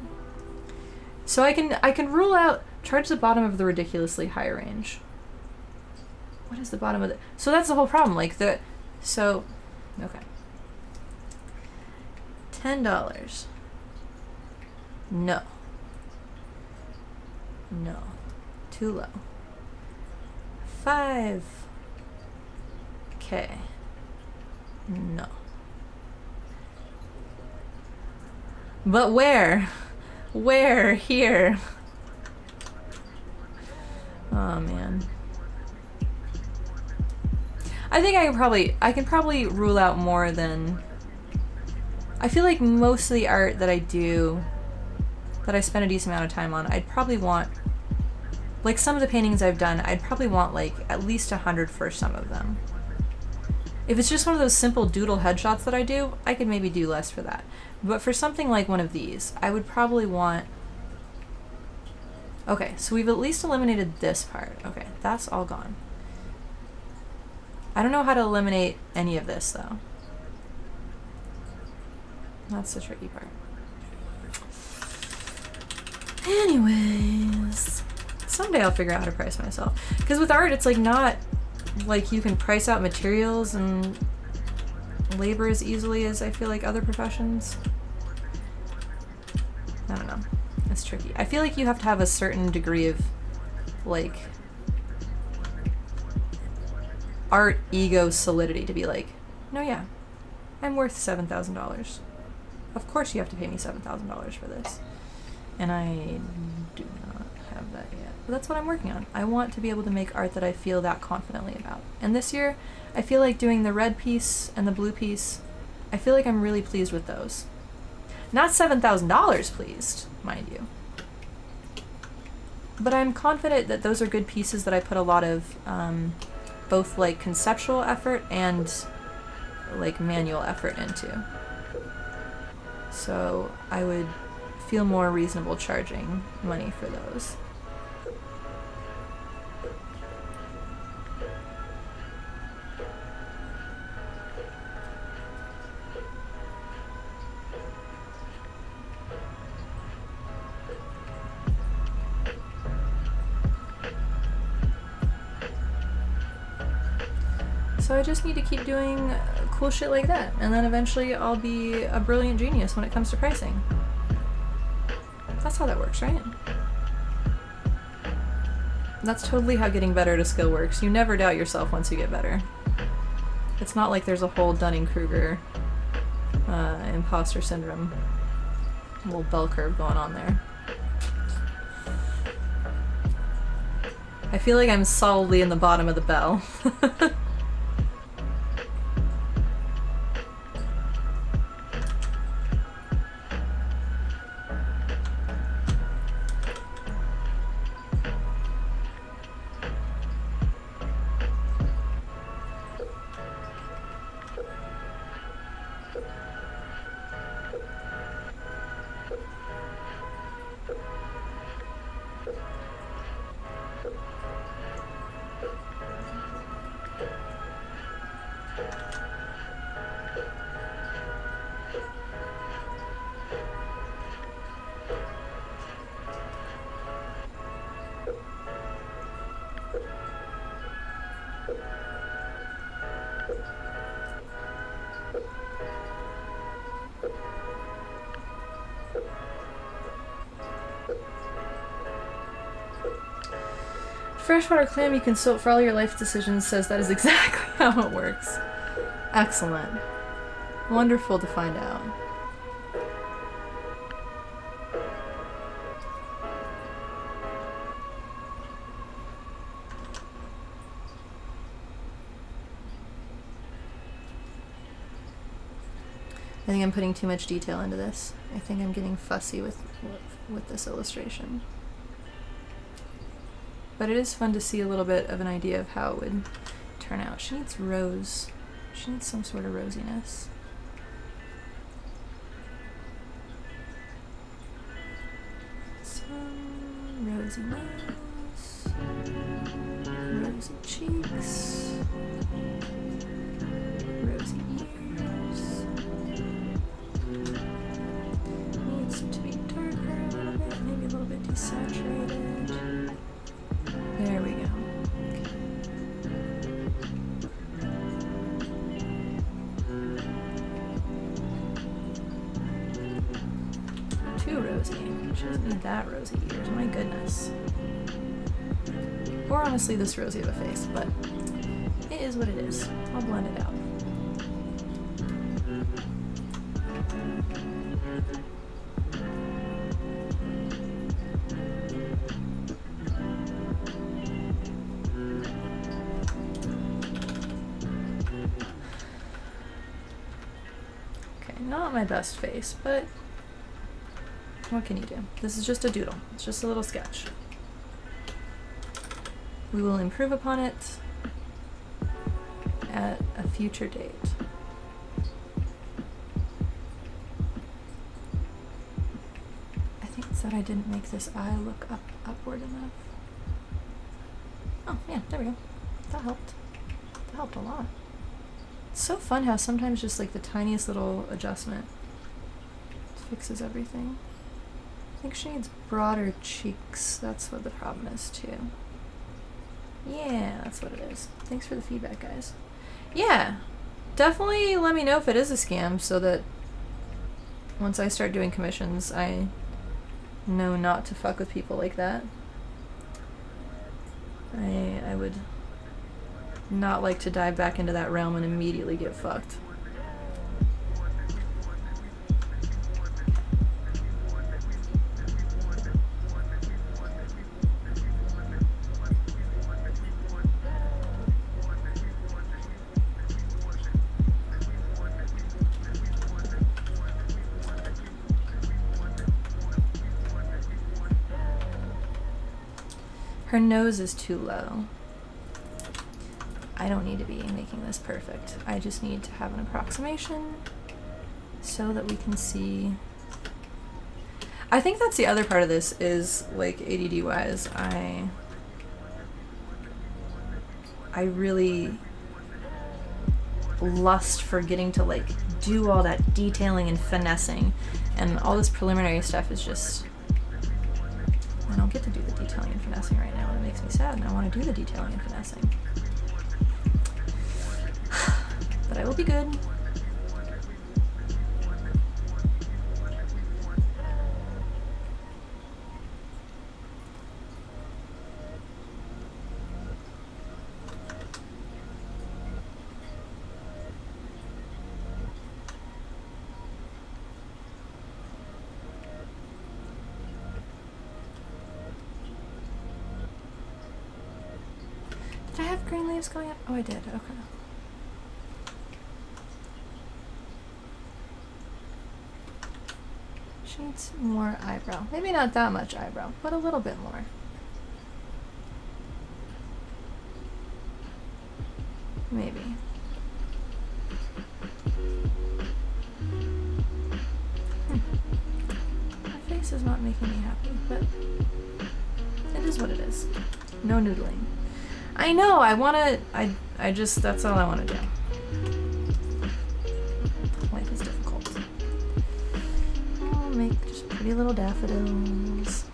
So I can rule out, charge the bottom of the ridiculously high range. What is the bottom of the, so that's the whole problem, like okay. $10. No. Too low. $5,000. No. But where? Where? Here? Oh man. I think I can probably rule out more than, I feel like most of the art that I do, that I spend a decent amount of time on, I'd probably want, like some of the paintings I've done, I'd probably want like at least 100 for some of them. If it's just one of those simple doodle headshots that I do, I could maybe do less for that. But for something like one of these, I would probably want, okay, so we've at least eliminated this part. Okay, that's all gone. I don't know how to eliminate any of this though. That's the tricky part. Anyways, someday I'll figure out how to price myself. Because with art, it's like not like you can price out materials and labor as easily as I feel like other professions. I don't know. It's tricky. I feel like you have to have a certain degree of like art ego solidity to be like, no, yeah, I'm worth $7,000. Of course you have to pay me $7,000 for this. And I do not have that yet. But that's what I'm working on. I want to be able to make art that I feel that confidently about. And this year, I feel like doing the red piece and the blue piece, I feel like I'm really pleased with those. Not $7,000 pleased, mind you. But I'm confident that those are good pieces that I put a lot of both like conceptual effort and like manual effort into. So I would feel more reasonable charging money for those. So I just need to keep doing cool shit like that, and then eventually I'll be a brilliant genius when it comes to pricing. That's how that works, right? That's totally how getting better at a skill works. You never doubt yourself once you get better. It's not like there's a whole Dunning-Kruger imposter syndrome little bell curve going on there. I feel like I'm solidly in the bottom of the bell. Freshwater Clam you consult for all your life decisions says that is exactly how it works. Excellent. Wonderful to find out. I think I'm putting too much detail into this. I think I'm getting fussy with this illustration. But it is fun to see a little bit of an idea of how it would turn out. She needs rose. She needs some sort of rosiness. Some rosy nose. Rosy cheeks. Rosy ears. Needs to be darker a little bit, maybe a little bit desaturated. There we go. Too rosy. She doesn't need that rosy ears, my goodness. Or honestly this rosy of a face, but it is what it is. I'll blend it out. Not my best face, but what can you do? This is just a doodle. It's just a little sketch. We will improve upon it at a future date. I think it's that I didn't make this eye look upward enough. Oh, yeah, there we go. That helped. That helped a lot. It's so fun how sometimes just like the tiniest little adjustment fixes everything. I think she needs broader cheeks. That's what the problem is too. Yeah, that's what it is. Thanks for the feedback, guys. Yeah, definitely let me know if it is a scam so that once I start doing commissions, I know not to fuck with people like that. I would not like to dive back into that realm and immediately get fucked. Her nose is too low. I don't need to be making this perfect. I just need to have an approximation so that we can see. I think that's the other part of this is, like, ADD wise, I really lust for getting to, like, do all that detailing and finessing, and all this preliminary stuff is just, I don't get to do the detailing and finessing right now, and it makes me sad, and I want to do the detailing and finessing. But I will be good. Did I have green leaves going up? Oh, I did. Okay. She needs more eyebrow. Maybe not that much eyebrow, but a little bit more. Maybe. My face is not making me happy, but it is what it is. No noodling. I know, I just, that's all I want to do. Life is difficult. I'll make just pretty little daffodils.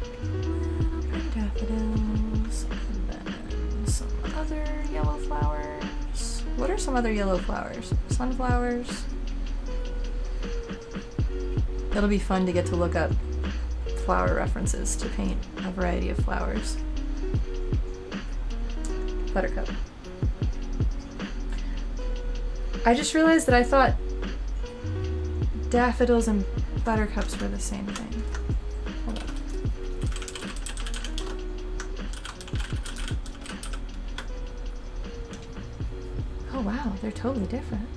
Little pretty daffodils. And then some other yellow flowers. What are some other yellow flowers? Sunflowers. It'll be fun to get to look up flower references to paint a variety of flowers. Buttercup. I just realized that I thought daffodils and buttercups were the same thing. Hold on. Oh wow, they're totally different.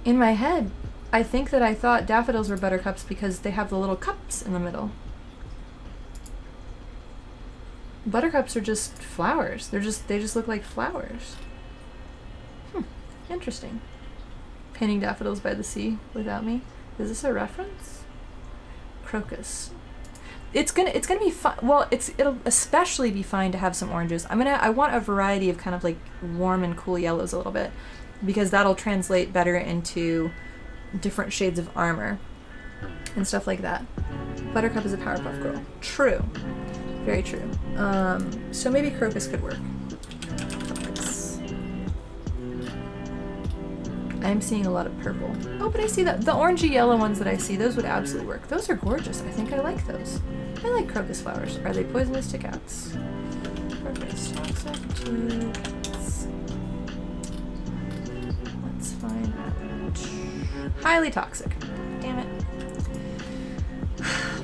In my head, I think that I thought daffodils were buttercups because they have the little cups in the middle. Buttercups are just flowers. They just look like flowers. Interesting. Painting daffodils by the sea without me. Is this a reference? Crocus. It's gonna be fun. Well, it'll especially be fine to have some oranges. I want a variety of kind of like warm and cool yellows a little bit, because that'll translate better into different shades of armor and stuff like that. Buttercup is a Powerpuff Girl. True. Very true. So maybe Crocus could work. Crocus. I'm seeing a lot of purple. Oh, but I see that the orangey yellow ones that I see, those would absolutely work. Those are gorgeous. I think I like those. I like crocus flowers. Are they poisonous to cats? Crocus toxic to cats. Let's find out. Highly toxic. Damn it.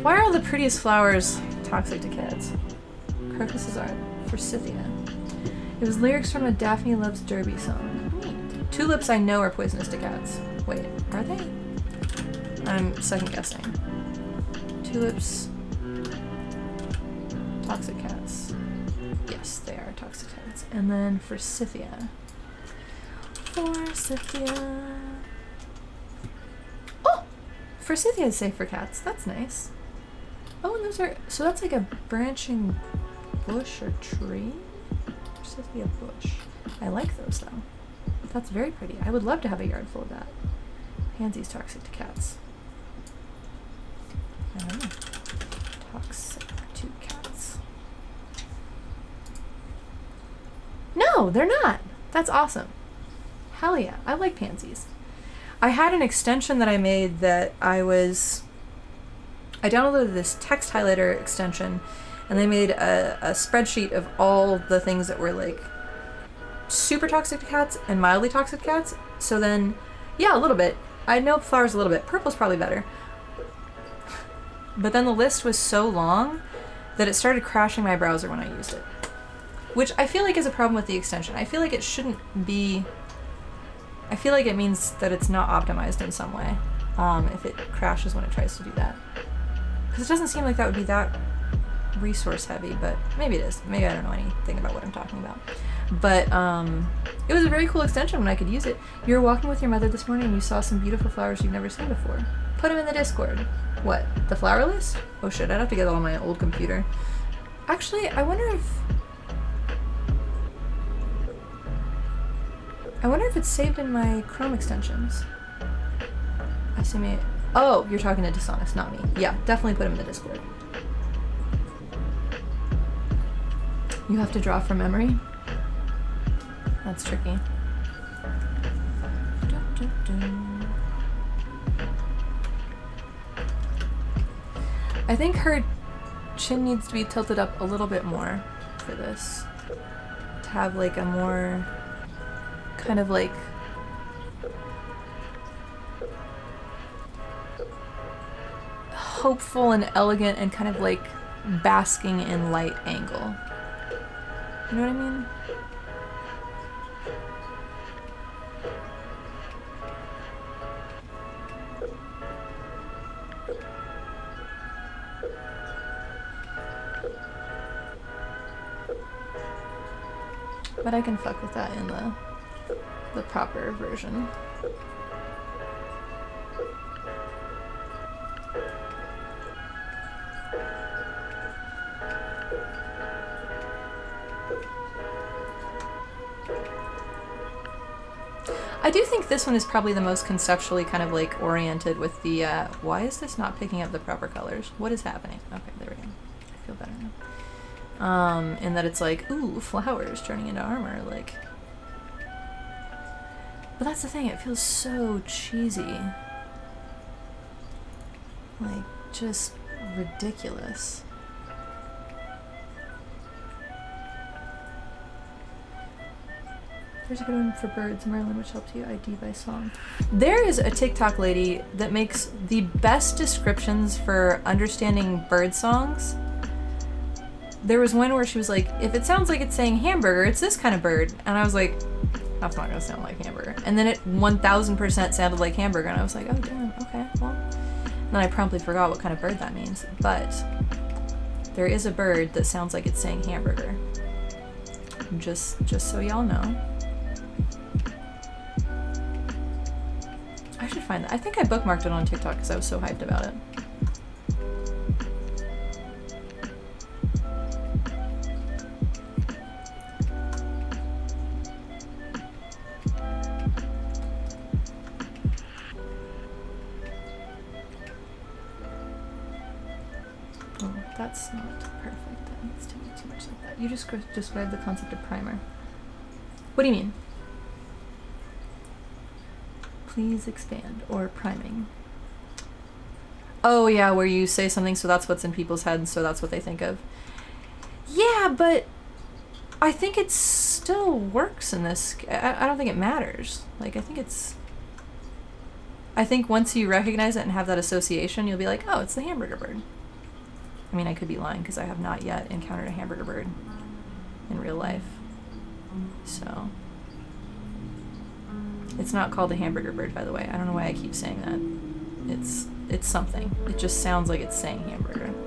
Why are all the prettiest flowers toxic to cats? Crocuses are. Forsythia. It was lyrics from a Daphne Loves Derby song. Neat. Tulips I know are poisonous to cats. Wait, are they? I'm second guessing. Tulips. Toxic cats. Yes, they are toxic cats. And then Forsythia. Forsythia. Forsythia is safe for cats. That's nice. Oh, and those are... So that's like a branching bush or tree? Forsythia bush. I like those, though. That's very pretty. I would love to have a yard full of that. Pansy's toxic to cats. I don't know. Toxic to cats. No, they're not. That's awesome. Hell yeah. I like pansies. I had an extension that I made that I downloaded this text highlighter extension, and they made a spreadsheet of all the things that were like super toxic to cats and mildly toxic to cats. So then, yeah, a little bit. I know flowers a little bit. Purple's probably better. But then the list was so long that it started crashing my browser when I used it. Which I feel like is a problem with the extension. I feel like it shouldn't be... I feel like it means that it's not optimized in some way, if it crashes when it tries to do that. Because it doesn't seem like that would be that resource heavy, but maybe it is. Maybe I don't know anything about what I'm talking about. But it was a very cool extension when I could use it. You were walking with your mother this morning and you saw some beautiful flowers you've never seen before. Put them in the Discord. What? The flower list? Oh shit, I'd have to get it on my old computer. Actually, I wonder if it's saved in my Chrome extensions. I see me. Oh, you're talking to Dishonest, not me. Yeah, definitely put him in the Discord. You have to draw from memory? That's tricky. I think her chin needs to be tilted up a little bit more for this. To have like a more kind of like hopeful and elegant and kind of like basking in light angle. You know what I mean? But I can fuck with that in the proper version. I do think this one is probably the most conceptually kind of like oriented with the, why is this not picking up the proper colors? What is happening? Okay, there we go. I feel better now. In that it's like, ooh, flowers turning into armor, like. But that's the thing, it feels so cheesy. Like, just ridiculous. There's a good one for birds, Merlin, which helped you ID by song. There is a TikTok lady that makes the best descriptions for understanding bird songs. There was one where she was like, if it sounds like it's saying hamburger, it's this kind of bird. And I was like, that's not gonna sound like hamburger. And then it 1000% sounded like hamburger. And I was like, oh damn, okay, well. And then I promptly forgot what kind of bird that means. But there is a bird that sounds like it's saying hamburger. Just so y'all know. I should find that. I think I bookmarked it on TikTok because I was so hyped about it. Oh, that's not perfect. That needs to be too much like that. You just described the concept of primer. What do you mean? Please expand. Or priming. Oh yeah, where you say something so that's what's in people's heads, so that's what they think of. Yeah, but I think it still works in this. I don't think it matters. Like, I think once you recognize it and have that association, you'll be like, oh, it's the hamburger bird. I mean, I could be lying because I have not yet encountered a hamburger bird in real life. So... It's not called a hamburger bird, by the way. I don't know why I keep saying that. It's something. It just sounds like it's saying hamburger. Okay.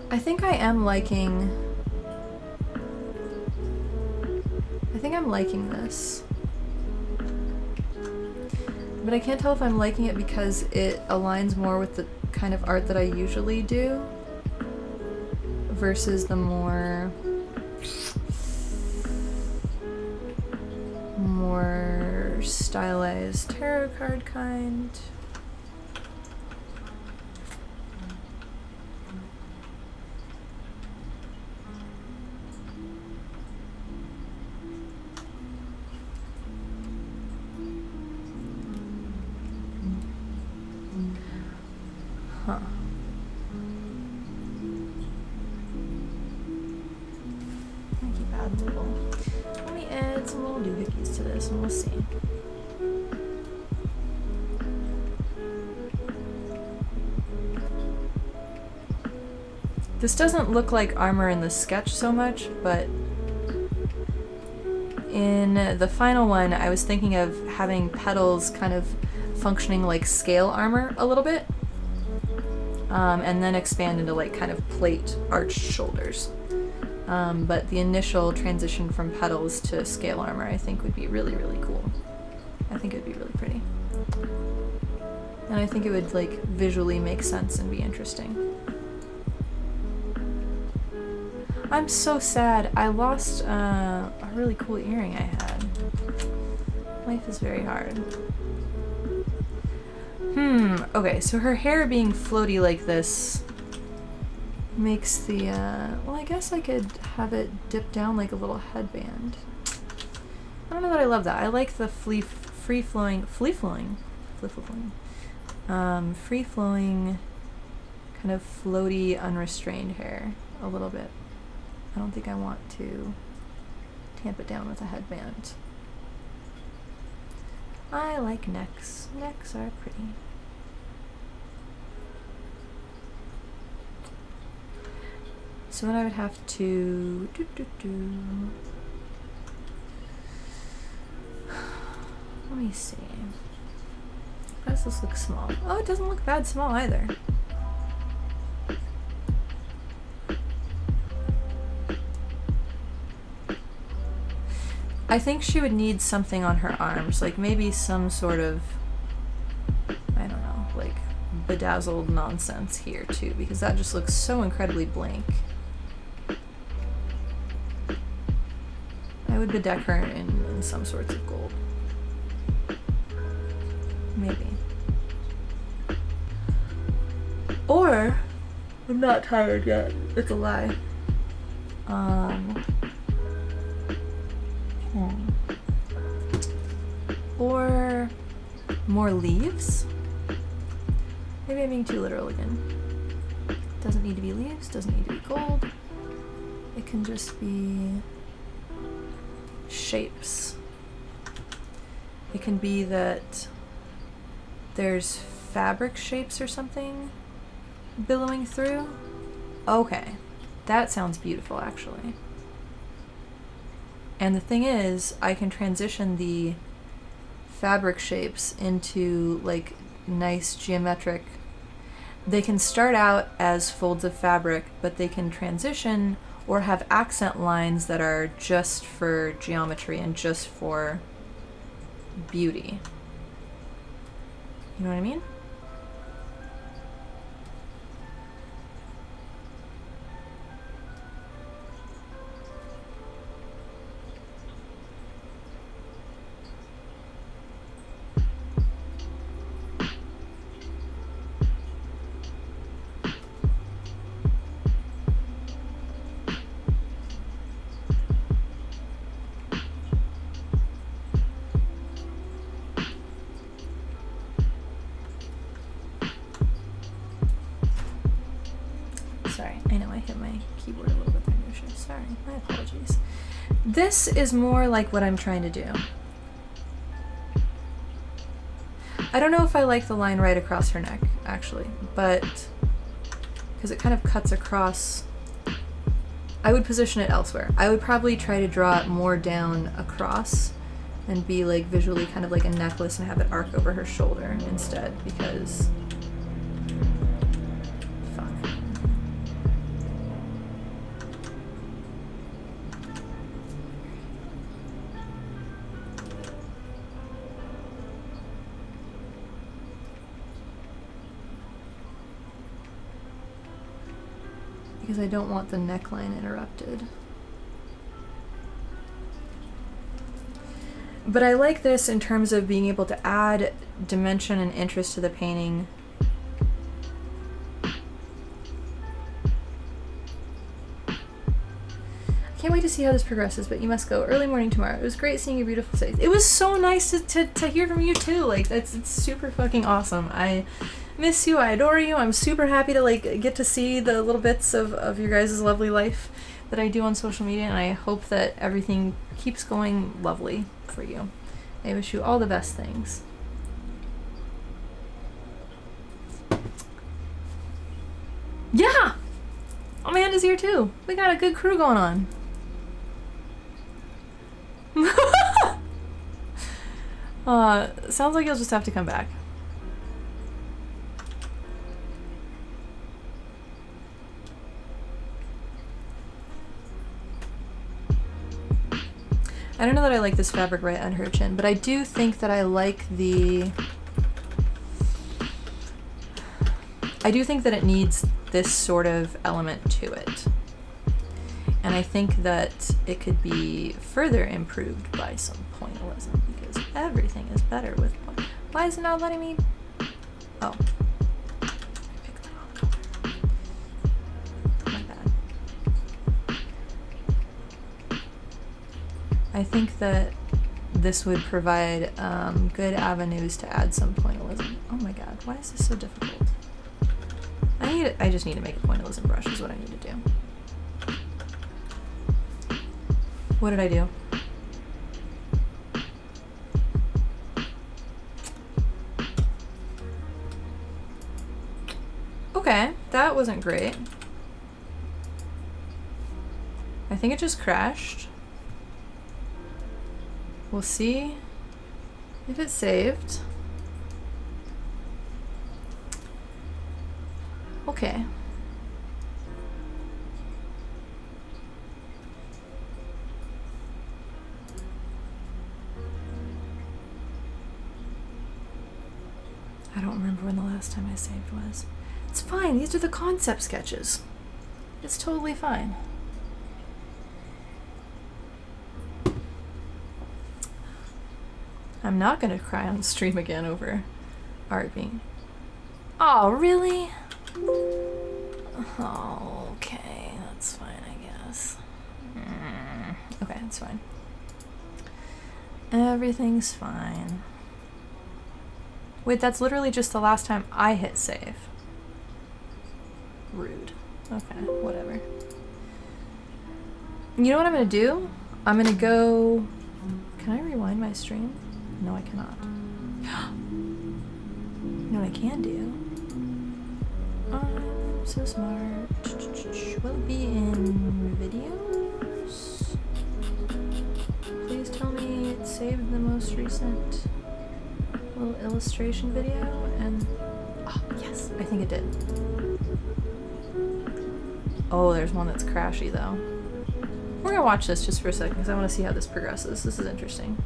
I think I am liking I'm liking this. But I can't tell if I'm liking it because it aligns more with the kind of art that I usually do versus the more stylized tarot card kind. Huh. I keep adding little. Let me add some little doohickeys to this and we'll see. This doesn't look like armor in the sketch so much, but in the final one, I was thinking of having petals kind of functioning like scale armor a little bit, and then expand into like kind of plate arched shoulders. But the initial transition from petals to scale armor I think would be really, really cool. I think it would be really pretty. And I think it would like visually make sense and be interesting. I'm so sad. I lost a really cool earring I had. Life is very hard. Okay, so her hair being floaty like this makes the, well, I guess I could have it dip down like a little headband. I don't know that I love that. I like the free-flowing kind of floaty, unrestrained hair a little bit. I don't think I want to tamp it down with a headband. I like necks. Necks are pretty. So then I would have to let me see. How does this look small? Oh, it doesn't look bad small either. I think she would need something on her arms, like maybe some sort of, I don't know, like bedazzled nonsense here too, because that just looks so incredibly blank. I would bedeck her in some sorts of gold. Maybe. Or, I'm not tired yet, it's a lie. Or more leaves? Maybe I'm being too literal again. Doesn't need to be leaves, doesn't need to be gold. It can just be shapes. It can be that there's fabric shapes or something billowing through. Okay, that sounds beautiful actually. And the thing is, I can transition the fabric shapes into like nice geometric. They can start out as folds of fabric, but they can transition or have accent lines that are just for geometry and just for beauty. You know what I mean? Sorry, I know I hit my keyboard a little bit there, Nusha. Sorry, my apologies. This is more like what I'm trying to do. I don't know if I like the line right across her neck, actually, but because it kind of cuts across, I would position it elsewhere. I would probably try to draw it more down across and be like visually kind of like a necklace and have it arc over her shoulder instead, because because I don't want the neckline interrupted. But I like this in terms of being able to add dimension and interest to the painting. I can't wait to see how this progresses, but you must go. Early morning tomorrow. It was great seeing your beautiful face. It was so nice to hear from you too. Like, it's super fucking awesome. I miss you. I adore you. I'm super happy to like get to see the little bits of your guys' lovely life that I do on social media, and I hope that everything keeps going lovely for you. I wish you all the best things. Yeah! Amanda's here too. We got a good crew going on. Sounds like you'll just have to come back. I don't know that I like this fabric right under her chin, but I do think that I like the... I do think that it needs this sort of element to it. And I think that it could be further improved by some pointillism, because everything is better with point. Why is it not letting me... Oh. I picked the wrong color. My bad. I think that this would provide good avenues to add some pointillism. Oh my god, why is this so difficult? I just need to make a pointillism brush is what I need to do. What did I do? Okay, that wasn't great. I think it just crashed. We'll see if it's saved. Okay. I don't remember when the last time I saved was. It's fine, these are the concept sketches. It's totally fine. I'm not gonna cry on stream again over art being... Oh, really? Oh, okay, that's fine, I guess. Okay, it's fine. Everything's fine. Wait, that's literally just the last time I hit save. Rude. Okay, whatever. You know what I'm gonna do? I'm gonna go... Can I rewind my stream? No, I cannot. You know what I can do? I'm so smart. Will it be in videos? Please tell me it saved the most recent little illustration video, and oh yes, I think it did. Oh, there's one that's crashy though. We're gonna watch this just for a second because I want to see how this progresses. This is interesting.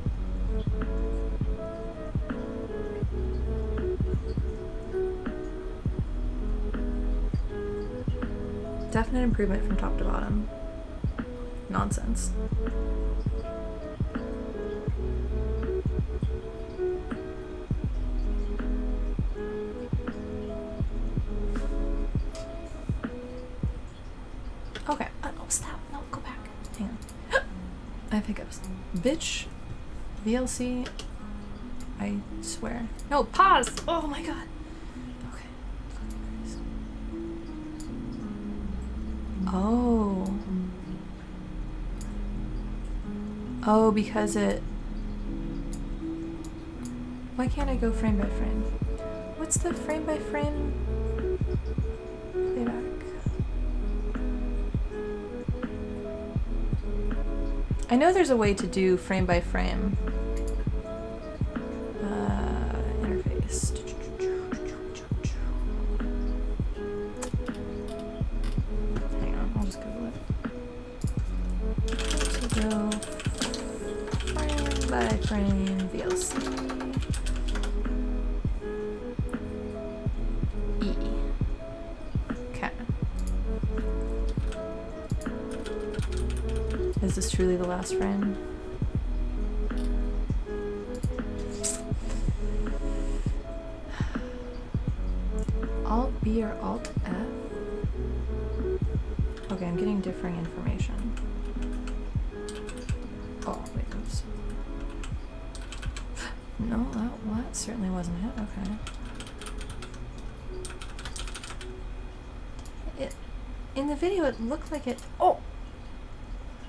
Definite improvement from top to bottom. Nonsense. Okay. Oh, stop. No, go back. Hang on. I have hiccups. Bitch. VLC. I swear. No, pause! Oh my god. Okay. Oh. Oh, because it... Why can't I go frame by frame? What's the frame by frame playback? I know there's a way to do frame by frame interface. Hang on, I'll just Google it. To go frame by frame VLC. E. Okay. Is this truly the last frame? Alt B or Alt F? Okay, I'm getting differing information. Oh, wait, oops. No, that certainly wasn't it. Okay. In the video, it looked like it. Oh!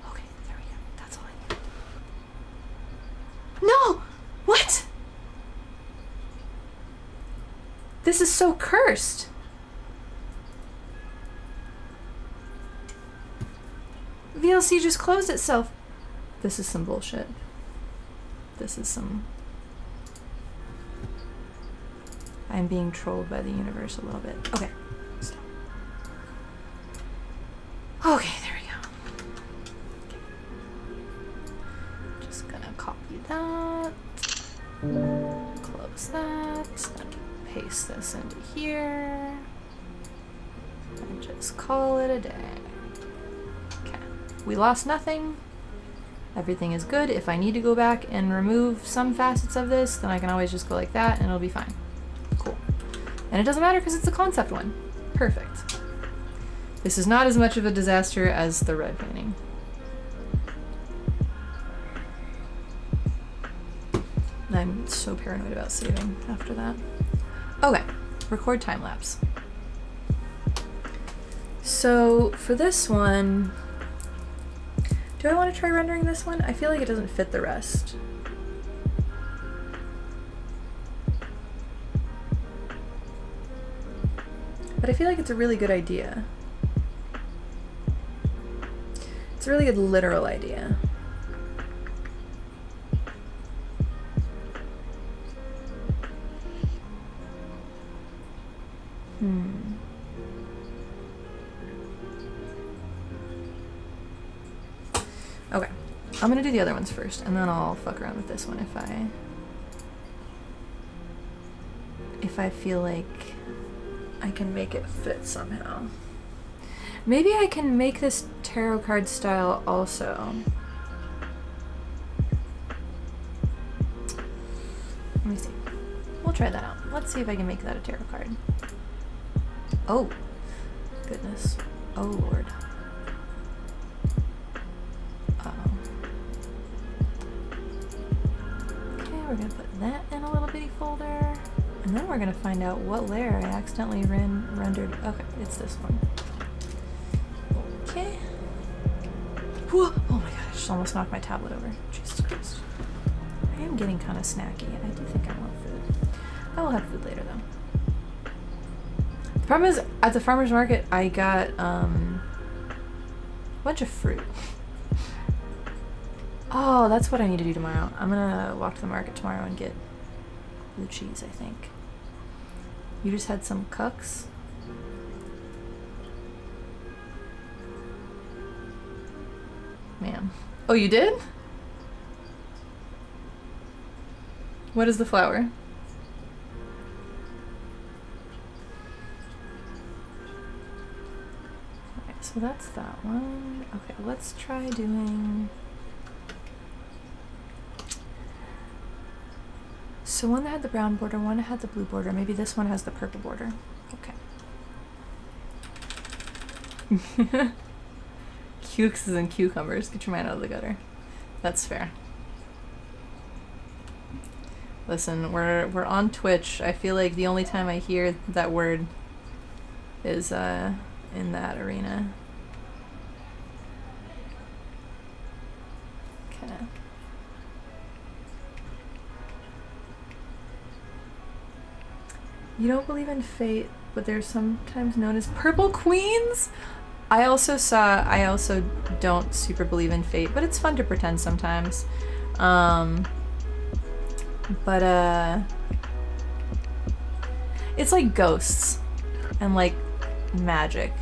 Okay, there we go. That's all I need. No! What? This is so cursed. VLC just closed itself. This is some bullshit. This is some... I'm being trolled by the universe a little bit. Okay. Stop. Okay, there we go. Okay. Just gonna copy that. Close that. And paste this into here. And just call it a day. Okay. We lost nothing. Everything is good. If I need to go back and remove some facets of this, then I can always just go like that and it'll be fine. Cool. And it doesn't matter because it's a concept one. Perfect. This is not as much of a disaster as the red painting. I'm so paranoid about saving after that. Okay, record time lapse. So for this one, do I want to try rendering this one? I feel like it doesn't fit the rest. But I feel like it's a really good idea. It's a really good literal idea. Okay, I'm gonna do the other ones first, and then I'll fuck around with this one if I feel like I can make it fit somehow. Maybe I can make this tarot card style also. Let me see. We'll try that out. Let's see if I can make that a tarot card. Oh, goodness. Oh, Lord. We're gonna put that in a little bitty folder, and then we're gonna find out what layer I accidentally rendered. Okay, it's this one. Okay. Whoa. Oh my god, I just almost knocked my tablet over. Jesus Christ. I am getting kind of snacky. I do think I want food. I will have food later though. The problem is, at the farmer's market, I got a bunch of fruit. Oh, that's what I need to do tomorrow. I'm gonna walk to the market tomorrow and get blue cheese, I think. You just had some cucks? Man. Oh, you did? What is the flower? Alright, so that's that one. Okay, let's try doing... So one that had the brown border, one that had the blue border. Maybe this one has the purple border. Okay. Cukes and cucumbers. Get your mind out of the gutter. That's fair. Listen, we're on Twitch. I feel like the only time I hear that word is in that arena. Okay. You don't believe in fate, but they're sometimes known as purple queens? I also don't super believe in fate, but it's fun to pretend sometimes. It's like ghosts and like magic.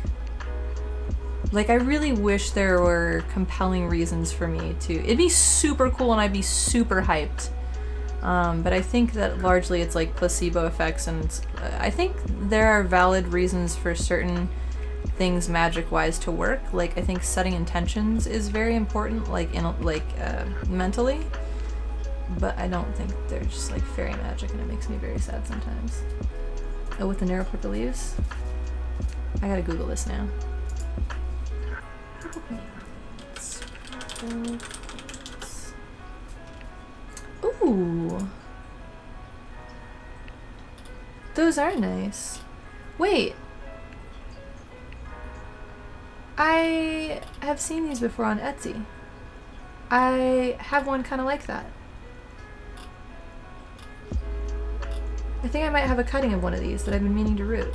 Like, I really wish there were compelling reasons for me to... It'd be super cool and I'd be super hyped. But I think that largely it's like placebo effects, and I think there are valid reasons for certain things magic-wise to work. Like, I think setting intentions is very important, like, mentally. But I don't think they're just, like, fairy magic, and it makes me very sad sometimes. Oh, with the narrow purple leaves? I gotta Google this now. Ooh. Those are nice. Wait. I have seen these before on Etsy. I have one kind of like that. I think I might have a cutting of one of these that I've been meaning to root.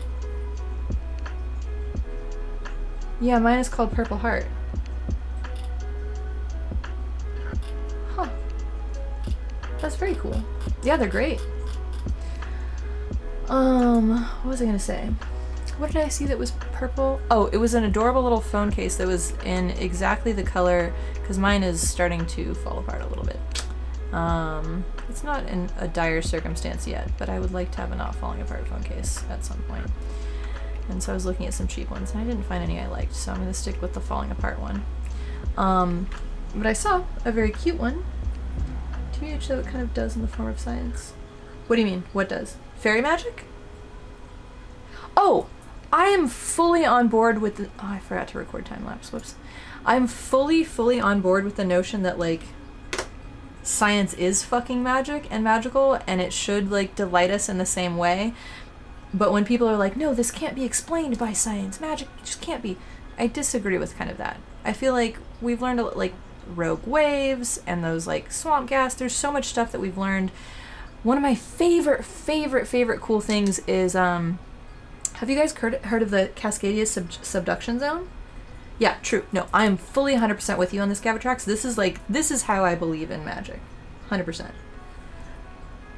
Yeah, mine is called Purple Heart. Huh. That's very cool. Yeah, they're great. What was I gonna say? What did I see that was purple? Oh, it was an adorable little phone case that was in exactly the color, because mine is starting to fall apart a little bit. It's not in a dire circumstance yet, but I would like to have a not falling apart phone case at some point. And so I was looking at some cheap ones, and I didn't find any I liked, so I'm going to stick with the falling apart one. But I saw a very cute one. Do you show what it kind of does in the form of science? What do you mean? What does? Fairy magic? Oh! I am fully on board with the... Oh, I forgot to record time-lapse. Whoops. I'm fully on board with the notion that, like, science is fucking magic and magical, and it should, like, delight us in the same way. But when people are like, no, this can't be explained by science, magic just can't be... I disagree with kind of that. I feel like we've learned, like, rogue waves and those, like, swamp gas. There's so much stuff that we've learned. One of my favorite cool things is, have you guys heard of the Cascadia subduction zone? Yeah, true. No, I am fully 100% with you on this, Gavatrax. This is how I believe in magic. 100%.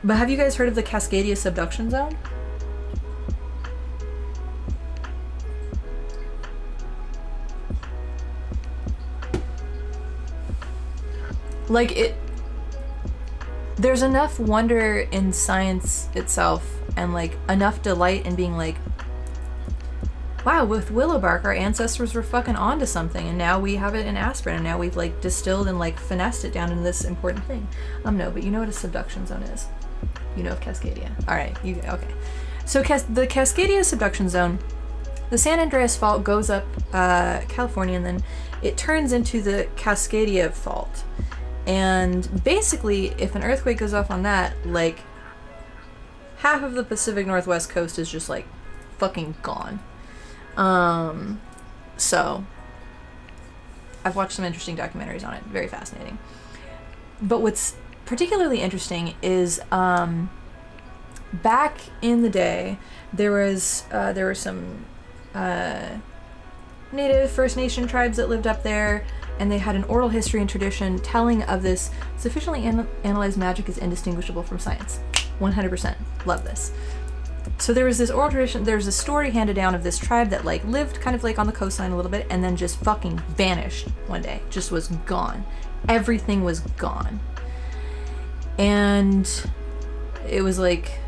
But have you guys heard of the Cascadia subduction zone? Like, there's enough wonder in science itself, and, like, enough delight in being like, wow, with willow bark, our ancestors were fucking onto something, and now we have it in aspirin, and now we've, like, distilled and, like, finessed it down into this important thing. No, but you know what a subduction zone is. You know of Cascadia. Alright, okay. So the Cascadia subduction zone, the San Andreas Fault goes up California, and then it turns into the Cascadia Fault. And basically, if an earthquake goes off on that, like, half of the Pacific Northwest coast is just, like, fucking gone. So I've watched some interesting documentaries on it. Very fascinating. But what's particularly interesting is, back in the day, there were some, Native First Nation tribes that lived up there, and they had an oral history and tradition telling of this sufficiently analyzed magic is indistinguishable from science. 100%. Love this. So there was this oral tradition, there's a story handed down of this tribe that, like, lived kind of, like, on the coastline a little bit, and then just fucking vanished one day. Just was gone. Everything was gone. And it was, like,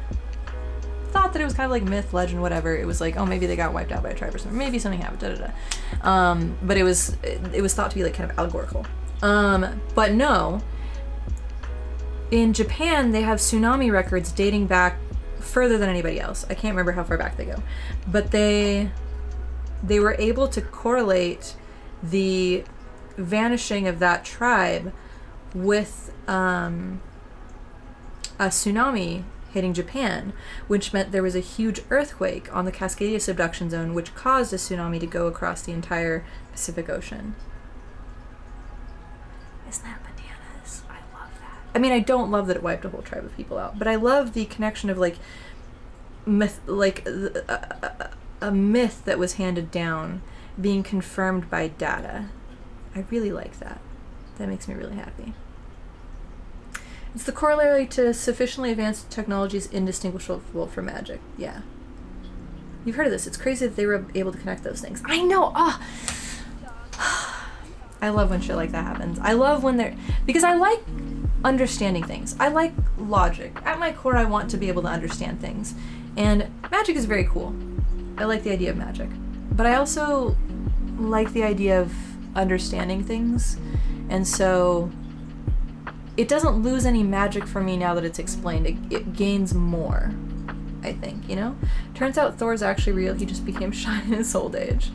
thought that it was kind of like myth, legend, whatever. It was like, oh, maybe they got wiped out by a tribe or something. Maybe something happened, da-da-da. But it was thought to be, like, kind of allegorical. But no. In Japan, they have tsunami records dating back further than anybody else. I can't remember how far back they go. But they were able to correlate the vanishing of that tribe with a tsunami hitting Japan, which meant there was a huge earthquake on the Cascadia subduction zone, which caused a tsunami to go across the entire Pacific Ocean. Isn't that bananas? I love that. I mean, I don't love that it wiped a whole tribe of people out, but I love the connection of, like, myth, like a myth that was handed down being confirmed by data. I really like that. That makes me really happy. It's the corollary to sufficiently advanced technology is indistinguishable from magic. Yeah. You've heard of this. It's crazy that they were able to connect those things. I know! I love when shit like that happens. I love when they're... Because I like understanding things. I like logic. At my core, I want to be able to understand things. And magic is very cool. I like the idea of magic. but I also like the idea of understanding things, and so it doesn't lose any magic for me now that it's explained. It gains more, I think, you know? Turns out Thor's actually real. He just became shy in his old age.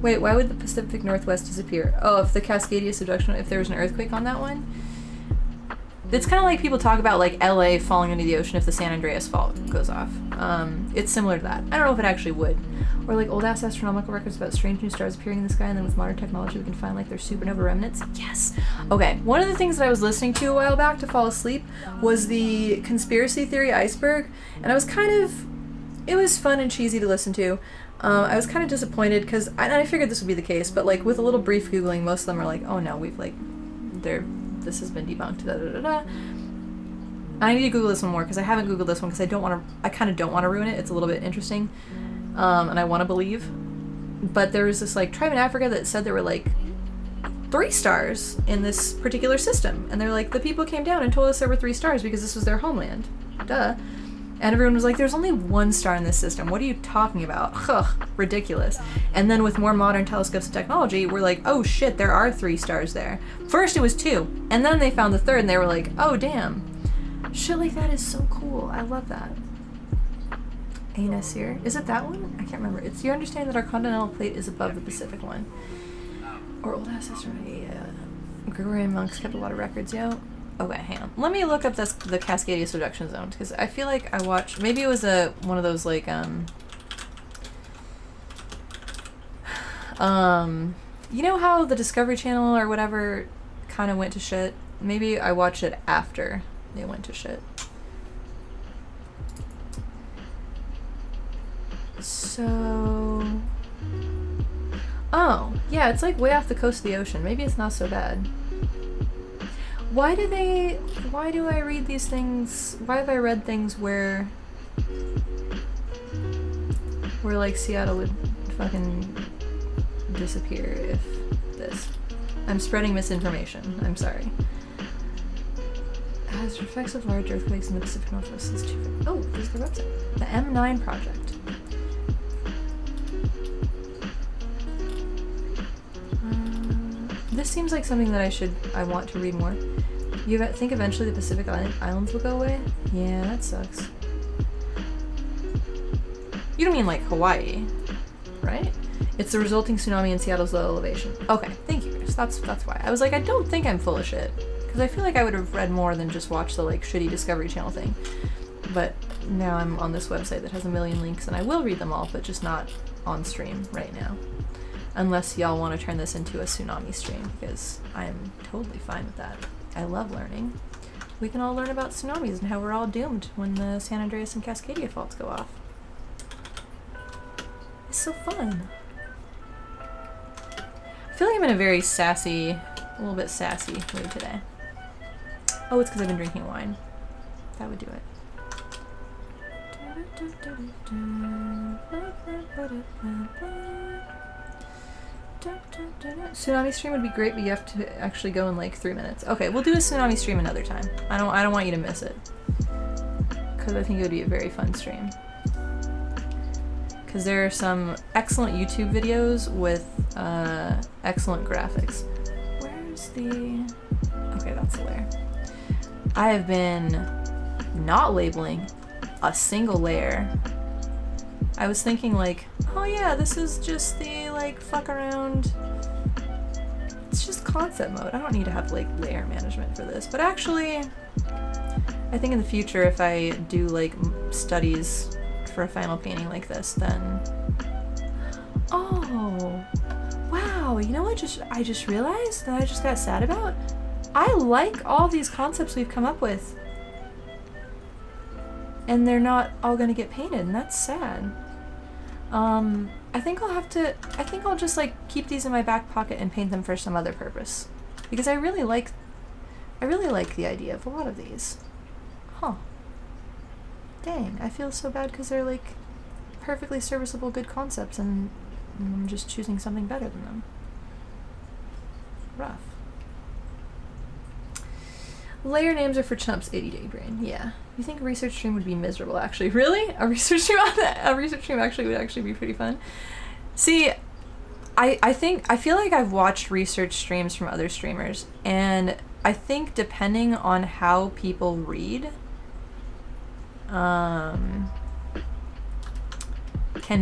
Wait, why would the Pacific Northwest disappear? Oh, if the Cascadia subduction, if there was an earthquake on that one? It's kind of like people talk about, like, LA falling into the ocean if the San Andreas fault goes off. It's similar to that. I don't know if it actually would. Or, like, old-ass astronomical records about strange new stars appearing in the sky, and then with modern technology we can find, like, their supernova remnants. Yes! Okay, one of the things that I was listening to a while back to fall asleep was the conspiracy theory iceberg, and I was kind of... It was fun and cheesy to listen to. I was kind of disappointed, because I figured this would be the case, but, like, with a little brief Googling, most of them are like, oh no, we've, like, this has been debunked, da-da-da-da. I need to Google this one more, because I haven't Googled this one, because I kind of don't want to ruin it. It's a little bit interesting, and I want to believe. But there was this, like, tribe in Africa that said there were, like, 3 stars in this particular system. And they're like, the people came down and told us there were 3 stars because this was their homeland. Duh. And everyone was like, there's only 1 star in this system. What are you talking about? Ugh, ridiculous. And then with more modern telescopes and technology, we're like, oh shit, there are 3 stars there. First it was 2, and then they found the 3rd, and they were like, oh damn. Shit like that is so cool. I love that. Ainasir. Is it that one? I can't remember. It's you understand that our continental plate is above the Pacific one. Or old ancestry. Gregorian monks kept a lot of records, yo. Okay, hang on. Let me look up the Cascadia subduction zone, because I feel like I watched... Maybe it was one of those, like, you know how the Discovery Channel or whatever kind of went to shit? Maybe I watched it after they went to shit. So... Oh, yeah, it's like way off the coast of the ocean. Maybe it's not so bad. Why do I read these things? Why have I read things where like Seattle would fucking disappear if this? I'm spreading misinformation. I'm sorry. Has effects of large earthquakes in the Pacific Northwest is too. Oh, there's the website. The M9 project. This seems like something that I want to read more. You think eventually the Pacific Islands will go away? Yeah, that sucks. You don't mean like Hawaii, right? It's the resulting tsunami in Seattle's low elevation. Okay, thank you, Chris. That's why. I was like, I don't think I'm full of shit. Because I feel like I would have read more than just watch the like shitty Discovery Channel thing. But now I'm on this website that has a million links and I will read them all, but just not on stream right now. Unless y'all want to turn this into a tsunami stream, because I'm totally fine with that. I love learning. We can all learn about tsunamis and how we're all doomed when the San Andreas and Cascadia faults go off. It's so fun. I feel like I'm in a very sassy, a little bit sassy mood today. Oh, it's because I've been drinking wine. That would do it. Tsunami stream would be great, but you have to actually go in like 3 minutes. Okay, we'll do a tsunami stream another time. I don't want you to miss it, because I think it would be a very fun stream. Because there are some excellent YouTube videos with excellent graphics. Where's the... Okay, that's the layer. I have been not labeling a single layer. I was thinking like, oh yeah, this is just the like fuck around. It's just concept mode. I don't need to have like layer management for this. But actually, I think in the future if I do like studies for a final painting like this, then... Oh, wow, you know what I just realized that I just got sad about? I like all these concepts we've come up with. And they're not all gonna get painted, and that's sad. I think I'll just like keep these in my back pocket and paint them for some other purpose. Because I really like the idea of a lot of these. Huh. Dang, I feel so bad because they're like perfectly serviceable good concepts and I'm just choosing something better than them. Rough. Layer names are for chumps, 80-day brain. Yeah. You think a research stream would be miserable, actually? Really? A research stream actually would actually be pretty fun. See, I feel like I've watched research streams from other streamers, and I think depending on how people read, can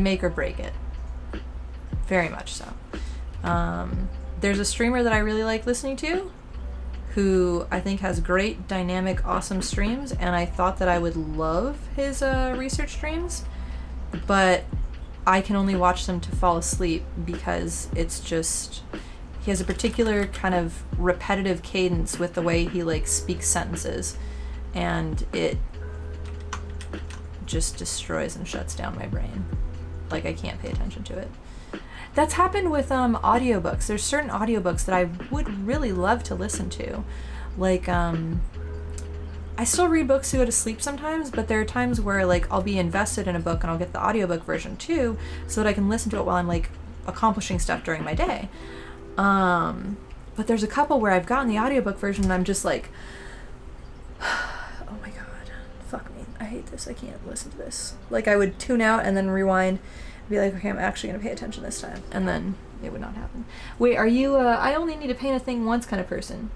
make or break it. Very much so. There's a streamer that I really like listening to, who I think has great, dynamic, awesome streams, and I thought that I would love his research streams, but I can only watch them to fall asleep because it's just, he has a particular kind of repetitive cadence with the way he like speaks sentences, and it just destroys and shuts down my brain. Like, I can't pay attention to it. That's happened with audiobooks. There's certain audiobooks that I would really love to listen to. Like, I still read books to go to sleep sometimes, but there are times where like I'll be invested in a book and I'll get the audiobook version too, so that I can listen to it while I'm like accomplishing stuff during my day. But there's a couple where I've gotten the audiobook version and I'm just like, oh my god, fuck me, I hate this, I can't listen to this. Like, I would tune out and then rewind, be like, okay, I'm actually gonna pay attention this time, and then it would not happen. Wait, are you I only need to paint a thing once kind of person?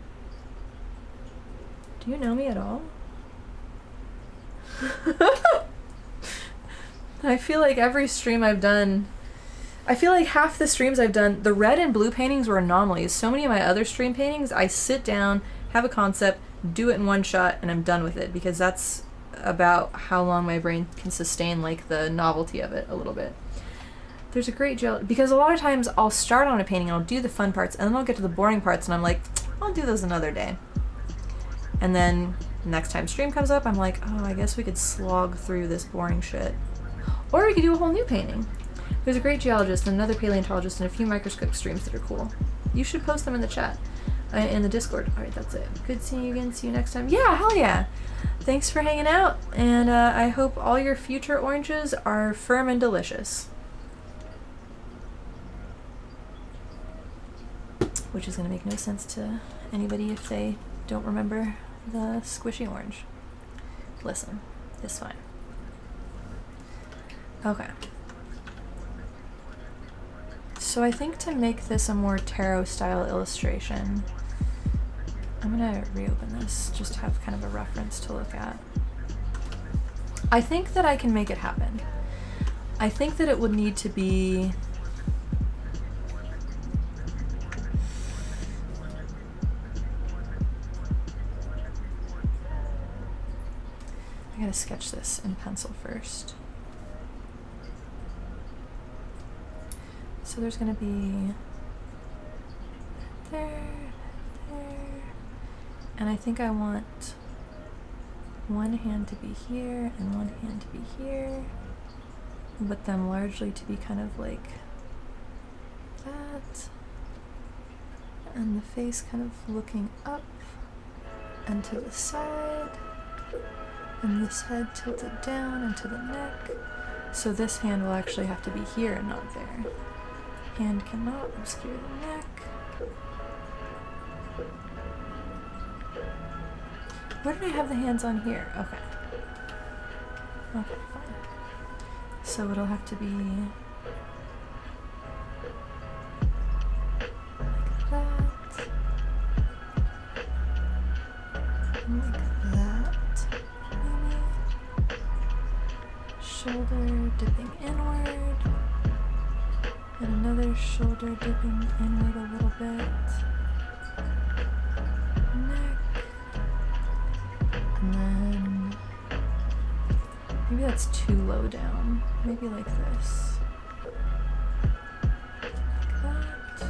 Do you know me at all? I feel like every stream I've done, I feel like half the streams I've done, the red and blue paintings were anomalies. So many of my other stream paintings, I sit down, have a concept, do it in one shot, and I'm done with it, because that's about how long my brain can sustain like the novelty of it a little bit. There's a great gel, because a lot of times I'll start on a painting and I'll do the fun parts, and then I'll get to the boring parts and I'm like, I'll do those another day. And then next time stream comes up, I'm like, oh, I guess we could slog through this boring shit. Or we could do a whole new painting. There's a great geologist and another paleontologist and a few microscope streams that are cool. You should post them in the chat, in the Discord. Alright, that's it. Good seeing you again. See you next time. Yeah, hell yeah. Thanks for hanging out, and I hope all your future oranges are firm and delicious. Which is going to make no sense to anybody if they don't remember the squishy orange. Listen, it's fine. Okay. So I think to make this a more tarot style illustration, I'm gonna reopen this just to have kind of a reference to look at. I think that I can make it happen. I think that it would need to be I gotta sketch this in pencil first. So there's gonna be there, and I think I want one hand to be here and one hand to be here, but them largely to be kind of like that, and the face kind of looking up and to the side, and this head tilted down into the neck. So this hand will actually have to be here and not there. Hand cannot obscure the neck. Where did I have the hands on here? Okay. Okay, fine. So it'll have to be like that. Like that, maybe. Shoulder dipping inward. And another shoulder dipping inward a little bit. Neck. And then maybe that's too low down. Maybe like this. Like that.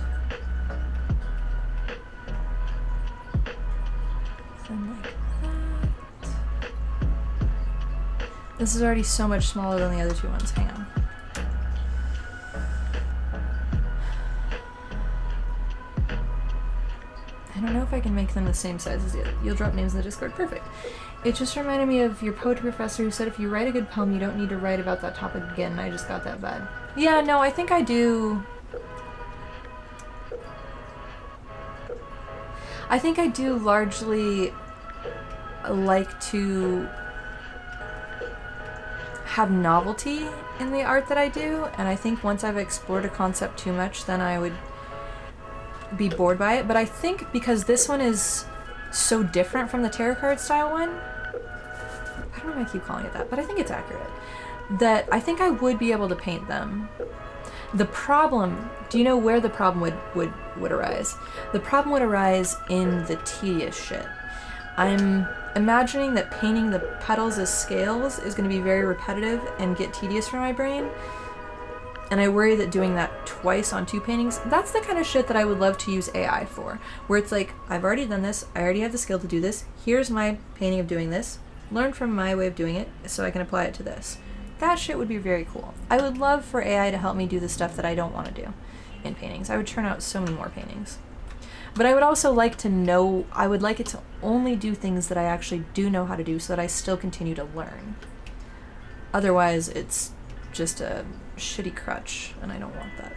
Then like that. This is already so much smaller than the other two ones. Hang on. I don't know if I can make them the same size as the other. You'll drop names in the Discord. Perfect. It just reminded me of your poetry professor who said if you write a good poem, you don't need to write about that topic again. I just got that bad. Yeah, no, I think I do. I think I do largely like to have novelty in the art that I do, and I think once I've explored a concept too much, then I would be bored by it. But I think because this one is so different from the tarot card style one, I don't know why I keep calling it that, but I think it's accurate, that I think I would be able to paint them. The problem, do you know where the problem would arise? The problem would arise in the tedious shit. I'm imagining that painting the petals as scales is going to be very repetitive and get tedious for my brain. And I worry that doing that twice on 2 paintings, that's the kind of shit that I would love to use AI for. Where it's like, I've already done this, I already have the skill to do this, here's my painting of doing this, learn from my way of doing it so I can apply it to this. That shit would be very cool. I would love for AI to help me do the stuff that I don't want to do in paintings. I would turn out so many more paintings. But I would also like to know, I would like it to only do things that I actually do know how to do so that I still continue to learn. Otherwise, it's just a shitty crutch, and I don't want that.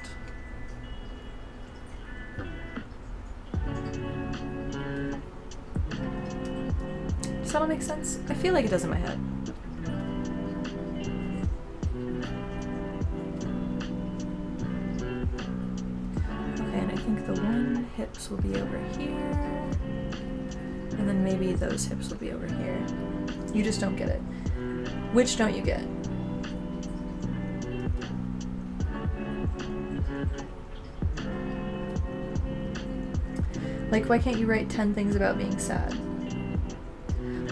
Does that all make sense? I feel like it does in my head. Okay, and I think the one hips will be over here, and then maybe those hips will be over here. You just don't get it. Which don't you get? Like, why can't you write 10 things about being sad?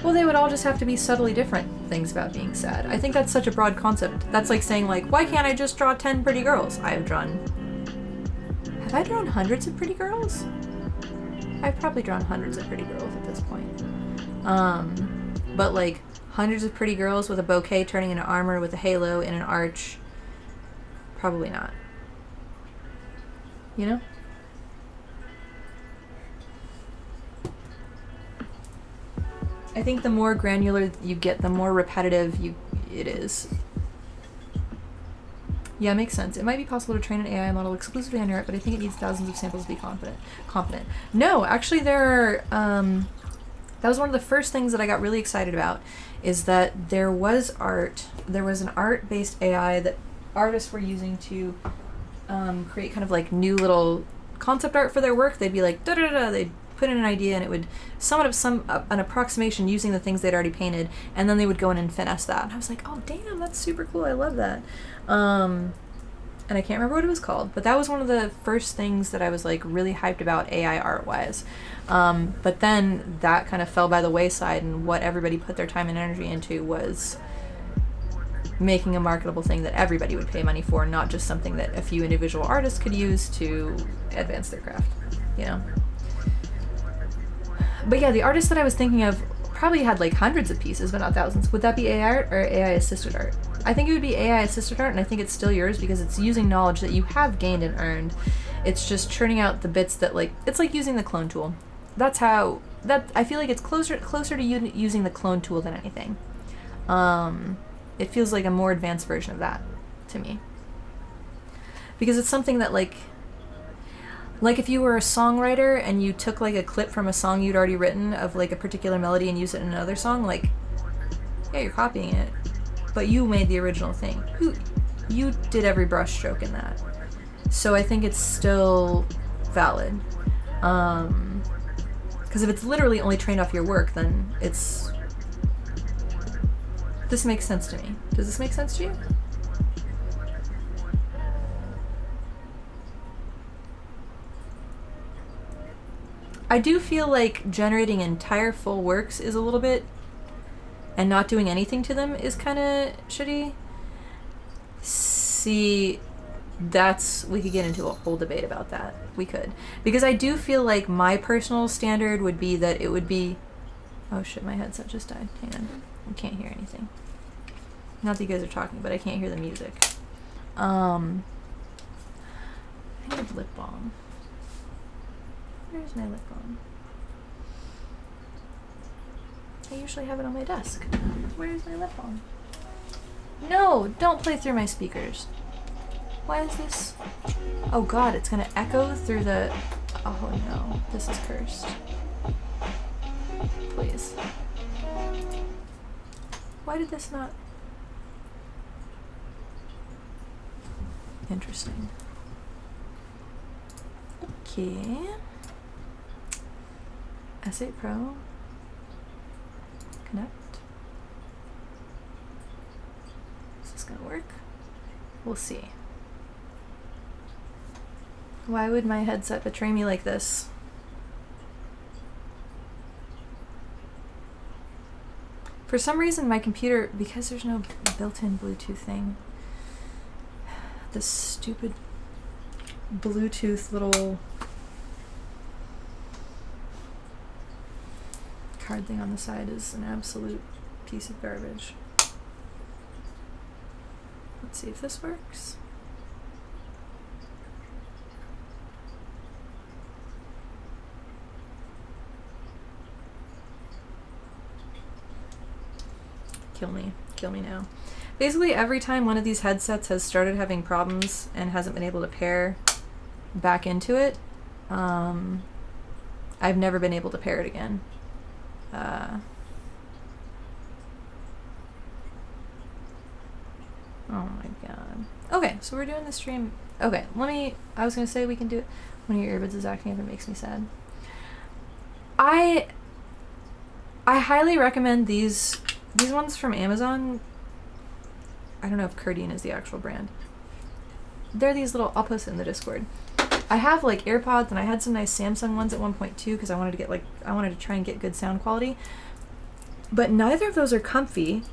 Well, they would all just have to be subtly different things about being sad. I think that's such a broad concept. That's like saying, like, why can't I just draw 10 pretty girls? Have I drawn hundreds of pretty girls? I've probably drawn hundreds of pretty girls at this point. But like, hundreds of pretty girls with a bouquet turning into armor with a halo in an arch, probably not. You know? I think the more granular you get, the more repetitive it is. Yeah, it makes sense. It might be possible to train an AI model exclusively on your art, but I think it needs thousands of samples to be competent. No, actually there that was one of the first things that I got really excited about, is that there was an art-based AI that artists were using to create kind of like new little concept art for their work. They'd be like, da-da-da-da, they'd put in an idea and it would sum up an approximation using the things they'd already painted, and then they would go in and finesse that. And I was like, oh damn, that's super cool, I love that. And I can't remember what it was called, but that was one of the first things that I was like really hyped about AI art-wise. But then that kind of fell by the wayside, and what everybody put their time and energy into was making a marketable thing that everybody would pay money for, not just something that a few individual artists could use to advance their craft, you know? But yeah, the artist that I was thinking of probably had like hundreds of pieces, but not thousands. Would that be AI art or AI assisted art? I think it would be AI assisted art, and I think it's still yours because it's using knowledge that you have gained and earned. It's just churning out the bits that, like, it's like using the clone tool. That's how, I feel like it's closer to using the clone tool than anything. It feels like a more advanced version of that to me. Because it's something that like if you were a songwriter and you took like a clip from a song you'd already written of like a particular melody and used it in another song, like, yeah, you're copying it, but you made the original thing. You did every brush stroke in that. So I think it's still valid. Because if it's literally only trained off your work, then it's... This makes sense to me. Does this make sense to you? I do feel like generating entire full works is a little bit, and not doing anything to them is kind of shitty. See, we could get into a whole debate about that. We could. Because I do feel like my personal standard would be that it would be... Oh shit, my headset just died. Hang on. I can't hear anything. Not that you guys are talking, but I can't hear the music. I need lip balm. Where's my lip balm? I usually have it on my desk. Where's my lip balm? No, don't play through my speakers. Why is this? Oh god, it's gonna echo through the... Oh no, this is cursed. Please. Why did this not... Interesting. Okay. S8 Pro. Connect. Is this gonna work? We'll see. Why would my headset betray me like this? For some reason my computer, because there's no built-in Bluetooth thing, this stupid Bluetooth little card thing on the side is an absolute piece of garbage. Let's see if this works. Kill me now. Basically every time one of these headsets has started having problems and hasn't been able to pair back into it, I've never been able to pair it again. Oh my god. Okay, so we're doing the stream. Okay, I was gonna say we can do it. One of your earbuds is acting up, it makes me sad. I highly recommend these ones from Amazon. I don't know if Curdine is the actual brand. They're these little, I'll post it in the Discord. I have like AirPods and I had some nice Samsung ones at one point too because I wanted to try and get good sound quality. But neither of those are comfy.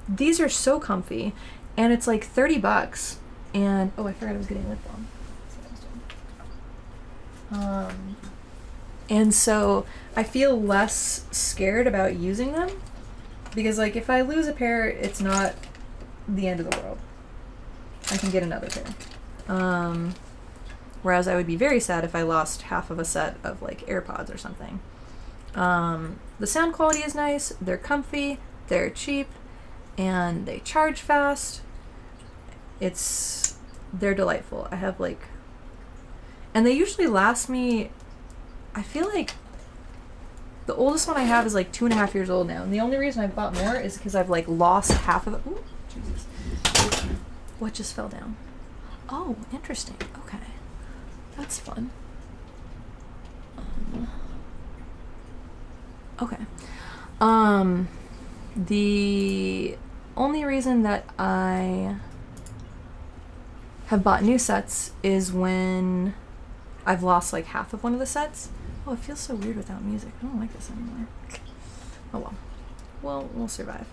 These are so comfy and it's like $30 and oh, I forgot I was getting lip balm. And so I feel less scared about using them because like if I lose a pair, it's not the end of the world. I can get another pair. Whereas I would be very sad if I lost half of a set of like AirPods or something. The sound quality is nice, they're comfy, they're cheap, and they charge fast. They're delightful. I have like, and they usually last me, I feel like the oldest one I have is like 2.5 years old now. And the only reason I've bought more is because I've like lost half of it. Ooh, Jesus. What just fell down? Oh, interesting. Okay. That's fun. Okay. The only reason that I have bought new sets is when I've lost like half of one of the sets. Oh, it feels so weird without music. I don't like this anymore. Oh well. Well, we'll survive.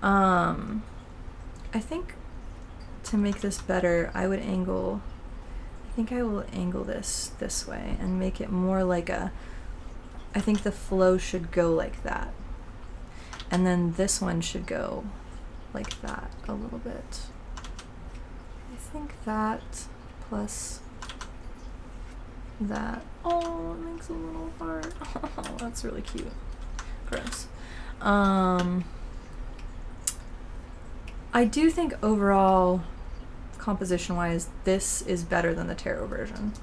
I think to make this better, I will angle this way and make it more like I think the flow should go like that. And then this one should go like that a little bit. I think that plus that. Oh, it makes a little heart. Oh, that's really cute. Gross. I do think overall, composition-wise, this is better than the tarot version.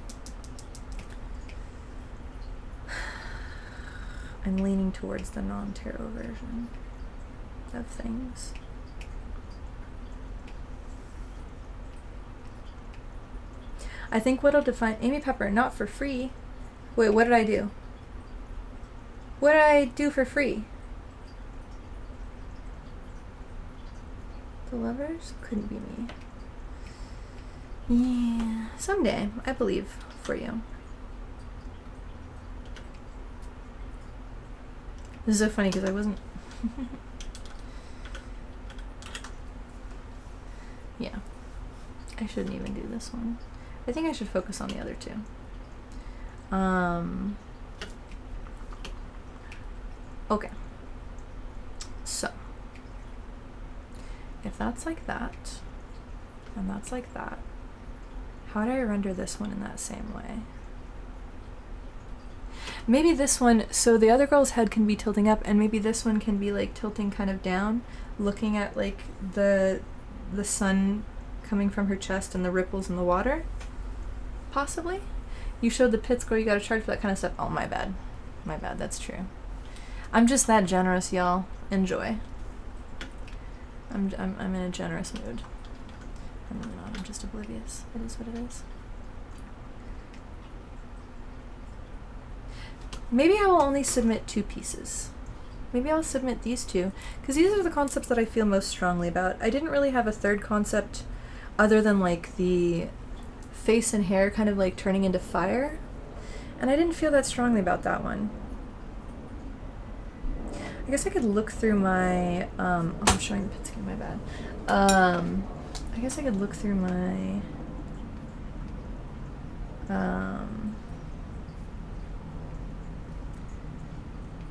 I'm leaning towards the non-tarot version of things. I think what'll define Amy Pepper, not for free. Wait, what did I do? What did I do for free? The Lovers? Couldn't be me. Yeah, someday, I believe, for you. This is so funny because I wasn't... Yeah. I shouldn't even do this one. I think I should focus on the other two. Okay. So. If that's like that, and that's like that, how do I render this one in that same way? Maybe this one, so the other girl's head can be tilting up, and maybe this one can be like tilting kind of down, looking at like the sun coming from her chest and the ripples in the water. Possibly. You showed the pits, girl, you gotta charge for that kind of stuff. Oh, my bad. My bad, that's true. I'm just that generous, y'all. Enjoy. I'm in a generous mood. I'm not, I'm just oblivious. It is what it is. Maybe I will only submit 2 pieces. Maybe I'll submit these 2, because these are the concepts that I feel most strongly about. I didn't really have a third concept other than like the face and hair kind of like turning into fire, and I didn't feel that strongly about that one. I guess I could look through my, oh, I'm showing the pit skin, my bad. I guess I could look through my,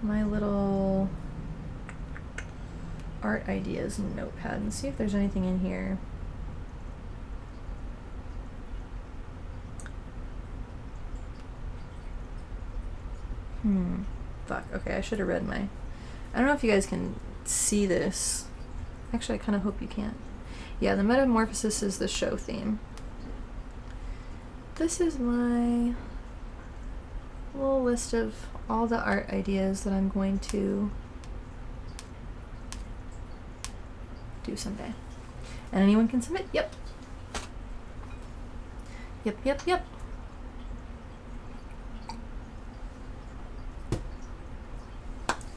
my little art ideas notepad and see if there's anything in here. Fuck, okay, I should have read my... I don't know if you guys can see this. Actually, I kind of hope you can. Yeah, the Metamorphosis is the show theme. This is my little list of all the art ideas that I'm going to do someday. And anyone can submit? Yep. Yep, yep, yep.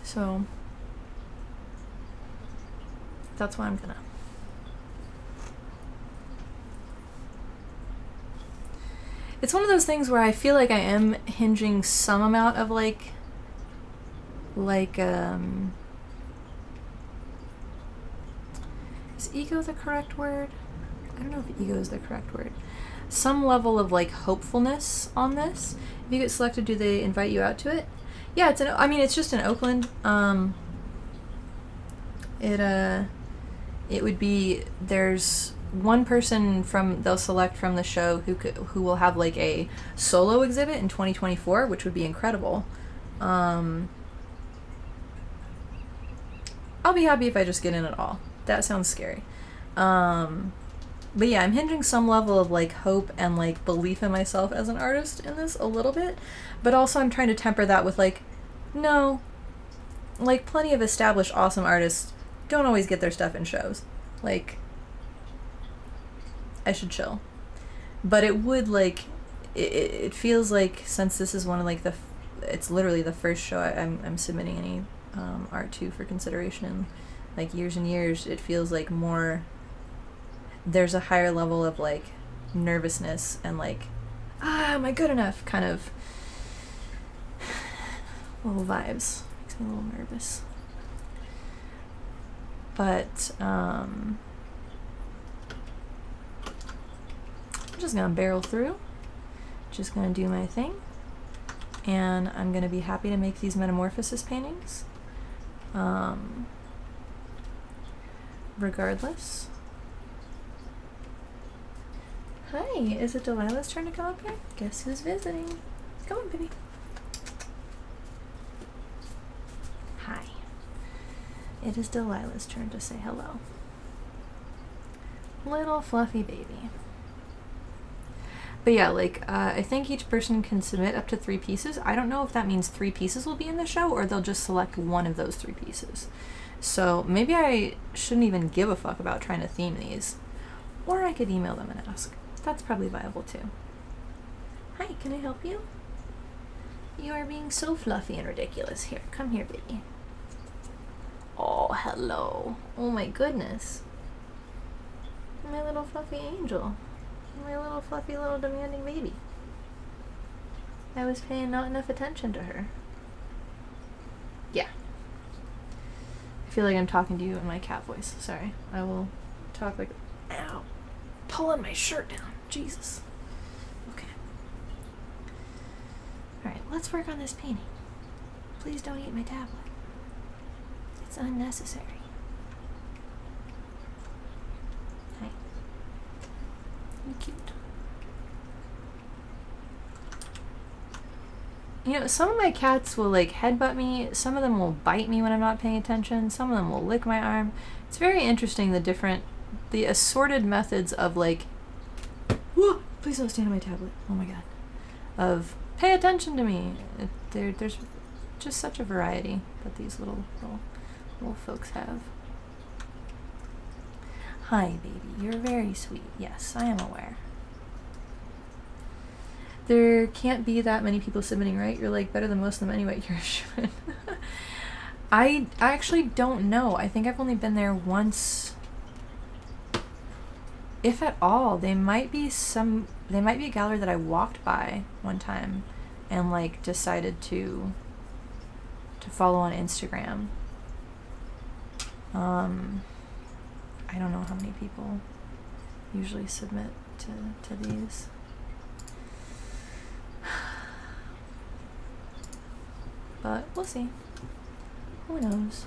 So that's why I'm gonna. It's one of those things where I feel like I am hinging some amount of like is ego the correct word? I don't know if ego is the correct word. Some level of like hopefulness on this. If you get selected, do they invite you out to it? Yeah, it's I mean, it's just in Oakland. It would be, there's one person they'll select from the show who will have like a solo exhibit in 2024, which would be incredible. I'll be happy if I just get in at all. That sounds scary. But yeah, I'm hinging some level of like hope and like belief in myself as an artist in this a little bit, but also I'm trying to temper that with like, no, like plenty of established awesome artists don't always get their stuff in shows. Like, I should chill. But it would like, it feels like, since this is one of like it's literally the first show I'm submitting any art to for consideration in like years and years, it feels like more, there's a higher level of like nervousness and like, am I good enough kind of little vibes. Makes me a little nervous. But I'm just gonna barrel through, just gonna do my thing, and I'm gonna be happy to make these Metamorphosis paintings regardless. Hi, is it Delilah's turn to come up here? Guess who's visiting? Come on, baby. Hi. It is Delilah's turn to say hello. Little fluffy baby. But yeah, like, I think each person can submit up to 3 pieces. I don't know if that means 3 pieces will be in the show or they'll just select one of those 3 pieces. So maybe I shouldn't even give a fuck about trying to theme these. Or I could email them and ask. That's probably viable too. Hi, can I help you? You are being so fluffy and ridiculous. Here, come here, baby. Oh, hello. Oh my goodness. My little fluffy angel. My little fluffy little demanding baby. I was paying not enough attention to her. Yeah. I feel like I'm talking to you in my cat voice. Sorry. I will talk like, ow. Pulling my shirt down. Jesus. Okay. Alright, let's work on this painting. Please don't eat my tablet. It's unnecessary. Hi. You're cute. You know, some of my cats will like headbutt me, some of them will bite me when I'm not paying attention, some of them will lick my arm. It's very interesting the assorted methods of like, whoa, please don't stand on my tablet, oh my god, of pay attention to me. There's just such a variety that these little folks have. Hi, baby. You're very sweet. Yes, I am aware. There can't be that many people submitting, right? You're like better than most of them anyway. You're sure. I actually don't know. I think I've only been there once, if at all. They might be a gallery that I walked by one time and like decided to follow on Instagram. I don't know how many people usually submit to these. But we'll see. Who knows?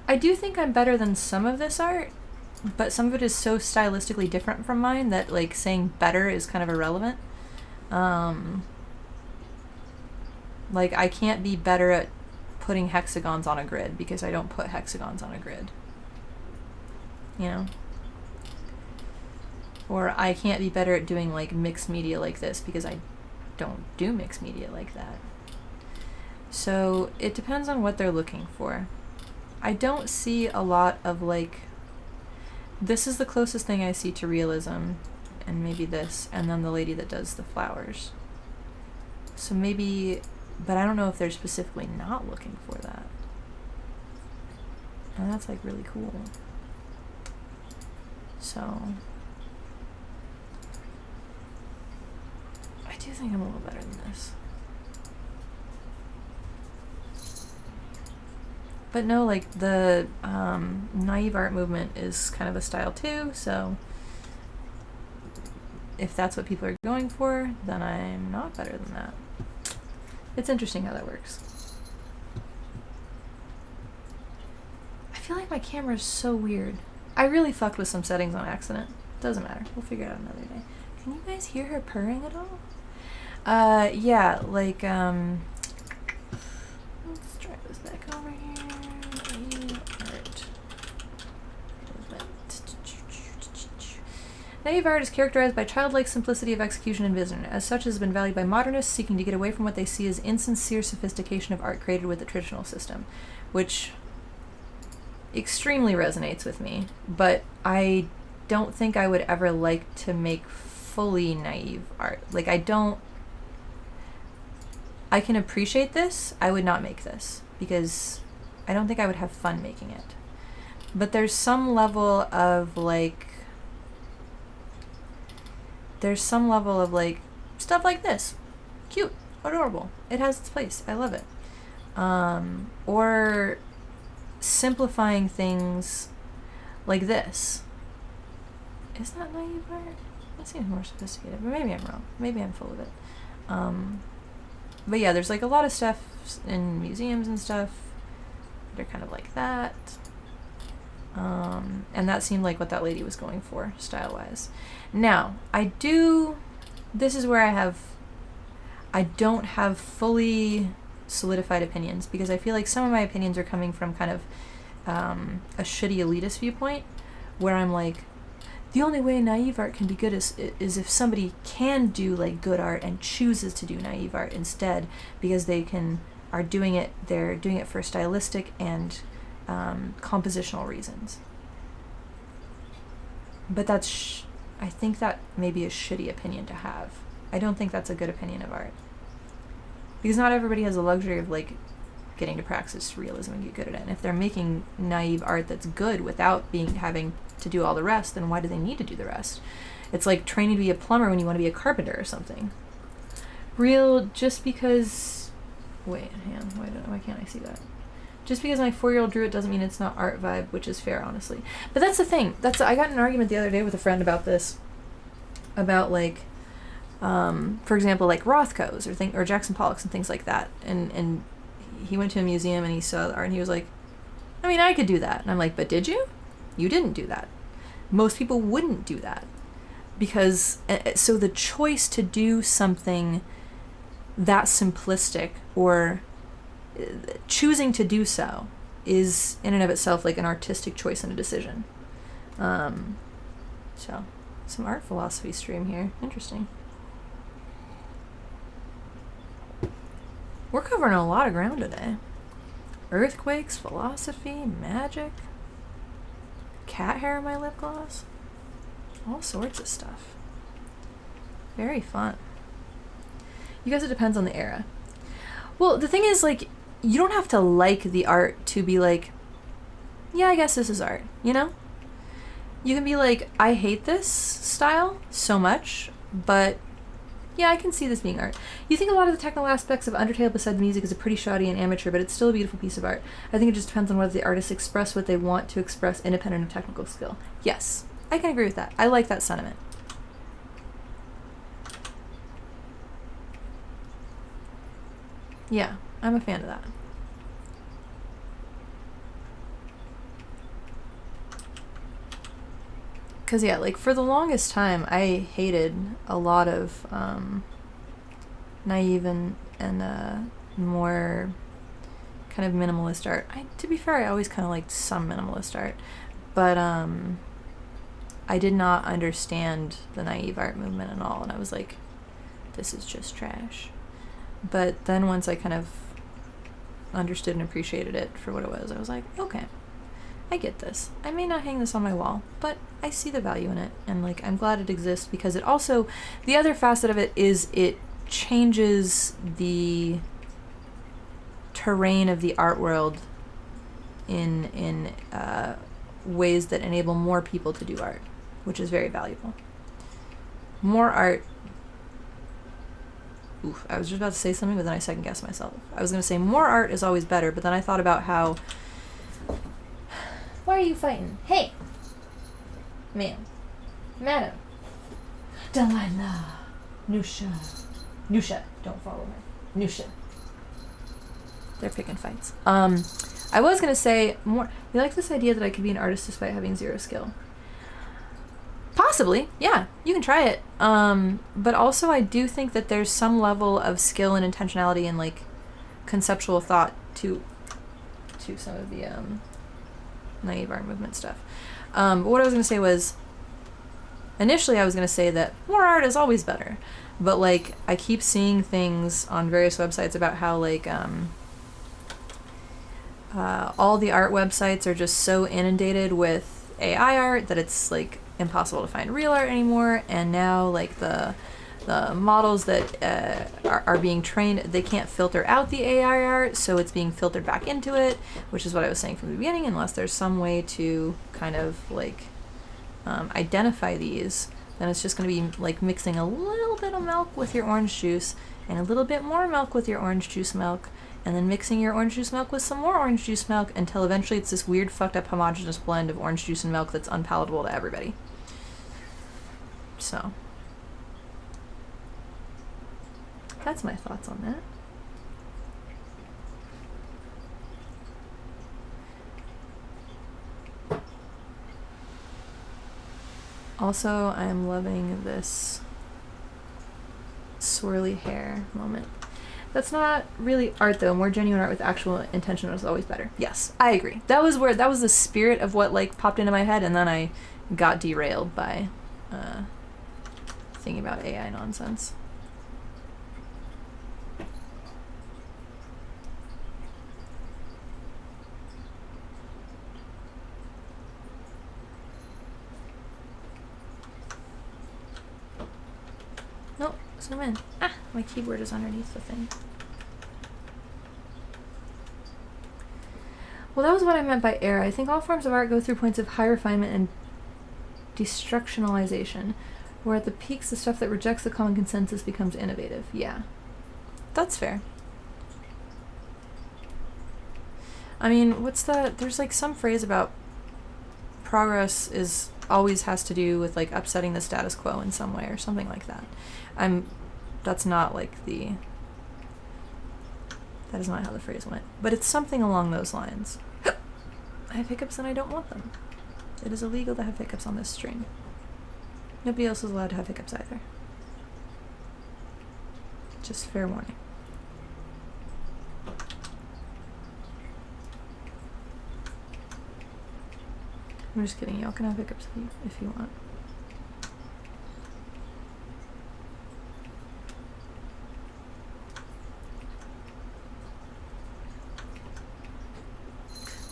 I do think I'm better than some of this art, but some of it is so stylistically different from mine that like saying better is kind of irrelevant. Like I can't be better at putting hexagons on a grid because I don't put hexagons on a grid. You know? Or I can't be better at doing like mixed media like this because I don't do mixed media like that. So it depends on what they're looking for. I don't see a lot of like, this is the closest thing I see to realism, and maybe this, and then the lady that does the flowers. So maybe, but I don't know if they're specifically not looking for that. And that's like really cool. So I do think I'm a little better than this. But no, like the naive art movement is kind of a style too, so if that's what people are going for, then I'm not better than that. It's interesting how that works. I feel like my camera is so weird. I really fucked with some settings on accident. Doesn't matter. We'll figure it out another day. Can you guys hear her purring at all? Yeah, like, let's try this back over here. Naive art is characterized by childlike simplicity of execution and vision. As such, it has been valued by modernists seeking to get away from what they see as insincere sophistication of art created with the traditional system, which extremely resonates with me, but I don't think I would ever like to make fully naive art. Like, I can appreciate this, I would not make this, because I don't think I would have fun making it. But there's some level of like, stuff like this. Cute, adorable. It has its place. I love it. Or simplifying things like this. Is that naive art? That seems more sophisticated, but maybe I'm wrong. Maybe I'm full of it. But yeah, there's like a lot of stuff in museums and stuff that are kind of like that. And that seemed like what that lady was going for, style-wise. Now, this is where I don't have fully solidified opinions, because I feel like some of my opinions are coming from kind of a shitty elitist viewpoint, where I'm like, the only way naive art can be good is if somebody can do like good art and chooses to do naive art instead, because they're doing it for stylistic and compositional reasons. But I think that may be a shitty opinion to have. I don't think that's a good opinion of art, because not everybody has the luxury of like getting to practice realism and get good at it. And if they're making naive art that's good without having to do all the rest, then why do they need to do the rest? It's like training to be a plumber when you want to be a carpenter or something. Just because, wait, hang on, why can't I see that? Just because my 4-year-old drew it doesn't mean it's not art vibe, which is fair, honestly. But that's the thing. I got in an argument the other day with a friend about this. About like, for example, like Rothko's or Jackson Pollock's and things like that. And he went to a museum and he saw the art and he was like, I mean, I could do that. And I'm like, but did you? You didn't do that. Most people wouldn't do that. Because, so the choice to do something that simplistic, or choosing to do so, is in and of itself like an artistic choice and a decision. So, some art philosophy stream here. Interesting. We're covering a lot of ground today. Earthquakes, philosophy, magic, cat hair in my lip gloss. All sorts of stuff. Very fun. You guys, it depends on the era. Well, the thing is, like, you don't have to like the art to be like, yeah, I guess this is art, you know? You can be like, I hate this style so much, but yeah, I can see this being art. You think a lot of the technical aspects of Undertale beside the music is a pretty shoddy and amateur, but it's still a beautiful piece of art. I think it just depends on whether the artists express what they want to express independent of technical skill. Yes, I can agree with that. I like that sentiment. Yeah, I'm a fan of that. Because, yeah, like, for the longest time, I hated a lot of naive and more kind of minimalist art. To be fair, I always kind of liked some minimalist art. But I did not understand the naive art movement at all. And I was like, this is just trash. But then once I kind of understood and appreciated it for what it was, I was like, okay, I get this. I may not hang this on my wall, but I see the value in it. And, like, I'm glad it exists because it also, the other facet of it is it changes the terrain of the art world in ways that enable more people to do art, which is very valuable. More art. Oof, I was just about to say something, but then I second-guessed myself. I was going to say more art is always better, but then I thought about how... Why are you fighting? Hey! Ma'am. Madam. Delilah. Nusha. Nusha. Don't follow her. Nusha. They're picking fights. I was going to say more... You like this idea that I could be an artist despite having zero skill? Possibly, yeah. You can try it. But also I do think that there's some level of skill and intentionality and, like, conceptual thought to some of the naive art movement stuff. But what I was going to say was, initially I was going to say that more art is always better. But, like, I keep seeing things on various websites about how, like, all the art websites are just so inundated with AI art that it's, like, impossible to find real art anymore. And now, like, the models that are being trained, they can't filter out the AI art, so it's being filtered back into it, which is what I was saying from the beginning. Unless there's some way to kind of, like, identify these, then it's just going to be like mixing a little bit of milk with your orange juice and a little bit more milk with your orange juice milk, and then mixing your orange juice milk with some more orange juice milk until eventually it's this weird fucked up homogeneous blend of orange juice and milk that's unpalatable to everybody. So that's my thoughts on that. Also, I am loving this swirly hair moment. That's not really art though. More genuine art with actual intention is always better. Yes, I agree. That was the spirit of what, like, popped into my head, and then I got derailed by thinking about AI nonsense. Nope, zoom in. Ah, my keyboard is underneath the thing. Well, that was what I meant by era. I think all forms of art go through points of high refinement and destructionalization, where at the peaks the stuff that rejects the common consensus becomes innovative. Yeah, that's fair. I mean, what's that? There's, like, some phrase about progress is always has to do with, like, upsetting the status quo in some way or something like that. That's not, like, that is not how the phrase went, but it's something along those lines. I have hiccups and I don't want them. It is illegal to have hiccups on this stream. Nobody else is allowed to have hiccups either. Just fair warning. I'm just kidding. Y'all can have hiccups if you want.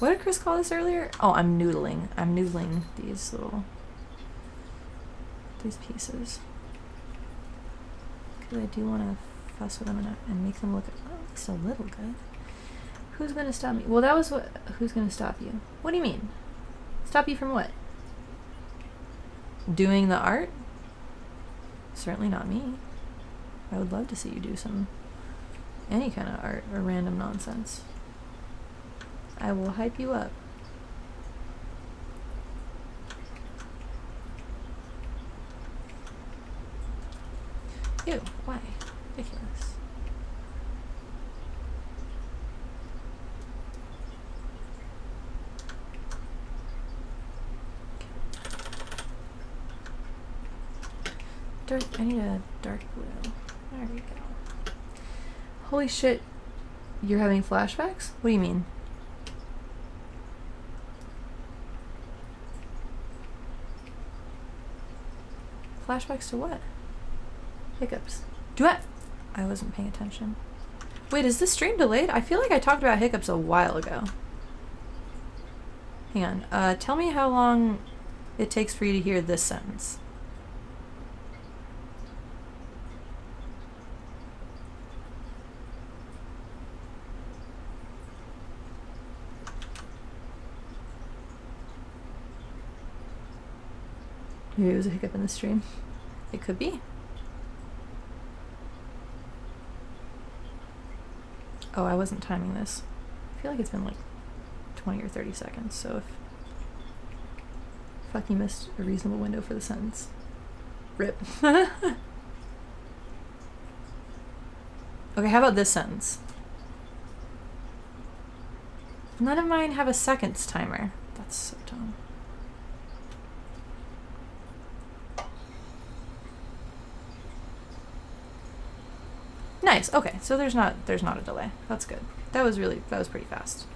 What did Chris call this earlier? Oh, I'm noodling. I'm noodling these pieces. Because I do want to fuss with them and make them look at least a little good. Who's going to stop me? Well, that was what... Who's going to stop you? What do you mean? Stop you from what? Doing the art? Certainly not me. I would love to see you do any kind of art or random nonsense. I will hype you up. Ew, why? Ridiculous. I need a dark blue. There we go. Holy shit. You're having flashbacks? What do you mean? Flashbacks to what? Hiccups. I wasn't paying attention. Wait, is this stream delayed? I feel like I talked about hiccups a while ago. Hang on. Tell me how long it takes for you to hear this sentence. Maybe it was a hiccup in the stream. It could be. Oh, I wasn't timing this. I feel like it's been like 20 or 30 seconds, so if fuck, you missed a reasonable window for the sentence. Rip. Okay, how about this sentence? None of mine have a seconds timer. That's so dumb. Nice. Okay, so there's not a delay. That's good. That was pretty fast.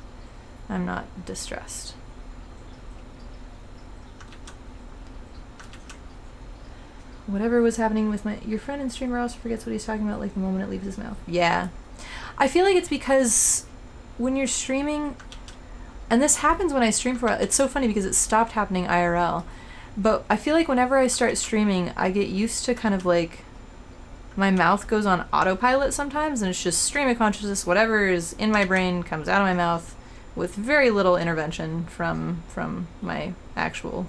I'm not distressed. Whatever was happening with your friend in streamer also forgets what he's talking about like the moment it leaves his mouth. Yeah. I feel like it's because when you're streaming, and this happens when I stream for a while, it's so funny because it stopped happening IRL, but I feel like whenever I start streaming, I get used to kind of like my mouth goes on autopilot sometimes, and it's just stream of consciousness. Whatever is in my brain comes out of my mouth with very little intervention from my actual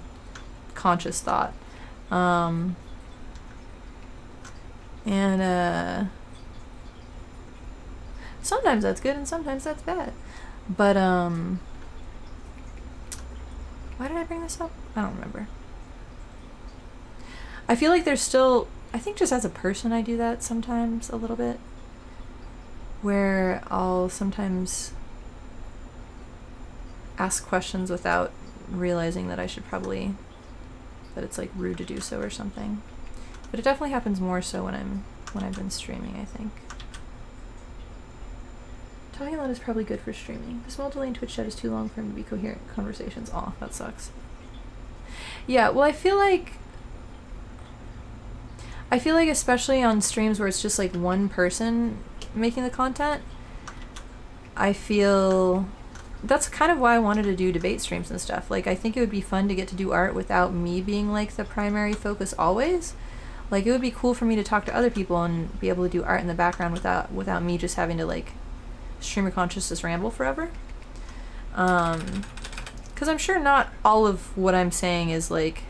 conscious thought. Sometimes that's good and sometimes that's bad. But, why did I bring this up? I don't remember. I feel like there's still... I think just as a person I do that sometimes a little bit, where I'll sometimes ask questions without realizing that I should probably, that it's like rude to do so or something. But it definitely happens more so when I've been streaming, I think. Talking a lot is probably good for streaming. The small delay in Twitch chat is too long for him to be coherent conversations. Aw, that sucks. Yeah, well, I feel like especially on streams where it's just like one person making the content, I feel that's kind of why I wanted to do debate streams and stuff. Like, I think it would be fun to get to do art without me being like the primary focus always. Like, it would be cool for me to talk to other people and be able to do art in the background without me just having to like stream of consciousness ramble forever. 'Cause I'm sure not all of what I'm saying is like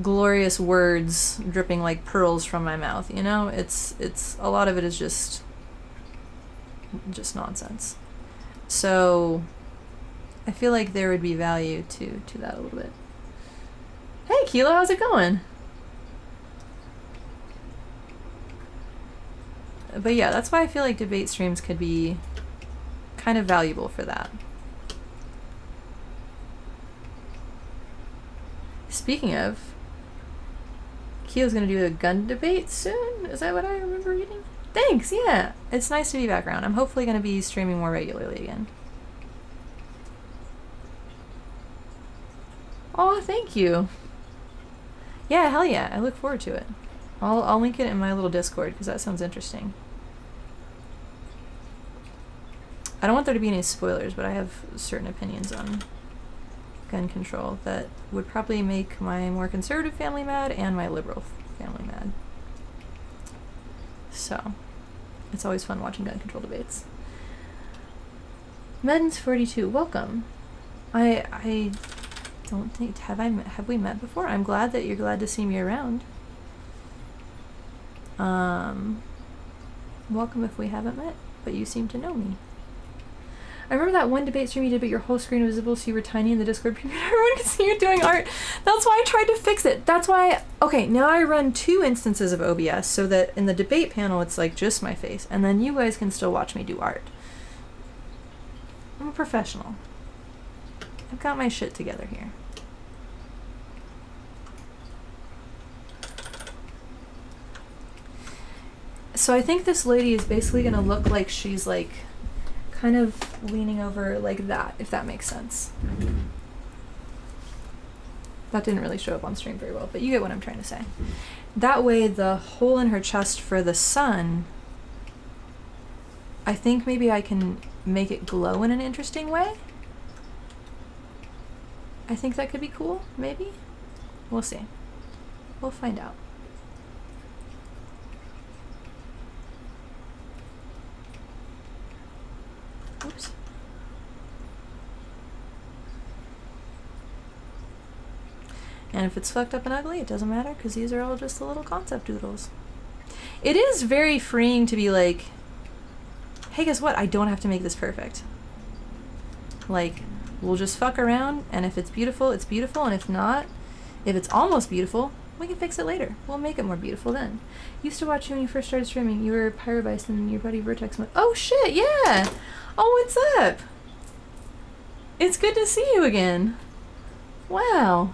glorious words dripping like pearls from my mouth, you know? It's a lot of it is just nonsense. So I feel like there would be value to that a little bit. Hey Kilo, how's it going? But yeah, that's why I feel like debate streams could be kind of valuable for that. Speaking of, Kio's gonna do a gun debate soon? Is that what I remember reading? Thanks, yeah. It's nice to be background. I'm hopefully gonna be streaming more regularly again. Oh, thank you. Yeah, hell yeah. I look forward to it. I'll link it in my little Discord because that sounds interesting. I don't want there to be any spoilers, but I have certain opinions on gun control that would probably make my more conservative family mad and my liberal family mad. So, it's always fun watching gun control debates. Medins42, welcome. I don't think, have we met before? I'm glad that you're glad to see me around. Welcome if we haven't met, but you seem to know me. I remember that one debate stream you did, but your whole screen was visible, so you were tiny in the Discord. Everyone could see you doing art. That's why I tried to fix it. That's why, okay, now I run 2 instances of OBS, so that in the debate panel, it's like just my face, and then you guys can still watch me do art. I'm a professional. I've got my shit together here. So I think this lady is basically gonna look like she's like kind of leaning over like that, if that makes sense. That didn't really show up on stream very well, but you get what I'm trying to say. That way the hole in her chest for the sun, I think maybe I can make it glow in an interesting way. I think that could be cool, maybe? We'll see. We'll find out. Oops. And if it's fucked up and ugly, it doesn't matter, because these are all just the little concept doodles. It is very freeing to be like, hey, guess what? I don't have to make this perfect. Like, we'll just fuck around, and if it's beautiful, it's beautiful, and if not, if it's almost beautiful, we can fix it later. We'll make it more beautiful then. Used to watch you when you first started streaming. You were Pyrobice and your buddy Vertex. Oh shit, yeah! Oh, what's up? It's good to see you again. Wow.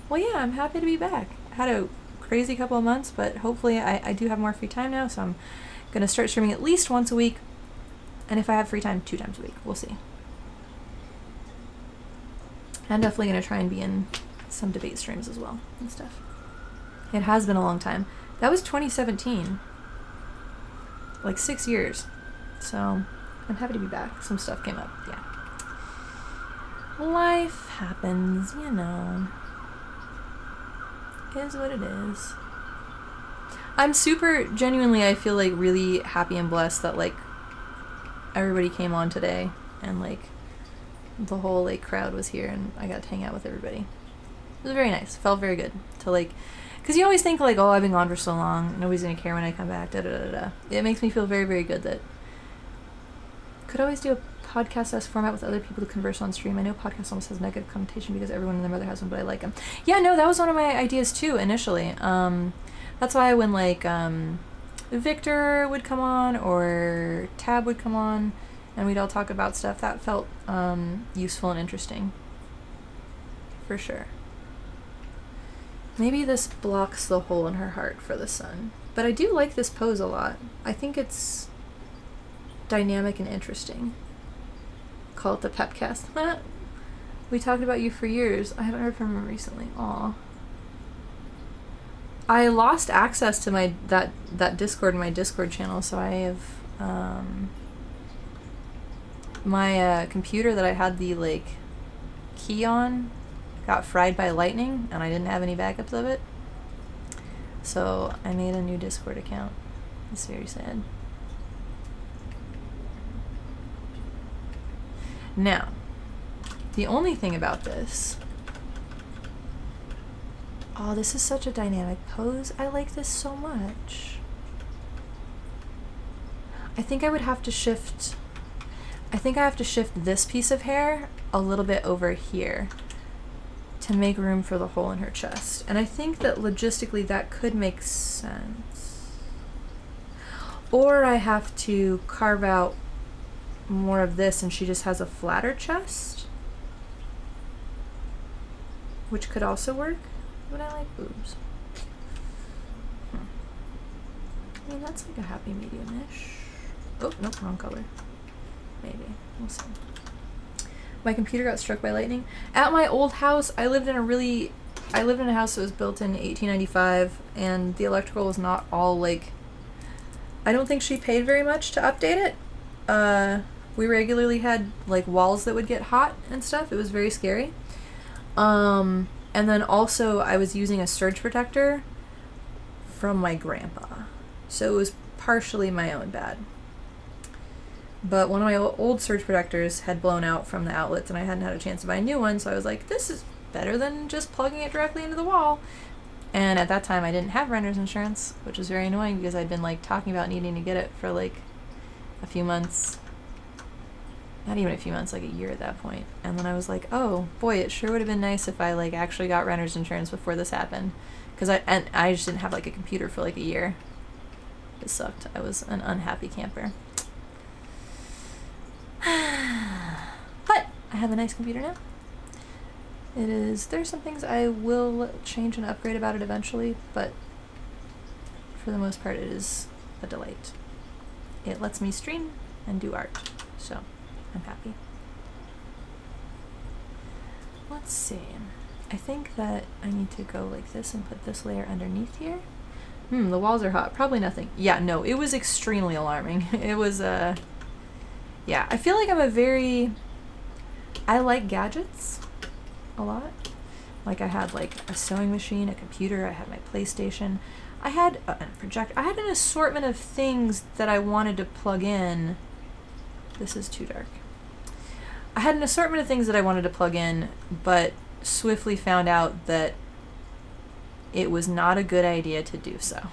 Well, yeah, I'm happy to be back. I had a crazy couple of months, but hopefully I do have more free time now, so I'm going to start streaming at least once a week, and if I have free time, 2 times a week. We'll see. I'm definitely going to try and be in some debate streams as well and stuff. It has been a long time. That was 2017. Like 6 years. So I'm happy to be back. Some stuff came up, yeah. Life happens, you know. It is what it is. I'm super, genuinely, I feel like really happy and blessed that like everybody came on today and like the whole like crowd was here and I got to hang out with everybody. It was very nice. Felt very good to like, because you always think like, oh, I've been gone for so long, nobody's gonna care when I come back, da da da da. It makes me feel very, very good that could always do a podcast-esque format with other people to converse on stream. I know podcast almost has negative connotation because everyone and their mother has one, but I like them. Yeah, no, that was one of my ideas too initially. That's why when like Victor would come on or Tab would come on and we'd all talk about stuff, that felt useful and interesting. For sure. Maybe this blocks the hole in her heart for the sun. But I do like this pose a lot. I think it's dynamic and interesting. Call it the Pepcast. We talked about you for years. I haven't heard from him recently. Aw. I lost access to my that Discord in my Discord channel, so I have my computer that I had the like key on got fried by lightning and I didn't have any backups of it. So I made a new Discord account. It's very sad. Now, the only thing about this... Oh, this is such a dynamic pose. I like this so much. I think I would have to shift... I think I have to shift this piece of hair a little bit over here to make room for the hole in her chest. And I think that logistically that could make sense. Or I have to carve out more of this and she just has a flatter chest, which could also work, but I like boobs. I mean, that's like a happy medium-ish. Oh, nope, wrong color. Maybe. We'll see. My computer got struck by lightning. At my old house, I lived in a house that was built in 1895, and the electrical was not all like... I don't think she paid very much to update it. We regularly had like walls that would get hot and stuff. It was very scary. And then also I was using a surge protector from my grandpa. So it was partially my own bad. But one of my old surge protectors had blown out from the outlets and I hadn't had a chance to buy a new one, so I was like, this is better than just plugging it directly into the wall. And at that time I didn't have renter's insurance, which was very annoying because I'd been like talking about needing to get it for like a few months. Not even a few months, like a year at that point. And then I was like, oh boy, it sure would have been nice if I like actually got renter's insurance before this happened. Because I just didn't have like a computer for like a year. It sucked. I was an unhappy camper. But I have a nice computer now. There's some things I will change and upgrade about it eventually, but for the most part it is a delight. It lets me stream and do art, so I'm happy. Let's see. I think that I need to go like this and put this layer underneath here. The walls are hot. Probably nothing. Yeah, no, it was extremely alarming. It was, yeah, I feel like I like gadgets a lot. Like I had like a sewing machine, a computer, I had my PlayStation. I had a projector. I had an assortment of things that I wanted to plug in. This is too dark. I had an assortment of things that I wanted to plug in, but swiftly found out that it was not a good idea to do so.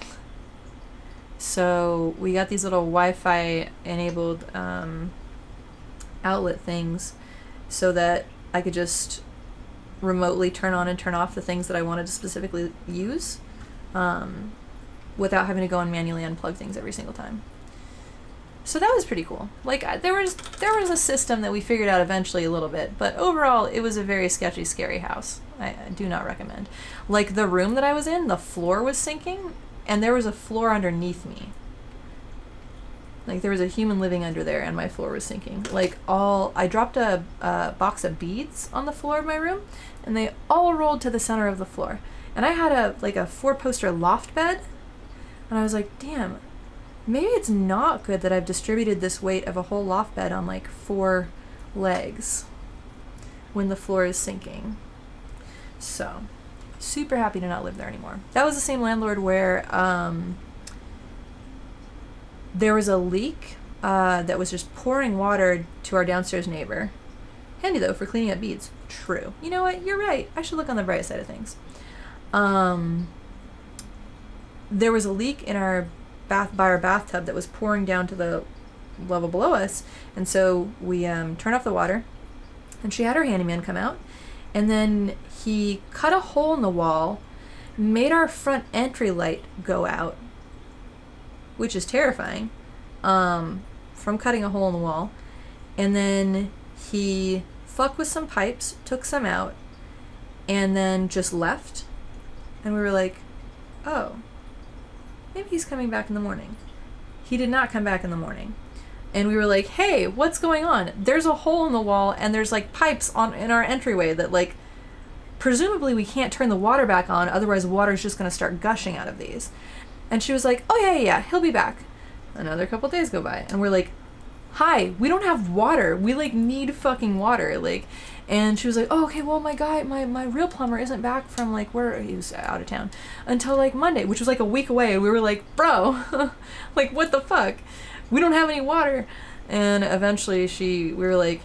So we got these little Wi-Fi enabled outlet things so that I could just remotely turn on and turn off the things that I wanted to specifically use without having to go and manually unplug things every single time. So that was pretty cool. Like there was a system that we figured out eventually a little bit, but overall it was a very sketchy, scary house. I do not recommend. Like the room that I was in, the floor was sinking and there was a floor underneath me. Like there was a human living under there and my floor was sinking. Like I dropped a box of beads on the floor of my room and they all rolled to the center of the floor. And I had a 4-poster loft bed and I was like, damn, maybe it's not good that I've distributed this weight of a whole loft bed on like 4 legs when the floor is sinking. So, super happy to not live there anymore. That was the same landlord where there was a leak that was just pouring water to our downstairs neighbor. Handy though for cleaning up beads. True. You know what? You're right. I should look on the bright side of things. There was a leak in our bathtub that was pouring down to the level below us, and so we turned off the water, and she had her handyman come out, and then he cut a hole in the wall, made our front entry light go out, which is terrifying, from cutting a hole in the wall, and then he fucked with some pipes, took some out, and then just left, and we were like, oh, maybe he's coming back in the morning. He did not come back in the morning. And we were like, hey, what's going on? There's a hole in the wall and there's like pipes in our entryway that like, presumably we can't turn the water back on, otherwise water's just gonna start gushing out of these. And she was like, oh yeah, he'll be back. Another couple days go by and we're like, hi, we don't have water. We like need fucking water. Like, and she was like, oh, okay, well my guy, my real plumber isn't back from like where he was out of town until like Monday, which was like a week away. And we were like, bro, like what the fuck? We don't have any water. And eventually we were like,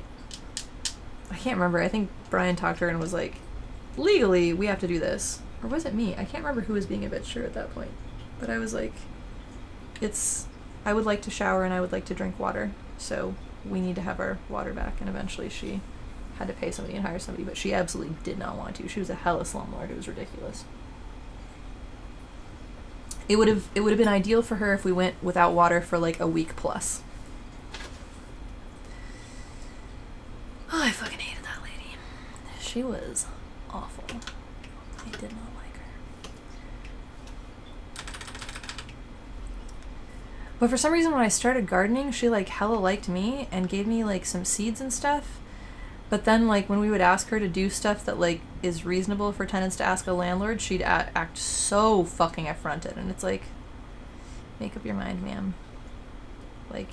I can't remember. I think Brian talked to her and was like, legally we have to do this. Or was it me? I can't remember who was being a bit sure at that point. But I was like, I would like to shower and I would like to drink water. So we need to have our water back. And eventually she had to pay somebody and hire somebody, but she absolutely did not want to. She was a hella slumlord. It was ridiculous. It would have been ideal for her if we went without water for like a week plus. Oh, I fucking hated that lady. She was awful. I did not like her. But for some reason when I started gardening, she like hella liked me and gave me like some seeds and stuff. But then like when we would ask her to do stuff that like is reasonable for tenants to ask a landlord, she'd act so fucking affronted. And it's like, make up your mind, ma'am. Like,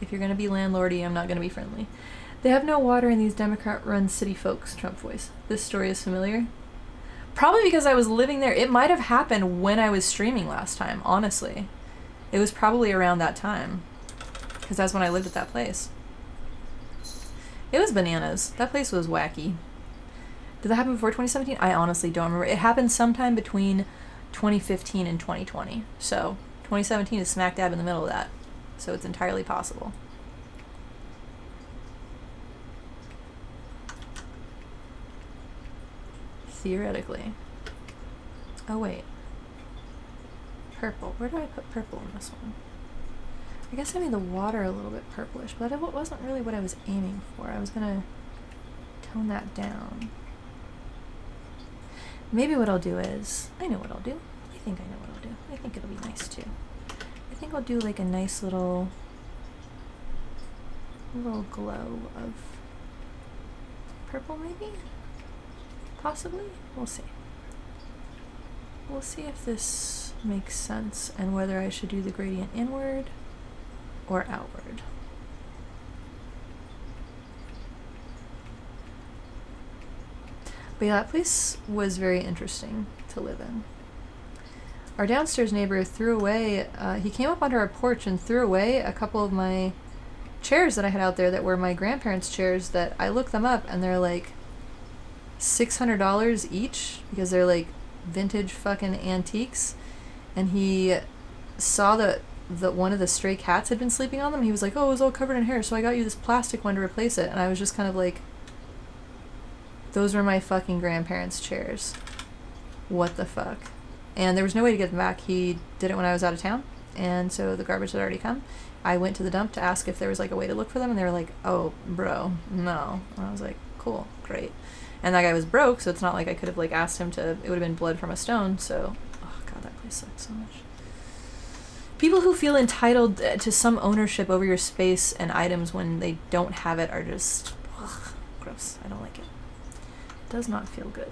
If you're gonna be landlordy, I'm not gonna be friendly. They have no water in these Democrat-run city folks, Trump voice. This story is familiar. Probably because I was living there. It might have happened when I was streaming last time, honestly. It was probably around that time. Because that's when I lived at that place. It was bananas. That place was wacky. Did that happen before 2017? I honestly don't remember. It happened sometime between 2015 and 2020. So 2017 is smack dab in the middle of that. So it's entirely possible. Theoretically. Oh wait. Purple. Where do I put purple in this one? I guess I made the water a little bit purplish, but that wasn't really what I was aiming for. I was gonna tone that down. Maybe what I'll do is, I know what I'll do. I think I know what I'll do. I think it'll be nice too. I think I'll do like a nice little glow of purple maybe? Possibly? We'll see. We'll see if this makes sense and whether I should do the gradient inward or outward. But yeah, that place was very interesting to live in. Our downstairs neighbor threw away, he came up onto our porch and threw away a couple of my chairs that I had out there that were my grandparents' chairs that I looked them up and they're like $600 each because they're like vintage fucking antiques. And he saw that one of the stray cats had been sleeping on them. He was like, oh, it was all covered in hair, so I got you this plastic one to replace it. And I was just kind of like, those were my fucking grandparents' chairs. What the fuck? And there was no way to get them back. He did it when I was out of town, and so the garbage had already come. I went to the dump to ask if there was like a way to look for them, and they were like, oh, bro, no. And I was like, cool, great. And that guy was broke, so it's not like I could have like asked him to, it would have been blood from a stone, so, oh god, that place sucked so much. People who feel entitled to some ownership over your space and items when they don't have it are just, ugh, gross. I don't like it. It does not feel good.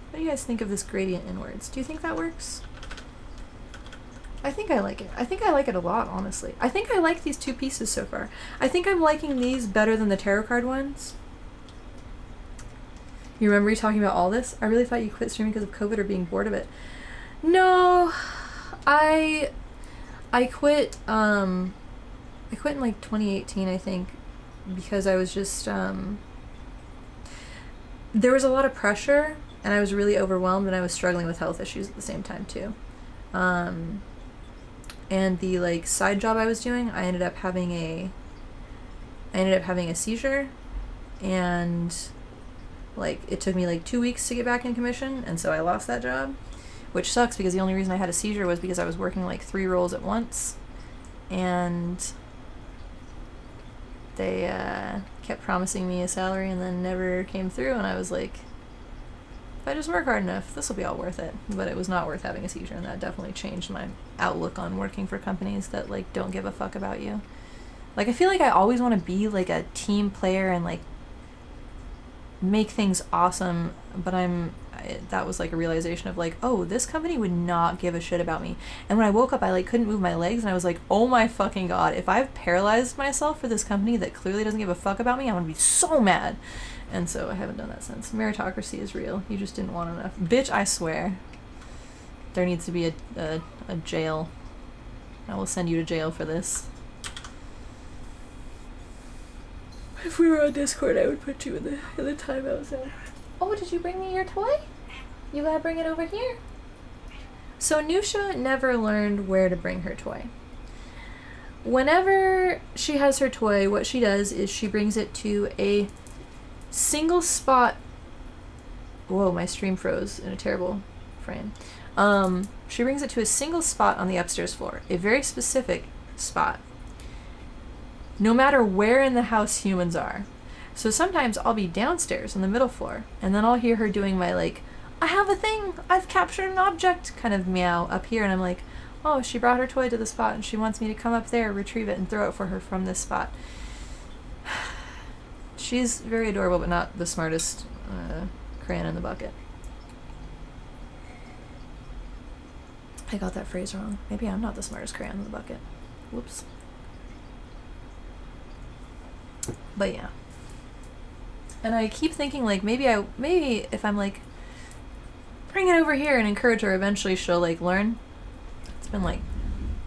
What do you guys think of this gradient inwards? Do you think that works? I think I like it. I think I like it a lot, honestly. I think I like these two pieces so far. I think I'm liking these better than the tarot card ones. You remember you talking about all this? I really thought you quit streaming because of COVID or being bored of it. No, I quit, I quit in like 2018, I think, because I was just, there was a lot of pressure and I was really overwhelmed and I was struggling with health issues at the same time too. And the like side job I was doing, I ended up having a seizure, and like it took me like 2 weeks to get back in commission, and so I lost that job, which sucks because the only reason I had a seizure was because I was working like 3 roles at once, and they kept promising me a salary and then never came through, and I was like, if I just work hard enough, this will be all worth it. But it was not worth having a seizure, and that definitely changed my outlook on working for companies that like don't give a fuck about you. Like I feel like I always want to be like a team player and like make things awesome, but that was like a realization of like, oh, this company would not give a shit about me. And when I woke up, I like couldn't move my legs, and I was like, oh my fucking god, if I've paralyzed myself for this company that clearly doesn't give a fuck about me, I'm gonna be so mad. And so I haven't done that since. Meritocracy is real. You just didn't want enough. Bitch, I swear. There needs to be a jail. I will send you to jail for this. If we were on Discord, I would put you in the timeout zone. Oh, did you bring me your toy? You gotta bring it over here. So Nusha never learned where to bring her toy. Whenever she has her toy, what she does is she brings it to a single spot. Whoa, my stream froze in a terrible frame. She brings it to a single spot on the upstairs floor, a very specific spot, no matter where in the house humans are. So sometimes I'll be downstairs on the middle floor, and then I'll hear her doing my like, I have a thing, I've captured an object kind of meow up here, and I'm like, oh, she brought her toy to the spot and she wants me to come up there, retrieve it, and throw it for her from this spot. She's very adorable, but not the smartest crayon in the bucket. I got that phrase wrong. Maybe I'm not the smartest crayon in the bucket. Whoops. But yeah. And I keep thinking, like, maybe if I'm like, bring it over here and encourage her, eventually she'll like learn. It's been like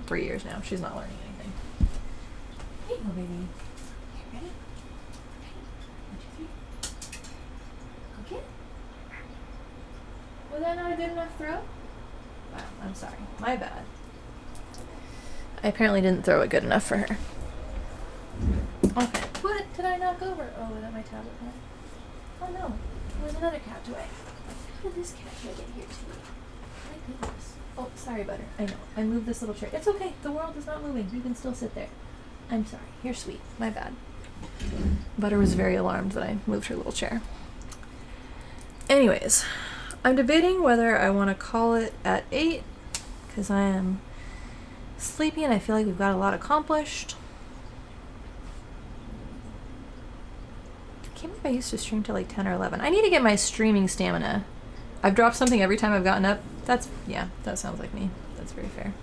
3 years now. She's not learning anything. Hey, little baby. Here, ready? 1, 2, 3. Okay. Was that not a good enough throw? Wow, I'm sorry. My bad. I apparently didn't throw it good enough for her. Okay. What did I knock over? Oh, was that my tablet pen? Oh no. There's another cat toy. How did this cat toy get here too? My goodness. Oh, sorry, Butter. I know. I moved this little chair. It's okay. The world is not moving. You can still sit there. I'm sorry. You're sweet. My bad. Butter was very alarmed that I moved her little chair. Anyways, I'm debating whether I want to call it at 8 because I am sleepy and I feel like we've got a lot accomplished. I can't believe I used to stream till like 10 or 11. I need to get my streaming stamina. I've dropped something every time I've gotten up. Yeah, that sounds like me. That's very fair.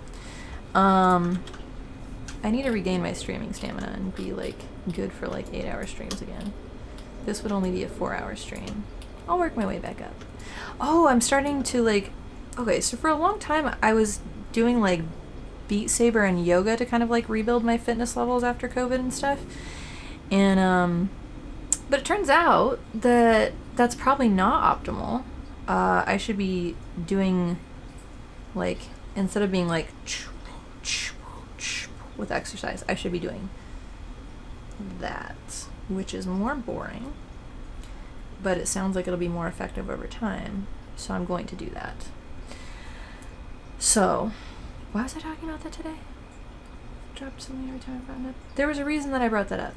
I need to regain my streaming stamina and be like good for like 8-hour streams again. This would only be a 4-hour stream. I'll work my way back up. Oh, I'm starting to like, okay, so for a long time I was doing like Beat Saber and yoga to kind of like rebuild my fitness levels after COVID and stuff. And, but it turns out that that's probably not optimal. I should be doing like, instead of being like with exercise, I should be doing that, which is more boring, but it sounds like it'll be more effective over time. So I'm going to do that. So, why was I talking about that today? Dropped something every time I brought it up. There was a reason that I brought that up.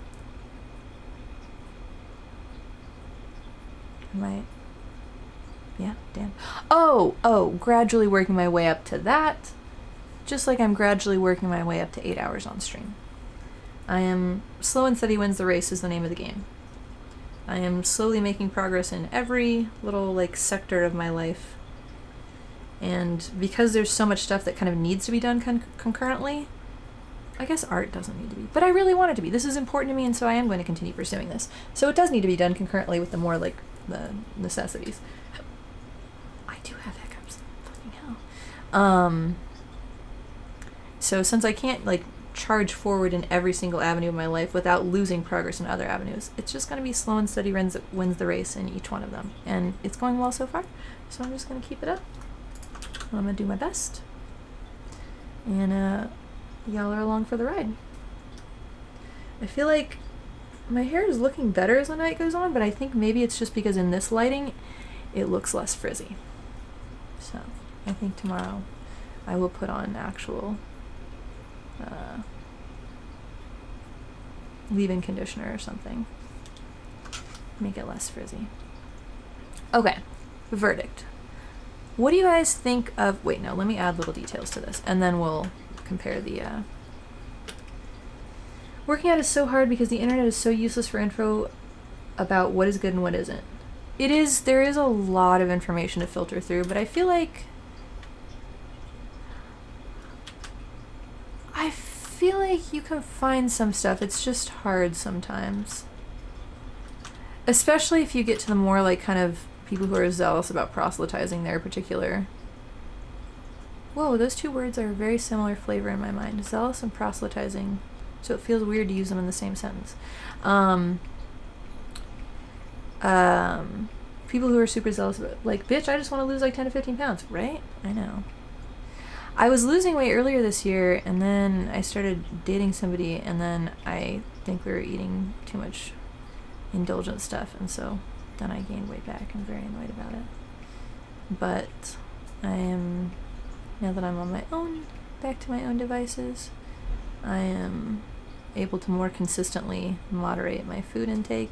Yeah, damn. Oh, gradually working my way up to that. Just like I'm gradually working my way up to 8 hours on stream. I am slow and steady wins the race is the name of the game. I am slowly making progress in every little like sector of my life. And because there's so much stuff that kind of needs to be done concurrently, I guess art doesn't need to be, but I really want it to be. This is important to me, and so I am going to continue pursuing this. So it does need to be done concurrently with the more like the necessities. I do have hiccups. Fucking hell. So since I can't like charge forward in every single avenue of my life without losing progress in other avenues, it's just going to be slow and steady wins the race in each one of them. And it's going well so far, so I'm just going to keep it up. I'm going to do my best. And y'all are along for the ride. I feel like my hair is looking better as the night goes on, but I think maybe it's just because in this lighting it looks less frizzy. So I think tomorrow I will put on actual leave-in conditioner or something. Make it less frizzy. Okay, verdict. What do you guys think of... Wait, no, let me add little details to this, and then we'll compare the... Working out is so hard because the internet is so useless for info about what is good and what isn't. It is... There is a lot of information to filter through, but I feel like... you can find some stuff. It's just hard sometimes. Especially if you get to the more, like, kind of people who are zealous about proselytizing their particular... Whoa, those two words are a very similar flavor in my mind. Zealous and proselytizing. So it feels weird to use them in the same sentence. People who are super zealous about... Like, bitch, I just want to lose, like, 10 to 15 pounds. Right? I know. I was losing weight earlier this year, and then I started dating somebody, and then I think we were eating too much indulgent stuff, and so then I gained weight back. I'm very annoyed about it. But I am, now that I'm on my own, back to my own devices, I am able to more consistently moderate my food intake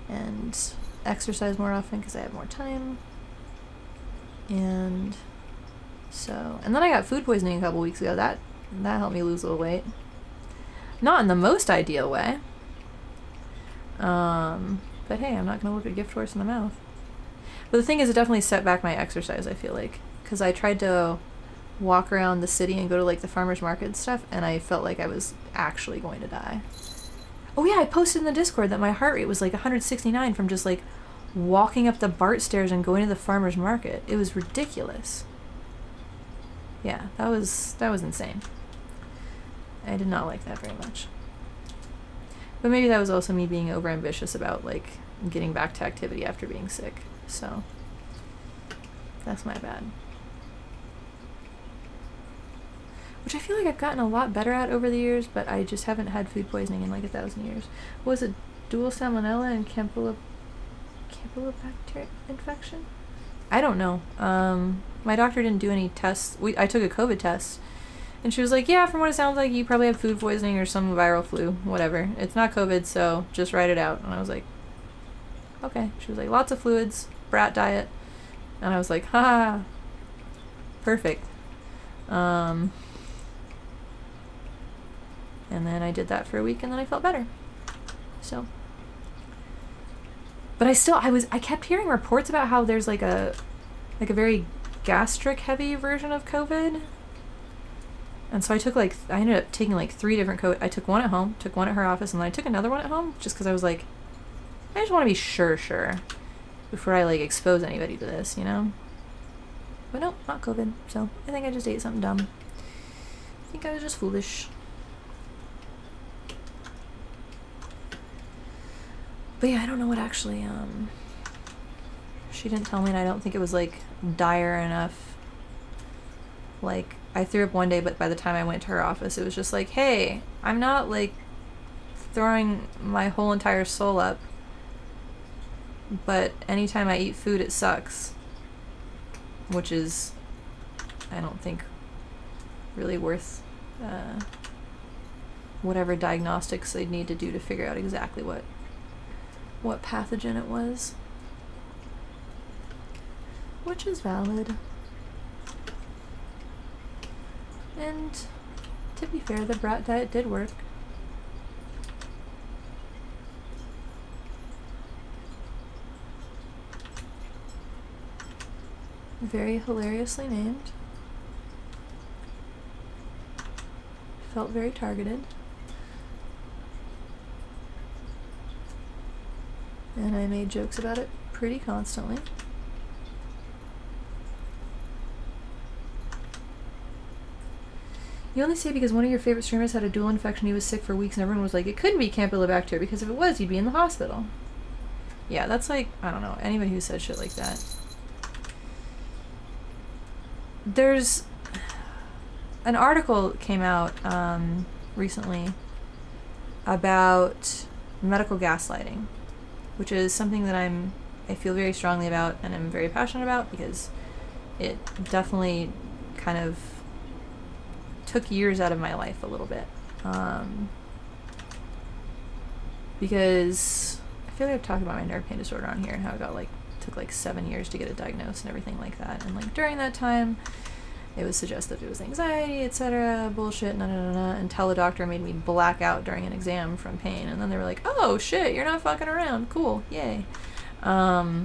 and exercise more often because I have more time. And so, and then I got food poisoning a couple weeks ago. That helped me lose a little weight. Not in the most ideal way. But hey, I'm not going to look a gift horse in the mouth. But the thing is, it definitely set back my exercise, I feel like. Because I tried to walk around the city and go to like the farmer's market and stuff, and I felt like I was actually going to die. Oh yeah, I posted in the Discord that my heart rate was like 169 from just like walking up the BART stairs and going to the farmer's market. It was ridiculous. Yeah, that was insane. I did not like that very much. But maybe that was also me being overambitious about like getting back to activity after being sick. So that's my bad. Which I feel like I've gotten a lot better at over the years, but I just haven't had food poisoning in like 1,000 years. What was it? Dual salmonella and Campylobacter infection? I don't know. My doctor didn't do any tests. I took a COVID test, and she was like, yeah, from what it sounds like, you probably have food poisoning or some viral flu, whatever. It's not COVID, so just write it out. And I was like, okay. She was like, lots of fluids, brat diet. And I was like, ha, perfect. And then I did that for a week, and then I felt better. So, but I kept hearing reports about how there's like a very gastric heavy version of COVID. And so I ended up taking like 3 different COVID. I took one at home, took one at her office, and then I took another one at home just because I was like, I just want to be sure before I like expose anybody to this, you know? But no, not COVID. So I think I just ate something dumb. I think I was just foolish. But yeah, I don't know what actually, she didn't tell me, and I don't think it was like dire enough. Like, I threw up one day, but by the time I went to her office, it was just like, hey, I'm not like throwing my whole entire soul up, but anytime I eat food, it sucks. Which is, I don't think, really worth whatever diagnostics they'd need to do to figure out exactly what pathogen it was. Which is valid. And to be fair, the brat diet did work. Very hilariously named. Felt very targeted. And I made jokes about it pretty constantly. You only say because one of your favorite streamers had a dual infection, he was sick for weeks, and everyone was like, it couldn't be Campylobacter, because if it was, you'd be in the hospital. Yeah, that's like, I don't know, anybody who says shit like that. There's an article came out recently about medical gaslighting, which is something that I feel very strongly about and I'm very passionate about, because it definitely kind of took years out of my life a little bit. Because I feel like I've talked about my nerve pain disorder on here and how it took like 7 years to get it diagnosed and everything like that. And like during that time, it was suggested it was anxiety, etc., bullshit, until the doctor made me black out during an exam from pain. And then they were like, oh shit, you're not fucking around. Cool, yay. But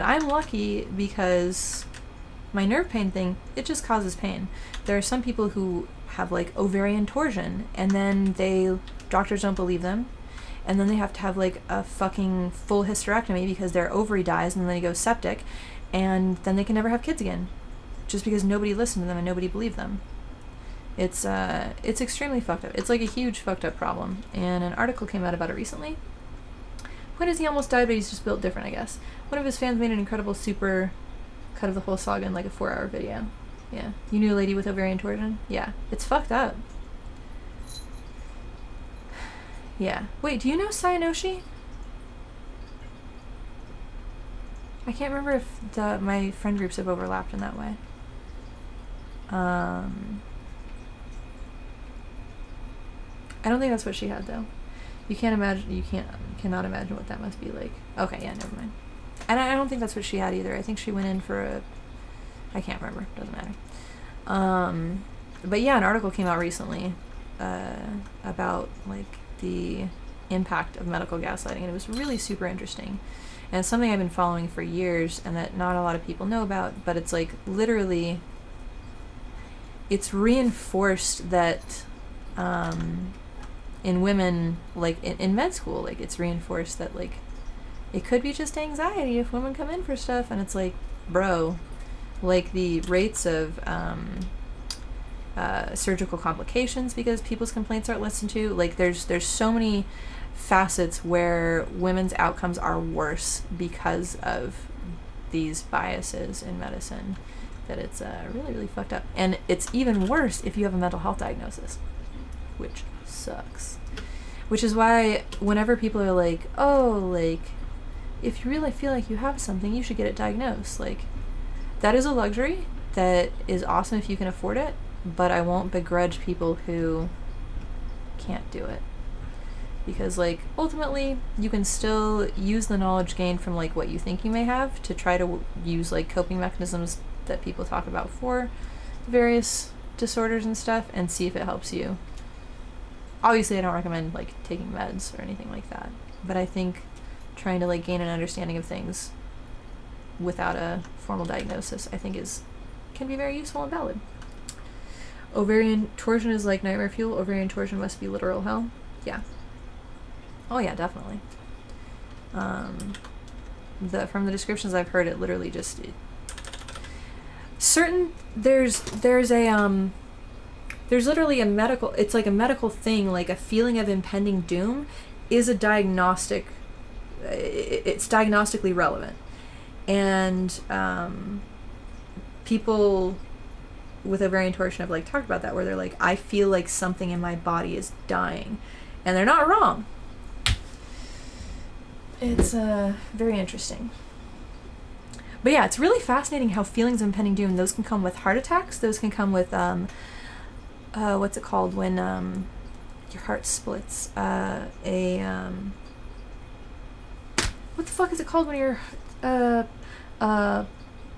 I'm lucky because my nerve pain thing, it just causes pain. There are some people who have like ovarian torsion, and then doctors don't believe them, and then they have to have like a fucking full hysterectomy because their ovary dies, and then they go septic, and then they can never have kids again, just because nobody listened to them and nobody believed them. It's extremely fucked up. It's like a huge fucked up problem, and an article came out about it recently. When is he almost died, but he's just built different, I guess. One of his fans made an incredible super cut of the whole saga in like a 4-hour video. Yeah. You knew a lady with ovarian torsion? Yeah. It's fucked up. Yeah. Wait, do you know Sayanoshi? I can't remember if my friend groups have overlapped in that way. I don't think that's what she had though. You cannot imagine what that must be like. Okay, yeah, never mind. And I don't think that's what she had either. I think she went in for I can't remember. Doesn't matter. But yeah, an article came out recently about like the impact of medical gaslighting, and it was really super interesting. And it's something I've been following for years and that not a lot of people know about, but it's like literally it's reinforced that in women, like in med school, like it's reinforced that like it could be just anxiety if women come in for stuff, and it's like, bro, like the rates of surgical complications because people's complaints aren't listened to, like there's so many facets where women's outcomes are worse because of these biases in medicine, that it's really, really fucked up. And it's even worse if you have a mental health diagnosis, which sucks. Which is why whenever people are like, oh, like, if you really feel like you have something, you should get it diagnosed. Like, that is a luxury that is awesome if you can afford it, but I won't begrudge people who can't do it. Because, like, ultimately, you can still use the knowledge gained from, like, what you think you may have to try to use, like, coping mechanisms that people talk about for various disorders and stuff, and see if it helps you. Obviously, I don't recommend, like, taking meds or anything like that, but I think trying to, like, gain an understanding of things without a formal diagnosis, I think can be very useful and valid. Ovarian torsion is like nightmare fuel. Ovarian torsion must be literal hell. Yeah. Oh yeah, definitely. From the descriptions I've heard, it literally just there's literally a medical, it's like a medical thing, like a feeling of impending doom is a diagnostic, it's diagnostically relevant. And people with ovarian torsion have like talked about that, where they're like, I feel like something in my body is dying, and they're not wrong. It's very interesting. But yeah, it's really fascinating how feelings of impending doom, those can come with heart attacks, those can come with what's it called when your heart splits, what the fuck is it called when you're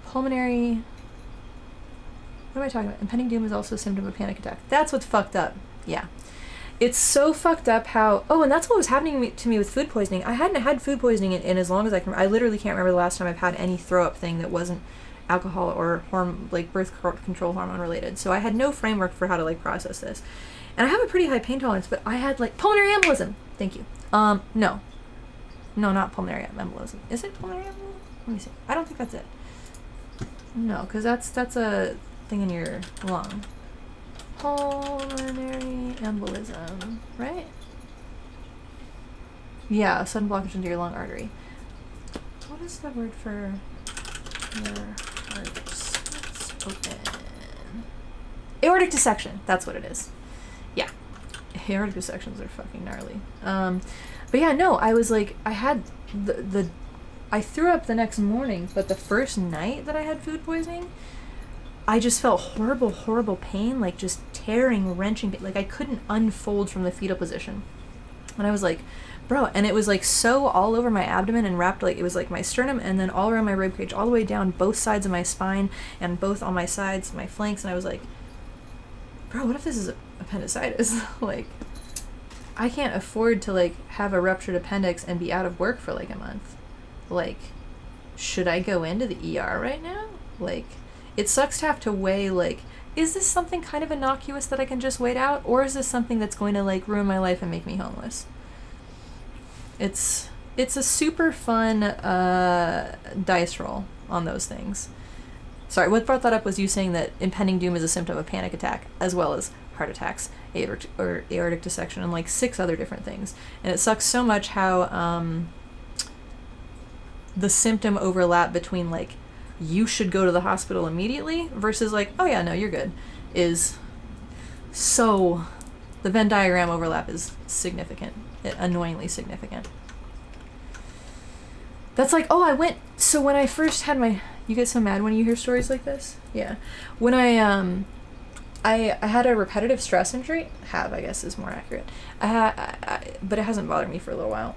pulmonary, what am I talking about? Impending doom is also a symptom of a panic attack. That's what's fucked up. Yeah. It's so fucked up how, and that's what was happening to me with food poisoning. I hadn't had food poisoning in as long as I can. I literally can't remember the last time I've had any throw up thing that wasn't alcohol or like birth control hormone related. So I had no framework for how to like process this. And I have a pretty high pain tolerance, but I had like pulmonary embolism. Thank you. No, not pulmonary embolism. Is it pulmonary embolism? Let me see. I don't think that's it. No, because that's a thing in your lung. Pulmonary embolism, right? Yeah, a sudden blockage into your lung artery. What is the word for your heart's open? Aortic dissection. That's what it is. Yeah. Aortic dissections are fucking gnarly. But yeah, no, I was like, I had I threw up the next morning, but the first night that I had food poisoning, I just felt horrible pain, like just tearing, wrenching, like I couldn't unfold from the fetal position. And I was like, bro, and it was like so all over my abdomen and wrapped, like it was like my sternum and then all around my ribcage, all the way down both sides of my spine and both on my sides, my flanks. And I was like, bro, what if this is appendicitis? Like, I can't afford to like have a ruptured appendix and be out of work for like a month. Like, should I go into the ER right now? Like, it sucks to have to weigh, like, is this something kind of innocuous that I can just wait out? Or is this something that's going to, like, ruin my life and make me homeless? It's a super fun dice roll on those things. Sorry, what brought that up was you saying that impending doom is a symptom of panic attack, as well as heart attacks, aortic dissection, and, like, 6 other different things. And it sucks so much how the symptom overlap between, like, you should go to the hospital immediately versus like, oh yeah, no, you're good, is so, the Venn diagram overlap is significant, annoyingly significant. That's like, so when I first had you get so mad when you hear stories like this? Yeah. When I had a repetitive stress injury, I guess is more accurate. But it hasn't bothered me for a little while.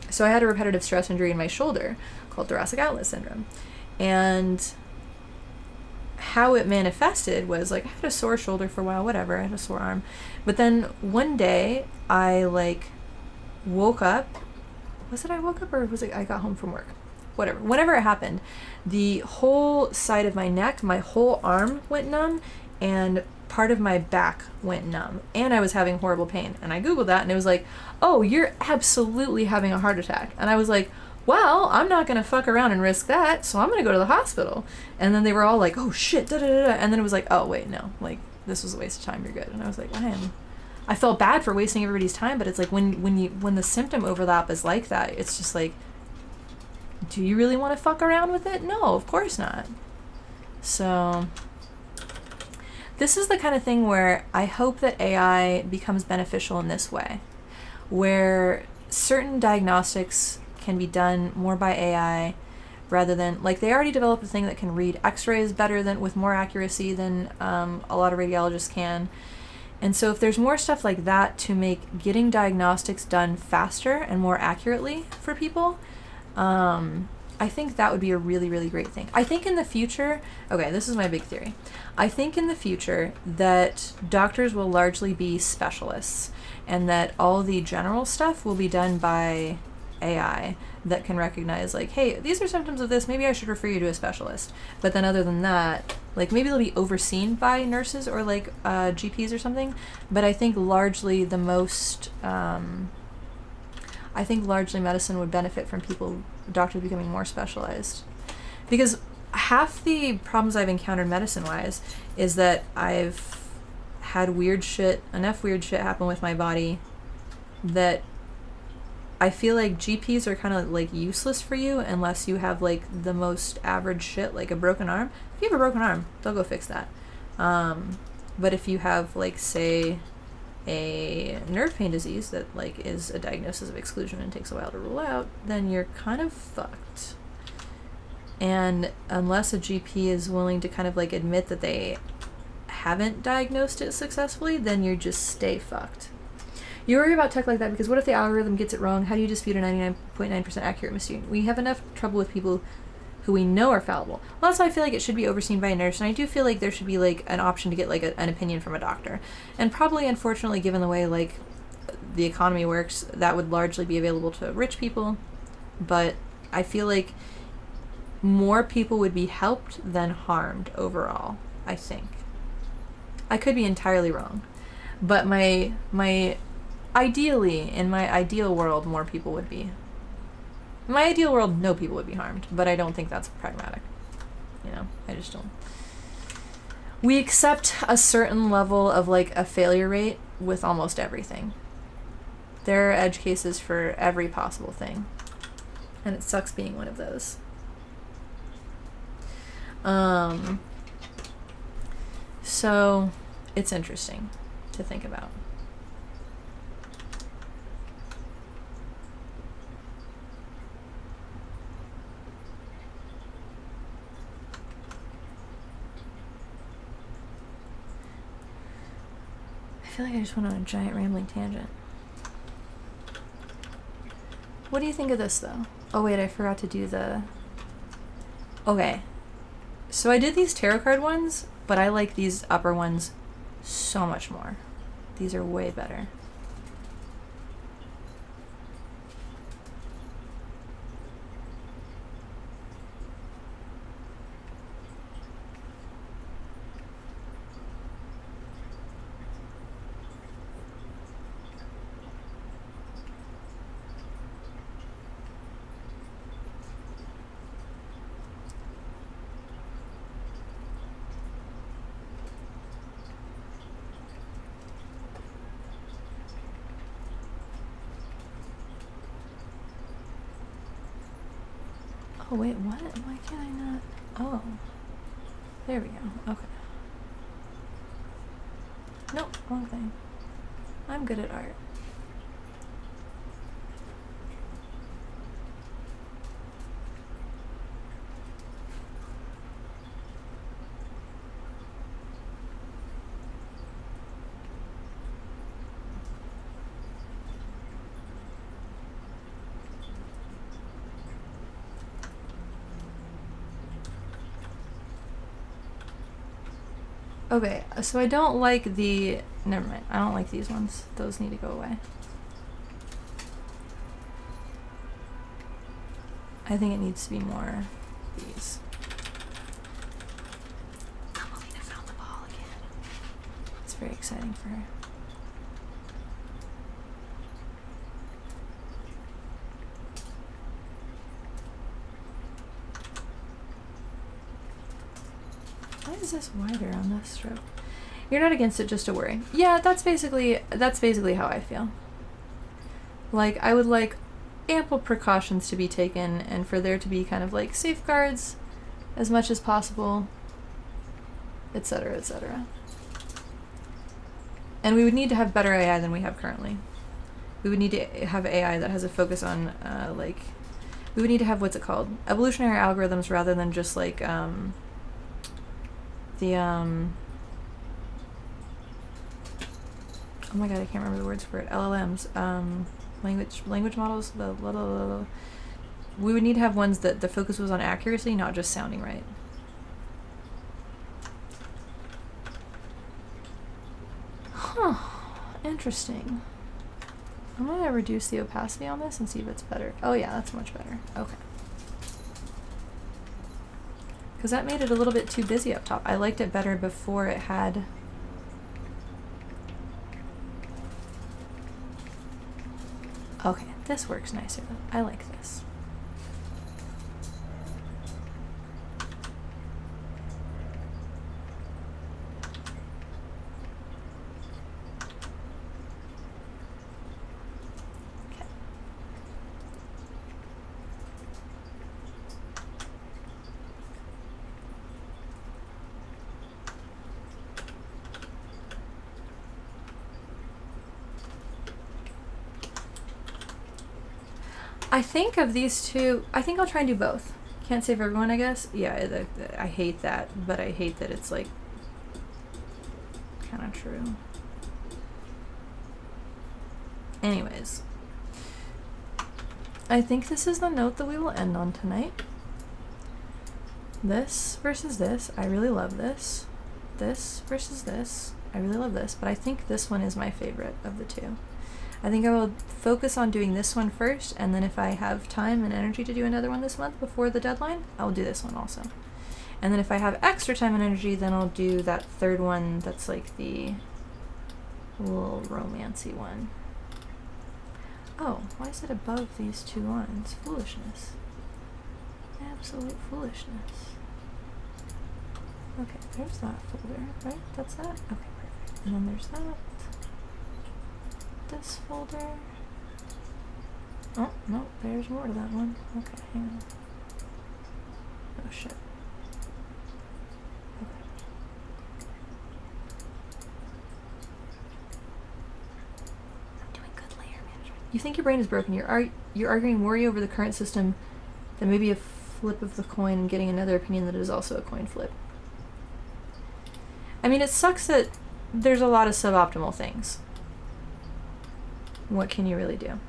So I had a repetitive stress injury in my shoulder called thoracic outlet syndrome. And how it manifested was like I had a sore shoulder for a while, whatever, I had a sore arm. But then one day I like woke up. Was it I woke up or was it I got home from work? Whatever. Whenever it happened, the whole side of my neck, my whole arm went numb, and part of my back went numb and I was having horrible pain. And I Googled that and it was like, oh, you're absolutely having a heart attack. And I was like, well, I'm not going to fuck around and risk that, so I'm going to go to the hospital. And then they were all like, oh shit, da da da da. And then it was like, oh wait, no, like this was a waste of time, you're good. And I was like, I felt bad for wasting everybody's time, but it's like when the symptom overlap is like that, it's just like, do you really want to fuck around with it? No, of course not. So this is the kind of thing where I hope that AI becomes beneficial in this way, where certain diagnostics can be done more by AI rather than, like, they already developed a thing that can read x-rays better than, with more accuracy than a lot of radiologists can. And so if there's more stuff like that to make getting diagnostics done faster and more accurately for people, I think that would be a really, really great thing. I think in the future, okay, this is my big theory. I think in the future that doctors will largely be specialists and that all the general stuff will be done by AI that can recognize, like, hey, these are symptoms of this, maybe I should refer you to a specialist. But then other than that, like, maybe they'll be overseen by nurses or like GPs or something. But I think largely the most, I think largely medicine would benefit from doctors becoming more specialized. Because half the problems I've encountered medicine-wise is that I've had enough weird shit happen with my body that I feel like GPs are kind of like useless for you unless you have like the most average shit, like a broken arm. If you have a broken arm, they'll go fix that. But if you have, like, say, a nerve pain disease that like is a diagnosis of exclusion and takes a while to rule out, then you're kind of fucked. And unless a GP is willing to kind of like admit that they haven't diagnosed it successfully, then you just stay fucked. You worry about tech like that because what if the algorithm gets it wrong? How do you dispute a 99.9% accurate machine? We have enough trouble with people who we know are fallible. Well, that's why I feel like it should be overseen by a nurse, and I do feel like there should be like an option to get like an opinion from a doctor. And probably, unfortunately, given the way like the economy works, that would largely be available to rich people. But I feel like more people would be helped than harmed overall, I think. I could be entirely wrong. But ideally, in my ideal world, more people would be. In my ideal world, no people would be harmed, but I don't think that's pragmatic. You know, I just don't. We accept a certain level of like a failure rate with almost everything. There are edge cases for every possible thing, and it sucks being one of those. So it's interesting to think about. I feel like I just went on a giant rambling tangent. What do you think of this, though? Oh, wait, I forgot to do the... Okay. So I did these tarot card ones, but I like these upper ones so much more. These are way better. Oh, wait, what? Why can't I not? Oh. There we go. Okay. Nope, wrong thing. I'm good at art. Okay, so I don't like the... Never mind. I don't like these ones. Those need to go away. I think it needs to be more these. Oh, Melina found the ball again. very exciting for her. Why is this wider on this stroke? You're not against it, just to worry. Yeah, that's basically how I feel. Like, I would like ample precautions to be taken and for there to be kind of like safeguards as much as possible, etc., etc. And we would need to have better AI than we have currently. We would need to have AI that has a focus on we would need to have, what's it called, evolutionary algorithms rather than just like oh my god, I can't remember the words for it. LLMs, language models. We would need to have ones that the focus was on accuracy, not just sounding right. Huh. Interesting. I'm gonna reduce the opacity on this and see if it's better. Oh yeah, that's much better. Okay. Because that made it a little bit too busy up top. I liked it better before it had... Okay, this works nicer though. I like this. Okay. I think of these two, I think I'll try and do both. Can't save everyone, I guess. Yeah, I hate that, but I hate that it's like kind of true. Anyways, I think this is the note that we will end on tonight. This versus this, I really love this. This versus this, I really love this, but I think this one is my favorite of the two. I think I will focus on doing this one first, and then if I have time and energy to do another one this month before the deadline, I'll do this one also. And then if I have extra time and energy, then I'll do that third one that's like the little romancy one. Oh, why is it above these two lines? Foolishness. Absolute foolishness. Okay, there's that folder, right? That's that? Okay, perfect. And then there's that. This folder. Oh, no, there's more to that one. Okay, hang on. Oh, shit. Okay. I'm doing good layer management. You think your brain is broken. You're arguing worry over the current system, then maybe a flip of the coin and getting another opinion that is also a coin flip. I mean, it sucks that there's a lot of suboptimal things. What can you really do?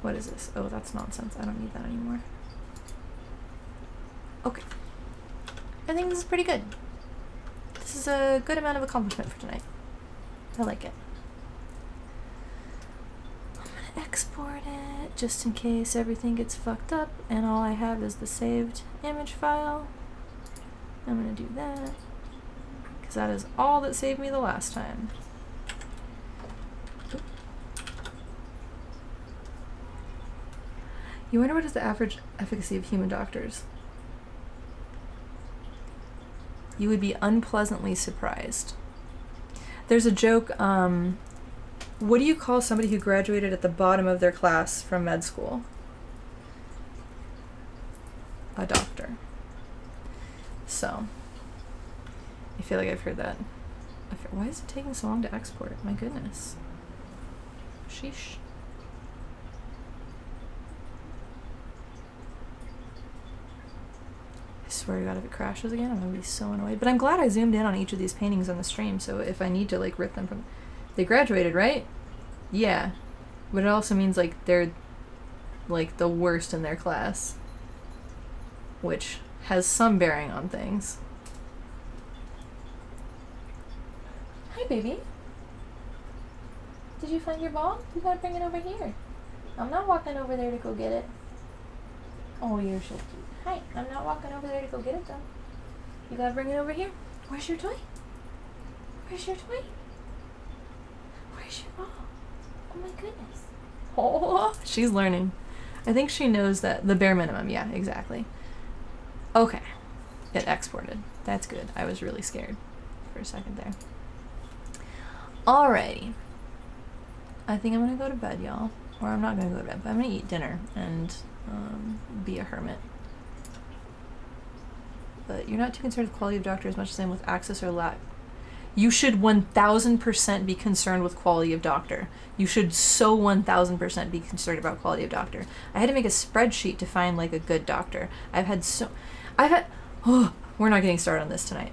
What is this? Oh, that's nonsense. I don't need that anymore. Okay. I think this is pretty good. This is a good amount of accomplishment for tonight. I like it. I'm gonna export it just in case everything gets fucked up and all I have is the saved image file. I'm gonna do that because that is all that saved me the last time. You wonder what is the average efficacy of human doctors? You would be unpleasantly surprised. There's a joke, what do you call somebody who graduated at the bottom of their class from med school? A doctor. So, I feel like I've heard that. Why is it taking so long to export? My goodness. Sheesh. I swear to God, if it crashes again, I'm gonna be so annoyed. But I'm glad I zoomed in on each of these paintings on the stream, so if I need to like rip them from... They graduated, right? Yeah. But it also means like they're like the worst in their class. Which has some bearing on things. Hi, baby. Did you find your ball? You gotta bring it over here. I'm not walking over there to go get it. Oh, you're so cute. Hi, I'm not walking over there to go get it though. You gotta bring it over here. Where's your toy? Where's your toy? Where's your mom? Oh my goodness. Oh, she's learning. I think she knows that the bare minimum. Yeah, exactly. Okay. It exported. That's good. I was really scared for a second there. Alrighty. I think I'm gonna go to bed, y'all. Or I'm not gonna go to bed, but I'm gonna eat dinner and be a hermit. But you're not too concerned with quality of doctor as much as I am with access or lack. You should 1000% be concerned with quality of doctor. You should so 1000% be concerned about quality of doctor. I had to make a spreadsheet to find like a good doctor. Oh, we're not getting started on this tonight.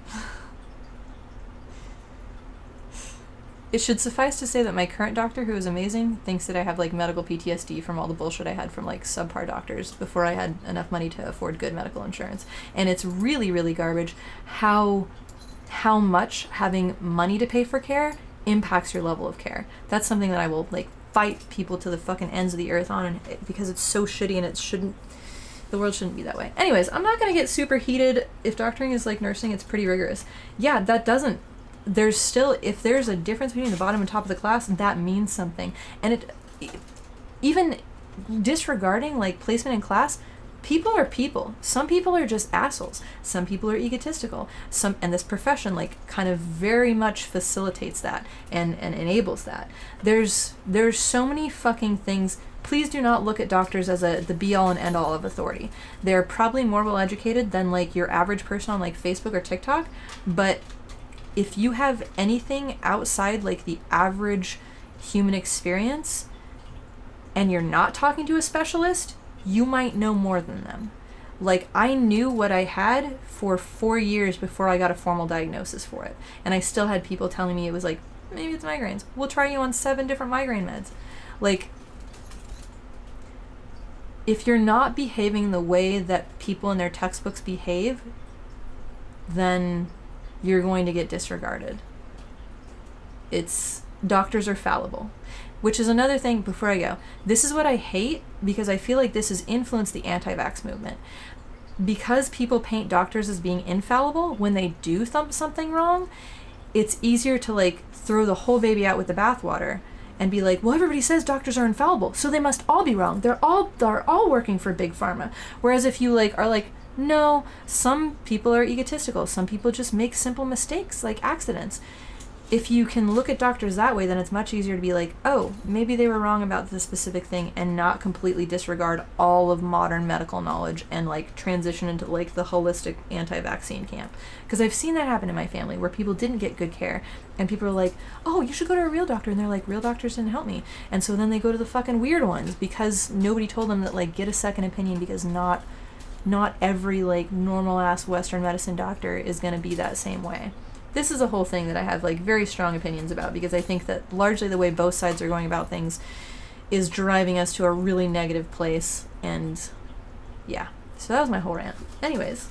It should suffice to say that my current doctor, who is amazing, thinks that I have like medical PTSD from all the bullshit I had from like subpar doctors before I had enough money to afford good medical insurance. And it's really, really garbage how much having money to pay for care impacts your level of care. That's something that I will like fight people to the fucking ends of the earth on, because it's so shitty and the world shouldn't be that way. Anyways, I'm not gonna get super heated. If doctoring is like nursing, it's pretty rigorous. Yeah, there's still, if there's a difference between the bottom and top of the class, that means something. And even disregarding like placement in class, people are people. Some people are just assholes. Some people are egotistical. And this profession like kind of very much facilitates that and enables that. There's so many fucking things. Please do not look at doctors as the be all and end all of authority. They're probably more well educated than like your average person on like Facebook or TikTok, but if you have anything outside like the average human experience and you're not talking to a specialist, you might know more than them. Like, I knew what I had for 4 years before I got a formal diagnosis for it. And I still had people telling me it was like, maybe it's migraines. We'll try you on 7 different migraine meds. Like, if you're not behaving the way that people in their textbooks behave, then you're going to get disregarded. Doctors are fallible. Which is another thing before I go. This is what I hate, because I feel like this has influenced the anti-vax movement. Because people paint doctors as being infallible when they do something wrong, it's easier to like throw the whole baby out with the bathwater and be like, well, everybody says doctors are infallible, so they must all be wrong. They're all working for big pharma. Whereas if you like are like, no, some people are egotistical. Some people just make simple mistakes, like accidents. If you can look at doctors that way, then it's much easier to be like, oh, maybe they were wrong about this specific thing, and not completely disregard all of modern medical knowledge and like transition into like the holistic anti-vaccine camp. Because I've seen that happen in my family where people didn't get good care, and people are like, oh, you should go to a real doctor, and they're like, real doctors didn't help me. And so then they go to the fucking weird ones because nobody told them that like get a second opinion, because not every like normal ass Western medicine doctor is going to be that same way. This is a whole thing that I have like very strong opinions about, because I think that largely the way both sides are going about things is driving us to a really negative place. And yeah, so that was my whole rant. Anyways,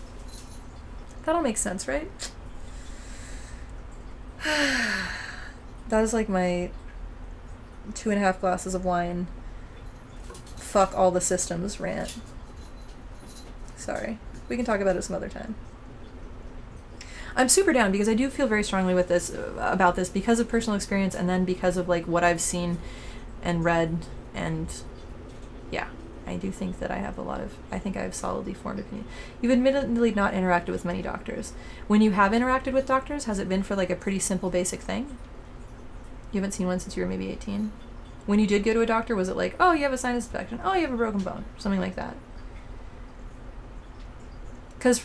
that all makes sense, right? That was like my 2.5 glasses of wine, fuck all the systems rant. Sorry. We can talk about it some other time. I'm super down, because I do feel very strongly about this because of personal experience, and then because of like what I've seen and read, and yeah, I do think that I have solidly formed opinion. You've admittedly not interacted with many doctors. When you have interacted with doctors, has it been for like a pretty simple basic thing? You haven't seen one since you were maybe 18? When you did go to a doctor, was it like, oh, you have a sinus infection, oh, you have a broken bone, something like that? Because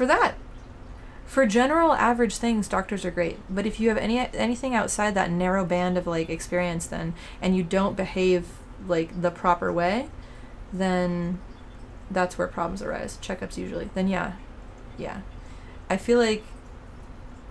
for general average things, doctors are great. But if you have anything outside that narrow band of like experience, then, and you don't behave like the proper way, then that's where problems arise. Checkups usually. Then yeah. I feel like,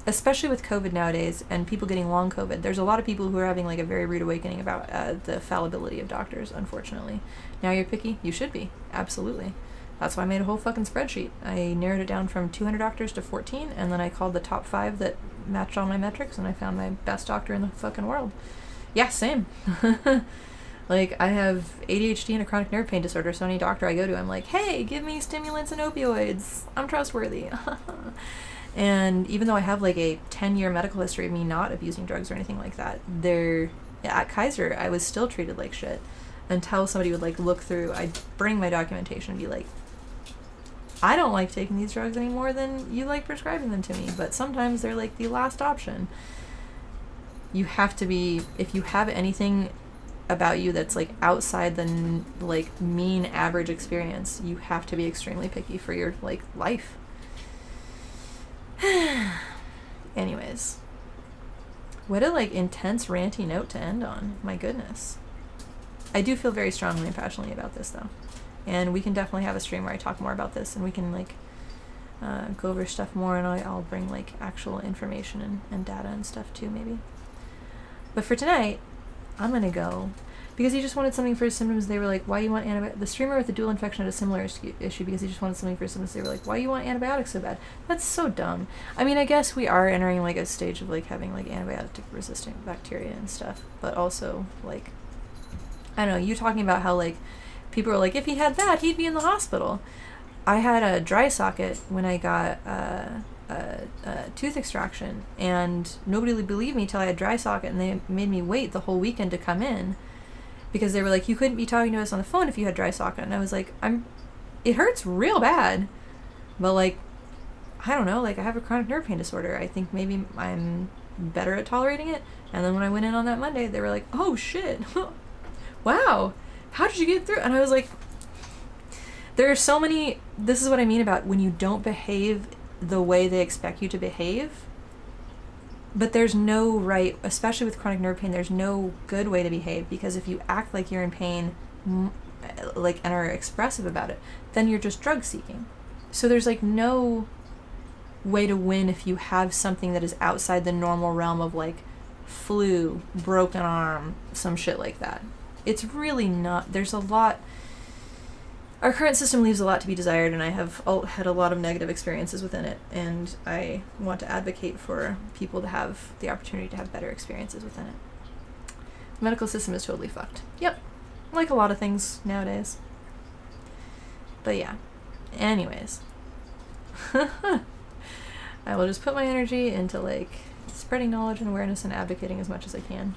especially with COVID nowadays and people getting long COVID, there's a lot of people who are having like a very rude awakening about the fallibility of doctors, unfortunately. Now you're picky? You should be. Absolutely. That's why I made a whole fucking spreadsheet. I narrowed it down from 200 doctors to 14, and then I called the top 5 that matched all my metrics, and I found my best doctor in the fucking world. Yeah, same. Like, I have ADHD and a chronic nerve pain disorder, so any doctor I go to, I'm like, hey, give me stimulants and opioids. I'm trustworthy. And even though I have like a 10-year medical history of me not abusing drugs or anything like that, at Kaiser, I was still treated like shit until somebody would like look through. I'd bring my documentation and be like, I don't like taking these drugs any more than you like prescribing them to me, but sometimes they're like the last option. You have to be, if you have anything about you that's like outside the like mean average experience, you have to be extremely picky for your like life. Anyways, what a like intense ranty note to end on. My goodness. I do feel very strongly and passionately about this though, and we can definitely have a stream where I talk more about this, and we can like go over stuff more, and I'll bring like actual information and data and stuff too maybe. But for tonight, I'm gonna go, because he just wanted something for his symptoms. They were like, why do you want antibiotics? The streamer with the dual infection had a similar issue because he just wanted something for his symptoms. They were like, why do you want antibiotics so bad? That's so dumb. I mean, I guess we are entering like a stage of like having like antibiotic resistant bacteria and stuff, but also like, I don't know, you talking about how like people are like, if he had that, he'd be in the hospital. I had a dry socket when I got tooth extraction, and nobody would believe me till I had dry socket, and they made me wait the whole weekend to come in because they were like, you couldn't be talking to us on the phone if you had dry socket. And I was like, it hurts real bad, but like, I don't know, like I have a chronic nerve pain disorder. I think maybe I'm better at tolerating it. And then when I went in on that Monday, they were like, oh shit, wow, how did you get through? And I was like, there are so many, this is what I mean about when you don't behave the way they expect you to behave. But there's no right, especially with chronic nerve pain, there's no good way to behave, because if you act like you're in pain, like, and are expressive about it, then you're just drug seeking. So there's like no way to win if you have something that is outside the normal realm of like flu, broken arm, some shit like that. It's really not, there's a lot, our current system leaves a lot to be desired, and I have had a lot of negative experiences within it, and I want to advocate for people to have the opportunity to have better experiences within it. The medical system is totally fucked. Yep. Like a lot of things nowadays. But yeah. Anyways. I will just put my energy into like spreading knowledge and awareness and advocating as much as I can.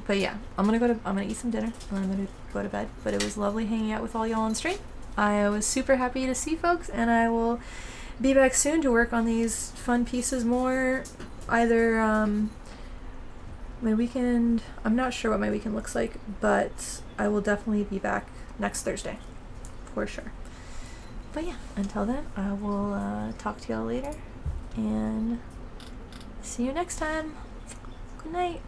But yeah, I'm gonna eat some dinner, and I'm gonna go to bed. But it was lovely hanging out with all y'all on stream. I was super happy to see folks, and I will be back soon to work on these fun pieces more. Either my weekend, I'm not sure what my weekend looks like, but I will definitely be back next Thursday, for sure. But yeah, until then, I will talk to y'all later, and see you next time. Good night.